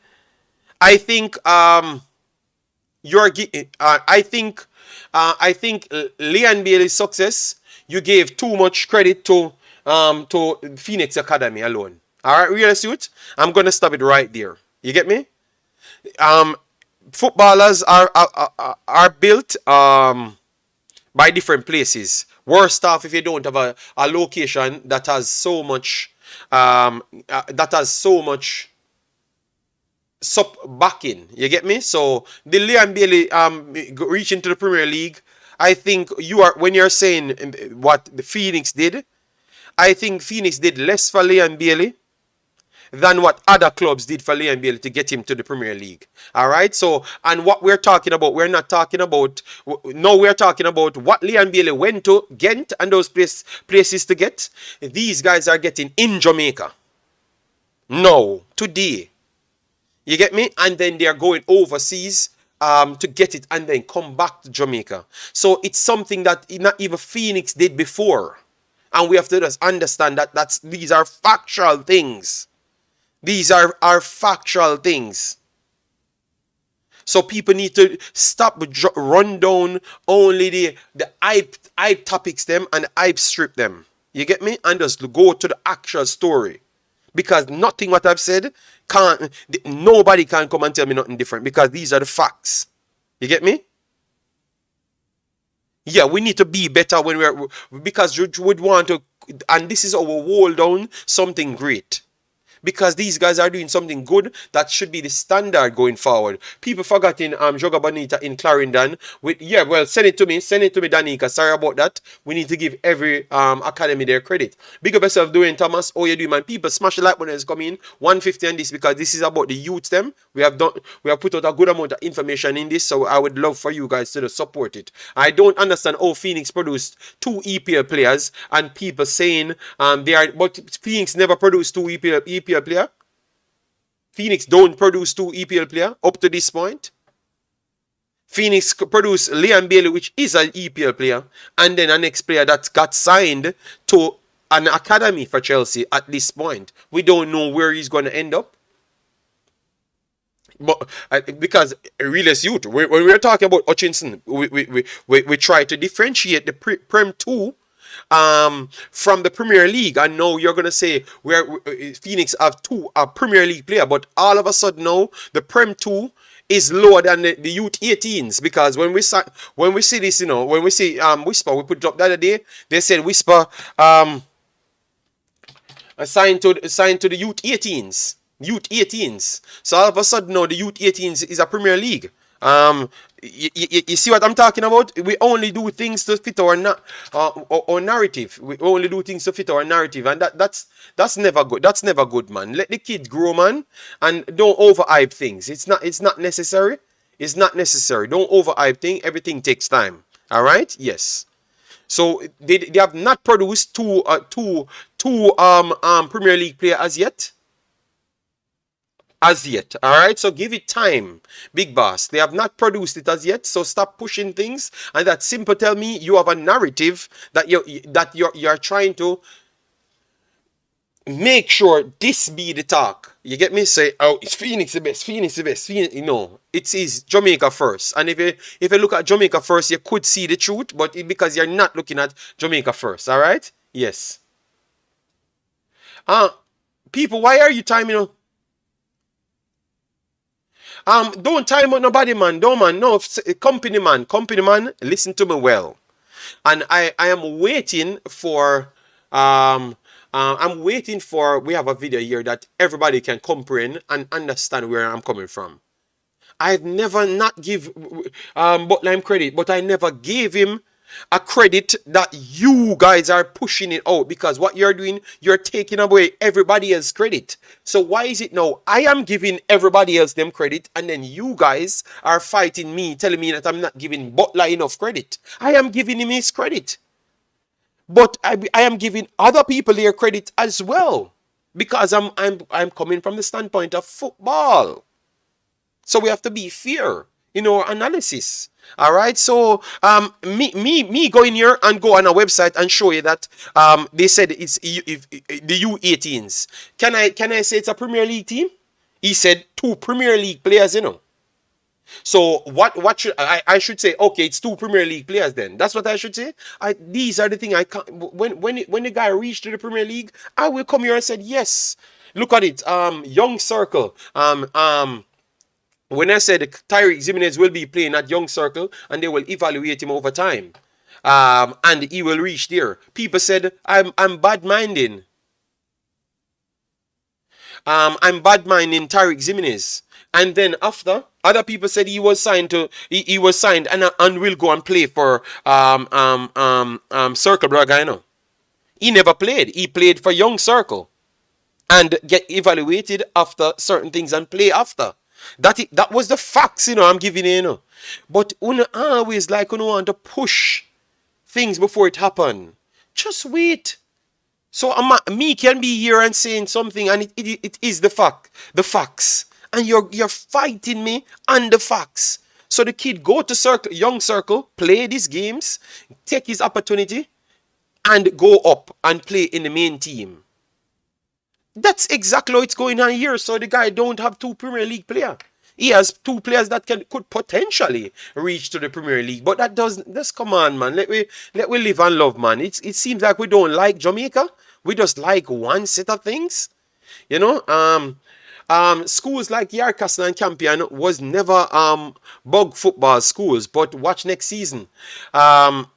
Leon Bailey's success, you gave too much credit to Phoenix Academy alone. All right, Realist Youth, I'm gonna stop it right there. You get me? Footballers are built by different places. Worst off if you don't have a location that has so much backing. You get me? So the Leon Bailey reaching to the Premier League, I think when you're saying what the Phoenix did, I think Phoenix did less for Leon Bailey than what other clubs did for Leon Bailey to get him to the Premier League. All right. So, and what we're talking about, we're talking about what Leon Bailey went to Ghent and those places to get. These guys are getting in Jamaica. No, today. You get me? And then they are going overseas to get it and then come back to Jamaica. So it's something that not even Phoenix did before. And we have to just understand that these are factual things. These are factual things. So people need to stop run down only the hype topics them and hype strip them. You get me? And just go to the actual story. Because nothing what I've said nobody can come and tell me nothing different, because these are the facts. You get me? Yeah, we need to be better because you would want to, and this is our hold down something great. Because these guys are doing something good that should be the standard going forward. People forgetting Joga Bonita in Clarendon. Send it to me, Danica. Sorry about that. We need to give every academy their credit. Big up yourself doing, Thomas. Oh, you doing, man. People smash the like button is coming. 150 on this, because this is about the youth them. We have put out a good amount of information in this, so I would love for you guys to support it. I don't understand how Phoenix produced 2 EPL players and people saying but Phoenix never produced 2 EPL player. Phoenix don't produce 2 EPL player up to this point. Phoenix produced Leon Bailey, which is an EPL player, and then a next player that got signed to an academy for Chelsea at this point. We don't know where he's going to end up. But because Realist Youth, when we're talking about Hutchinson, we try to differentiate the Prem 2 from the Premier League, and now you're gonna say Phoenix have a Premier League player, but all of a sudden now the Prem 2 is lower than the youth 18s, because when we see this, when we see Whisper, we put it up the other day, they said Whisper assigned to the youth 18s. So all of a sudden now the youth 18s is a Premier League. You see what I'm talking about? We only do things to fit our narrative. We only do things to fit our narrative, and that's never good. That's never good, man. Let the kid grow, man, and don't overhype things. It's not necessary. It's not necessary. Don't overhype things. Everything takes time. All right? Yes. So they have not produced two Premier League players as yet. as yet. All right, so give it time, big boss. They have not produced it as yet, so stop pushing things. And that simple tell me you have a narrative that you're trying to make sure this be the talk. You get me? Say, oh, it's Phoenix the best, Phoenix the best, Phoenix. No, it is Jamaica first. And if you look at Jamaica first, you could see the truth, but because you're not looking at Jamaica first. All right? Yes. Uh people, why are you timing on? Don't time out nobody, man. Don't, man. No, company man, listen to me well. And I am waiting for I'm waiting for we have a video here that everybody can comprehend and understand where I'm coming from. I've never not give Butler credit, but I never gave him a credit that you guys are pushing it out, because what you're doing, you're taking away everybody else's credit. So why is it now I am giving everybody else them credit, and then you guys are fighting me, telling me that I'm not giving Butler enough credit? I am giving him his credit, but I am giving other people their credit as well, because I'm coming from the standpoint of football. So we have to be fair in our analysis. All right. So me go in here and go on a website and show you that they said it's the U18s. Can I say it's a Premier League team? He said 2 Premier League players, you know. So what should I should say? Okay, it's 2 Premier League players then. That's what I should say. These are the things I can't. When the guy reached to the Premier League, I will come here and said yes. Look at it. Young Circle. When I said Tyreek Jimenez will be playing at Young Circle and they will evaluate him over time, and he will reach there. People said I'm bad minding. I'm bad minding Tyreek Jimenez. And then after, other people said he was signed and will go and play for Circle Bragano. He never played. He played for Young Circle and get evaluated after certain things and play after. That was the facts, you know, I'm giving you. But una always like you want to push things before it happen. Just wait. So me can be here and saying something, and it is the facts, and you're fighting me on the facts. So the kid go to Young Circle, play these games, take his opportunity, and go up and play in the main team. That's exactly what's going on here. So the guy don't have 2 Premier League players. He has 2 players that could potentially reach to the Premier League. But that doesn't. Just come on, man. Let we live and love, man. It seems like we don't like Jamaica. We just like one set of things. You know. Schools like Yarcastle and Campion was never bug football schools. But watch next season. All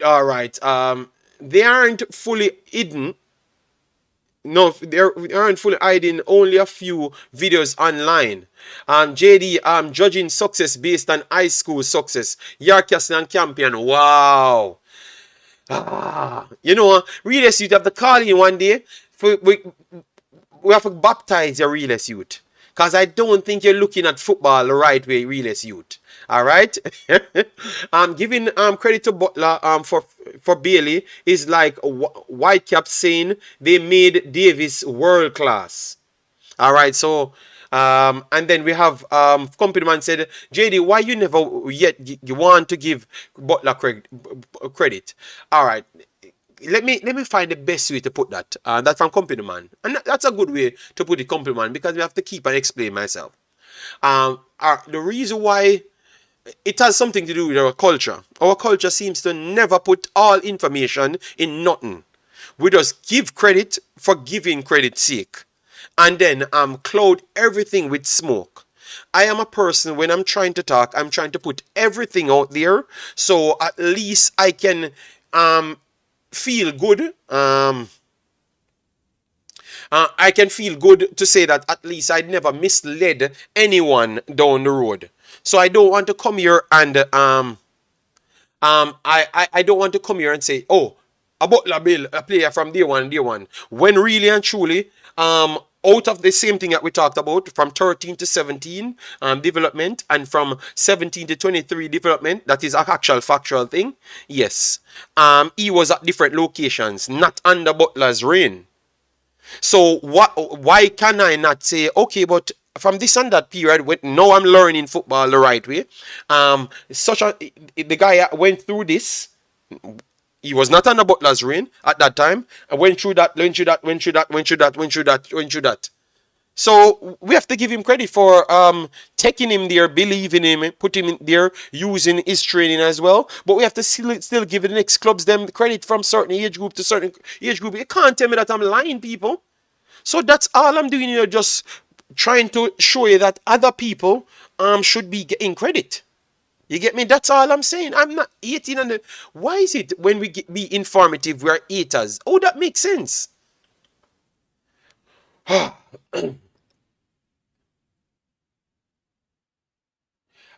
right. They aren't fully hidden. No, they aren't fully hiding, only a few videos online. JD judging success based on high school success. Yarcastle and Campion. Wow. You know, Realist Youth have to call in one day. We have to baptize your Realist Youth. Because I don't think you're looking at football the right way, Realist Youth. All right? Giving credit to Butler for Bailey is like Whitecap saying they made Davis world class. All right, so and then we have company man said, JD, why you never yet you want to give Butler credit? All right. Let me find the best way to put that. That's from company man, and that's a good way to put it, company man, because we have to keep and explain myself. The reason why it has something to do with our culture. Our culture seems to never put all information in nothing. We just give credit for giving credit's sake, and then cloud everything with smoke. I am a person, when I'm trying to talk, I'm trying to put everything out there, so at least I can feel good. I can feel good to say that at least I never misled anyone down the road. So I don't want to come here and I don't want to come here and say, oh, a Butler Bill, a player from day one, when really and truly out of the same thing that we talked about, from 13 to 17 development, and from 17 to 23 development, that is an actual factual thing. Yes, he was at different locations, not under Butler's reign. So why can I not say, okay, but from this and that period, when now I'm learning football the right way. Such a the guy went through this. He was not under Butler's reign at that time. And went through that, went through that, went through that, went through that, went through that, went through that. So we have to give him credit for taking him there, believing him, put him in there, using his training as well. But we have to still give the next clubs them credit from certain age group to certain age group. You can't tell me that I'm lying, people. So that's all I'm doing here, just trying to show you that other people should be getting credit. You get me? That's all I'm saying. I'm not hating on the. Why is it when we be informative, we are haters? Oh, that makes sense.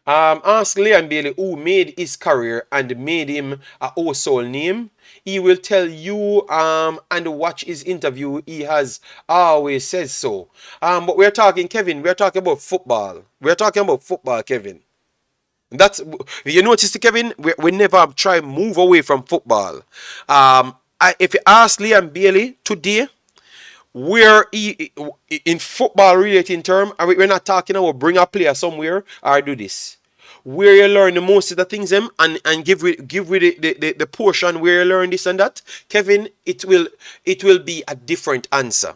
Ask Leon Bailey who made his career and made him a household name. He will tell you and watch his interview. He has always says so. But we're talking, Kevin, we're talking about football. We're talking about football, Kevin. That's you notice, Kevin. We never try move away from football. If you ask Liam Bailey today, where he in football relating term, we're not talking about bring a player somewhere or do this. Where you learn the most of the things them and give with the portion where you learn this and that, Kevin, it will be a different answer.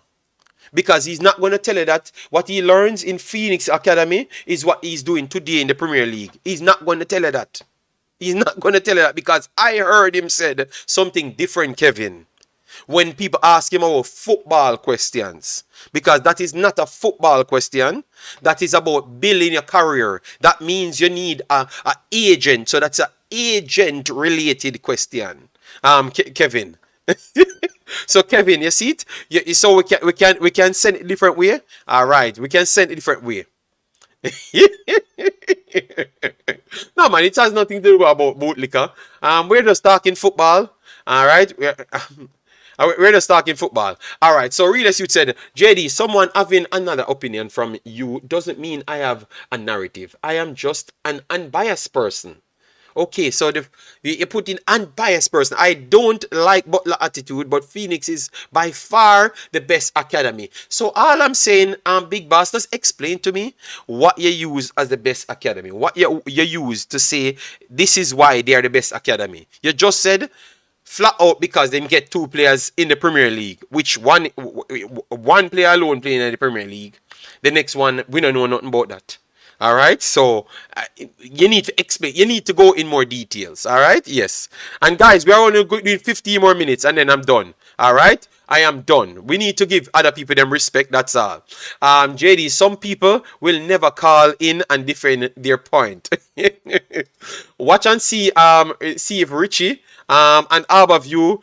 Because he's not going to tell you that what he learns in Phoenix Academy is what he's doing today in the Premier League. He's not going to tell you that. He's not going to tell you that because I heard him said something different, Kevin. When people ask him about football questions. Because that is not a football question. That is about building your career. That means you need a agent. So that's an agent related question. Kevin. So Kevin, you see it? So we can send it different way. All right, we can send it different way. No man, it has nothing to do about boot liquor. We're just talking football. All right, we're just talking football. All right. So Realist Youth said, JD, someone having another opinion from you doesn't mean I have a narrative. I am just an unbiased person. Okay, so you put in unbiased person. I don't like Butler attitude, but Phoenix is by far the best academy. So all I'm saying, Big Boss, just explain to me what you use as the best academy. What you use to say this is why they are the best academy. You just said flat out because they get two players in the Premier League, which one player alone playing in the Premier League. The next one, we don't know nothing about that. All right, so you need to explain. You need to go in more details. All right, yes. And guys, we are only doing 15 more minutes, and then I'm done. All right, I am done. We need to give other people them respect. That's all. JD, some people will never call in and defend their point. Watch and see. See if Richie and Harborview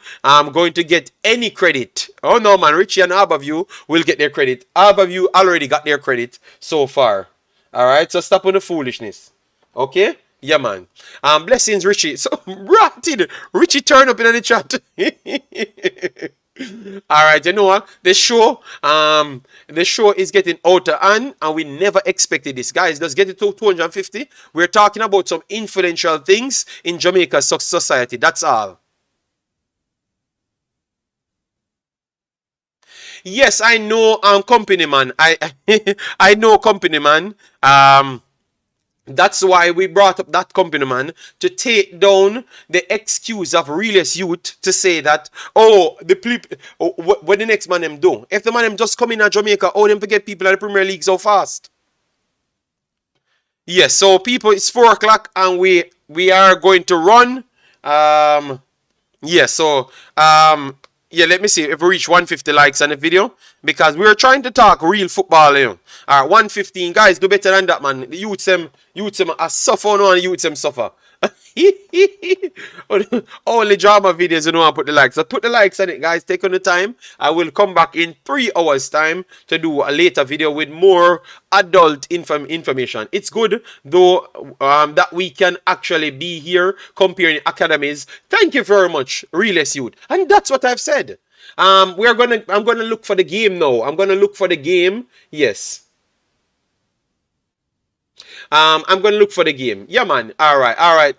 going to get any credit. Oh no, man, Richie and Harborview will get their credit. Harborview already got their credit so far. All right, so stop on the foolishness. Okay? Yeah, man. Blessings, Richie. So, rotted. Richie turn up in the chat. All right, you know what? The show is getting out of hand, and we never expected this. Guys, let's get it to 250. We're talking about some influential things in Jamaica's society. That's all. Yes, I know company man. I know company man. That's why we brought up that company man to take down the excuse of Realist Youth to say that, oh, what the next man them do? If the man them just come in at Jamaica, oh, them forget people at the Premier League so fast. Yes, so people, it's 4 o'clock and we are going to run. Yeah, so yeah, let me see if we reach 150 likes on the video because we're trying to talk real football, you know. All right, 115 guys, do better than that, man. The youths them are suffer no, and the youths them suffer. Only drama videos, you know, I put the likes. So put the likes on it, guys. Take on the time. I will come back in 3 hours time to do a later video with more adult information. It's good though that we can actually be here comparing academies. Thank you very much, Realist Youth. And that's what I've said. I'm gonna look for the game now. I'm gonna look for the game. Yes. I'm gonna look for the game. Yeah, man. All right.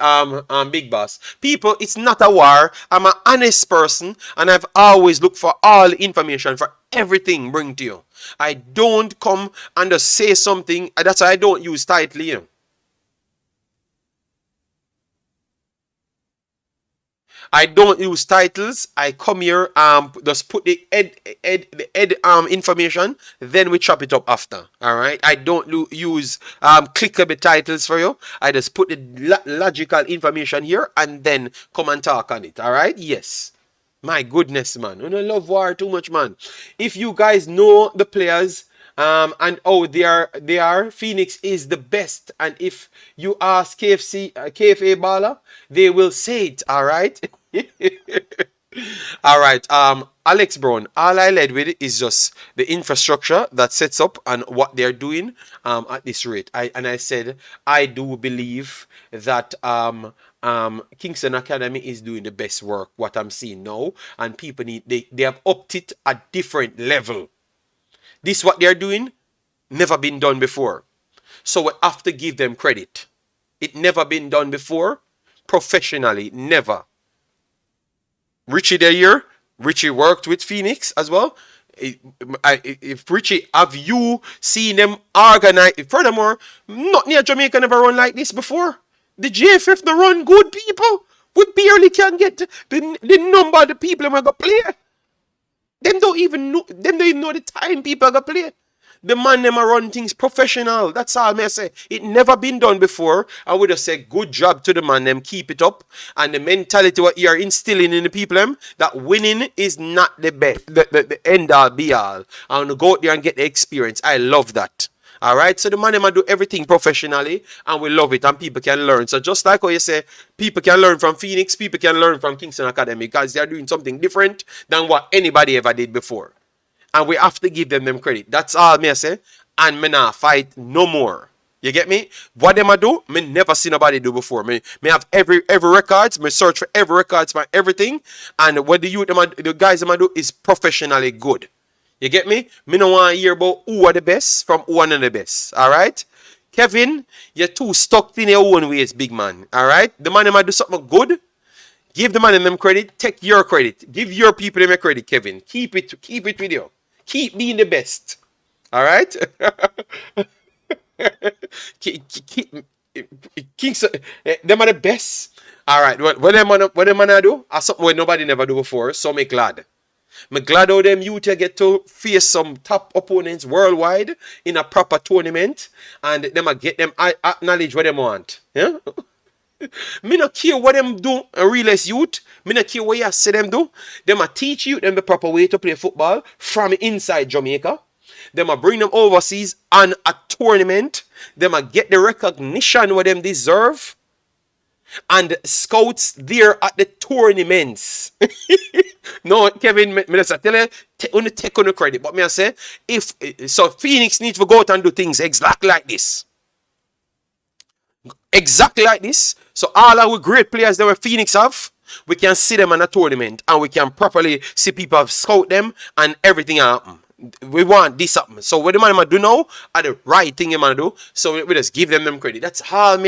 Big boss. People, it's not a war. I'm an honest person, and I've always looked for all the information for everything bring to you. I don't come and just say something. That's why I don't use title, you know. I don't use titles. I come here, just put the information, then we chop it up after. All right. I don't use clickable titles for you. I just put the logical information here and then come and talk on it. All right. Yes. My goodness, man. I don't love war too much, man. If you guys know the players, and oh, they are Phoenix is the best. And if you ask KFA Bala, they will say it. All right. All right. Alex Brown, all I led with is just the infrastructure that sets up and what they're doing at this rate. I said I do believe that Kingston Academy is doing the best work. What I'm seeing now, and people they have upped it a different level. This what they're doing, never been done before. So we have to give them credit. It never been done before, professionally, never. Richie there here. Richie worked with Phoenix as well. If Richie, have you seen them organize? Furthermore, not near Jamaica never run like this before. The JFF the run good people. We barely can get the number of the people that are gonna play. Them don't even know the time people are gonna play. The man them a run things professional. That's all me I say. It never been done before. I would have said good job to the man them. Keep it up. And the mentality what you are instilling in the people them that winning is not the best, the end all be all. I want to go out there and get the experience. I love that. All right, so the man them a do everything professionally, and we love it, and people can learn. So just like how you say, people can learn from Phoenix, people can learn from Kingston Academy because they are doing something different than what anybody ever did before. And we have to give them credit. That's all me I say. And me nah fight no more. You get me? What them I do, me never see nobody do before. Me have every records, me search for every records for everything. And what the guys them I do is professionally good. You get me? Me no want to hear about who are the best from who are not the best. Alright? Kevin, you're too stuck in your own ways, big man. Alright? The man them I do something good. Give the man them credit. Take your credit. Give your people them credit, Kevin. Keep it with you. Keep being the best. All right? Kingston, them are the best. All right. What them man do? Something what nobody never do before. So me glad. Me glad how them youth get to face some top opponents worldwide in a proper tournament, and them a get them acknowledge what them want. Yeah? Me not care what them do, a real youth. Me not care what you say them do. Them a teach you them the proper way to play football from inside Jamaica. Them a bring them overseas on a tournament. Them a get the recognition what them deserve. And scouts there at the tournaments. No, Kevin, me just tell you, only take on the credit. But me I say, if so, Phoenix needs to go out and do things exactly like this. Exactly like this. So all our great players that we Phoenix have, we can see them in a tournament and we can properly see people scout them and everything happen. We want this happen. So what the man do now are the right thing you man do. So we just give them credit. That's all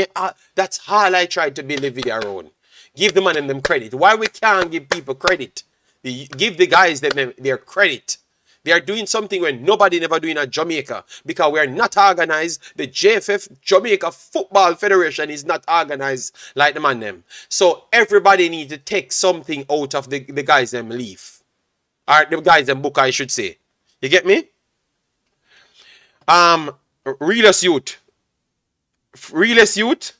I try to build the video around. Give the man them credit. Why we can't give people credit? Give the guys them their credit. They are doing something when nobody never doing at Jamaica because we are not organized. The JFF Jamaica Football Federation is not organized like the man them. So everybody needs to take something out of the guys them leave. Or the guys them book, I should say. You get me? Realist youth. Realist youth.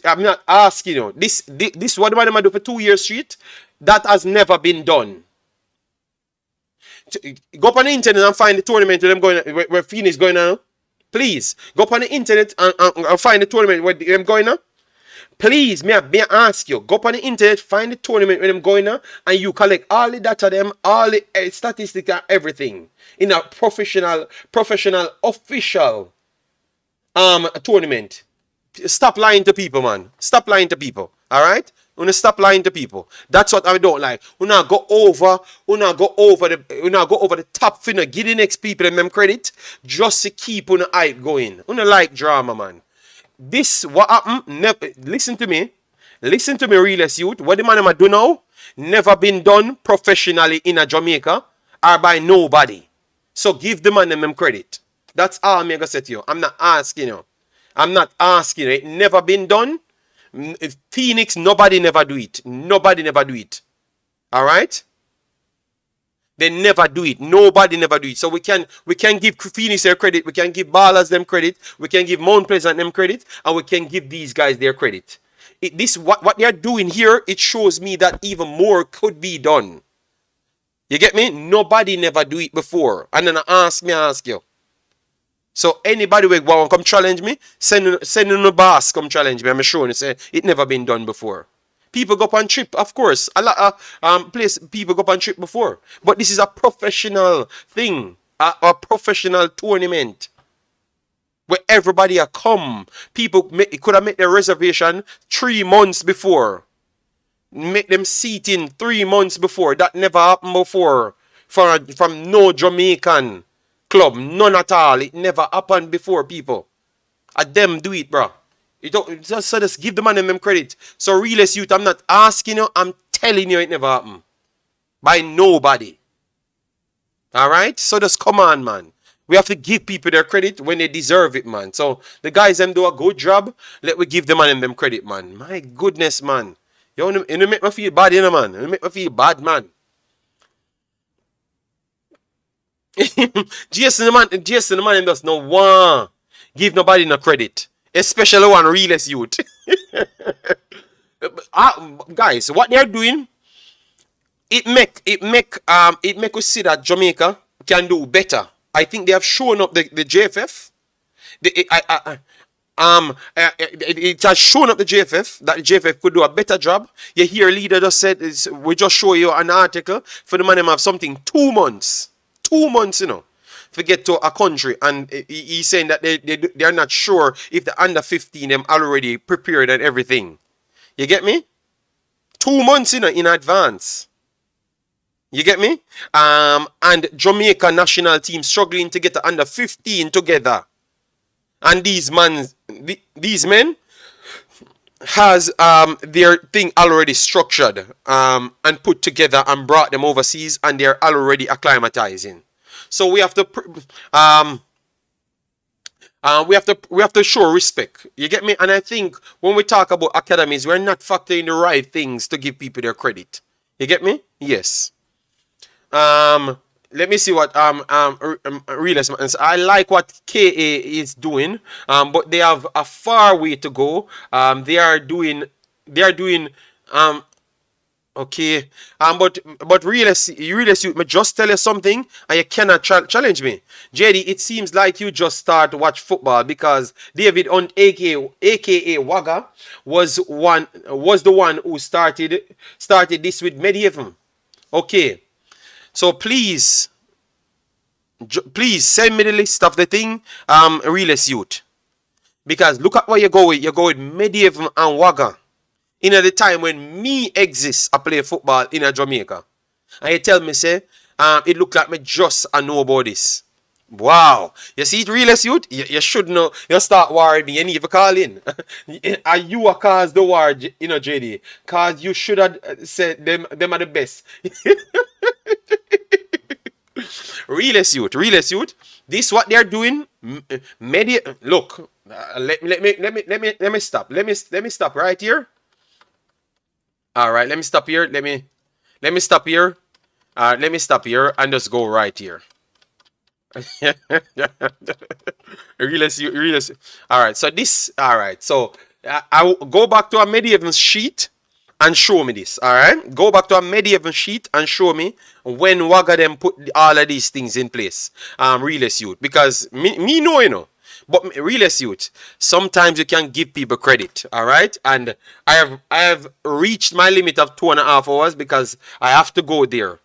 I'm not asking you. This what the man do for 2 years straight. That has never been done. Go up on the internet and find the tournament where them going, where Phoenix going on. Please go up on the internet and find the tournament where them going on. Please, may I ask you, go up on the internet, find the tournament where them going on, and you collect all the data, them, all the statistics and everything in a professional, official tournament. Stop lying to people, man. Stop lying to people. All right. Una stop lying to people. That's what I don't like. Una go over the top finna. Give the next people them credit just to keep una hype going. Una like drama, man. This what happened. Listen to me. Listen to me, realest youth. What the man am I do now? Never been done professionally in a Jamaica or by nobody. So give the man them credit. That's all I'm gonna say to you. I'm not asking you. I'm not asking you. It never been done. Phoenix, nobody never do it. Nobody never do it. Alright? They never do it. Nobody never do it. So we can give Phoenix their credit. We can give Ballers them credit. We can give Mount Pleasant them credit. And we can give these guys their credit. What they're doing here, it shows me that even more could be done. You get me? Nobody never do it before. And then I ask you. So anybody will want to come challenge me, send in a boss come challenge me. I'm sure and say it never been done before. People go up on trip, of course. A lot of people go up on trip before. But this is a professional thing. A professional tournament. Where everybody are come. People could have made their reservation 3 months before. Make them seat in 3 months before. That never happened before. From no Jamaican club. None at all. It never happened before, people. Them do it, bro. So just give the man them credit. So realest youth, I'm not asking you. I'm telling you it never happened. By nobody. Alright? So just come on, man. We have to give people their credit when they deserve it, man. So the guys them do a good job. Let we give the man them credit, man. My goodness, man. You make me feel bad, you know, man. You make me feel bad, man. Jason the man does no one give nobody no credit. Especially one realest youth. Guys, what they're doing, it make us see that Jamaica can do better. I think they have shown up the JFF. It has shown up the JFF that the JFF could do a better job. You hear leader just said, we just show you an article for the man them have something 2 months. 2 months, you know, to get to a country, and he's saying that they are not sure if the under 15 them already prepared and everything. You get me? 2 months, you know, in advance. You get me? And Jamaica national team struggling to get the under 15 together. And these men has their thing already structured and put together and brought them overseas, and they're already acclimatizing. So we have to we have to show respect. You get me? And I think when we talk about academies, we're not factoring the right things to give people their credit. You get me? Yes. Let me see what realist. I like what KA is doing, but they have a far way to go. They are doing okay. But realist, me just tell you something, and you cannot challenge me. JD, it seems like you just start to watch football because David on aka Wagga was the one who started this with Medieval. Okay. So please send me the list of the thing, realist youth. Because look at where you go with. You go with Medieval and Wagga. In the time when me exists, I play football in a Jamaica. And you tell me, say, it look like me just I know about this. Wow. You see it, realist youth? You should know. You start worrying me. You need to call in. Are you a cause the war, you know, JD? Cause you should have said them are the best. Realest youth. This what they're doing. Look, let me stop. Let me stop right here. All right, let me stop here. Let me stop here. Let me stop here and just go right here. realist. All right. So this. All right. So I will go back to a medieval sheet and show me this. All right. Go back to a medieval sheet and show me when Wagga them put all of these things in place. Realist youth, because me know, you know. But realist youth, sometimes you can give people credit, all right? And I have reached my limit of 2.5 hours because I have to go there.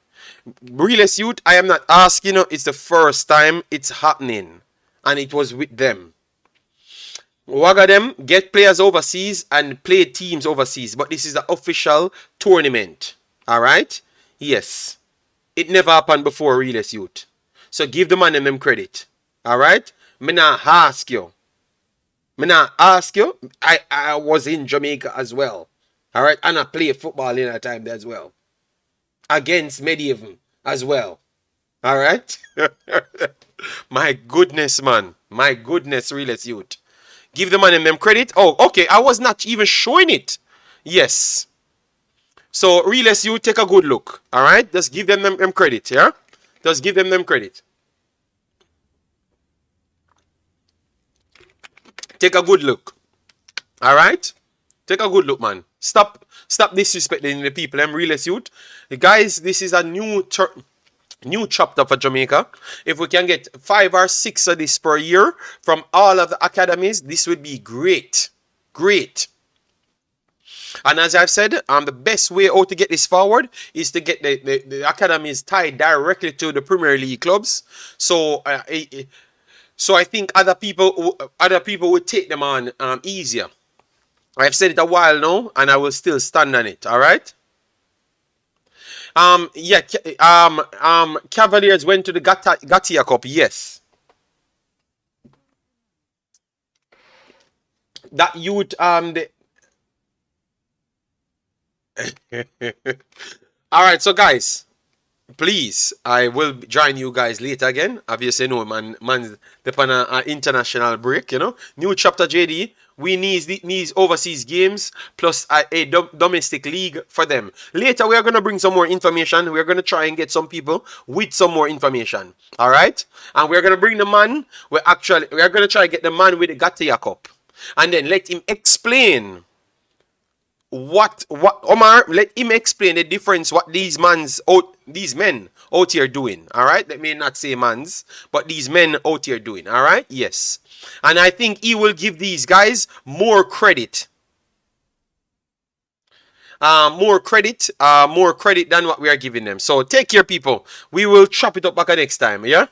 Realist youth, I am not asking you. It's the first time it's happening, and it was with them. Wagga them, get players overseas and play teams overseas. But this is the official tournament. Alright? Yes. It never happened before, Realest Youth. So give the man them credit. Alright? Me not ask you. I was in Jamaica as well. Alright? And I played football in that time there as well. Against Medieval as well. Alright? My goodness, man. My goodness, Realest Youth. Give the man them credit. Oh, okay. I was not even showing it. Yes. So, Realest Youth, take a good look. Alright? Just give them credit, yeah? Just give them credit. Take a good look. Alright? Take a good look, man. Stop disrespecting the people. I'm Realest Youth. Guys, this is a new chapter for Jamaica. If we can get 5 or 6 of this per year from all of the academies, this would be great. Great. And as I've said, the best way out to get this forward is to get the academies tied directly to the Premier League clubs. So I think other people would take them on easier. I've said it a while now, and I will still stand on it. All right. Yeah. Cavaliers went to the Gatia Cup. Yes. That youth. All right. So guys, please, I will join you guys later again. Obviously, no man's on an international break. You know, new chapter JD. We need overseas games plus a domestic league for them. Later, we are going to bring some more information. We're going to try and get some people with some more information. All right? And we're going to bring the man. We're going to try and get the man with the Gatia Cup. And then let him explain what Omar, let him explain the difference what these men out here doing. All right? Let me not say mans, but these men out here doing. All right? Yes. And I think he will give these guys more credit. More credit than what we are giving them. So take care, people. We will chop it up back next time. Yeah?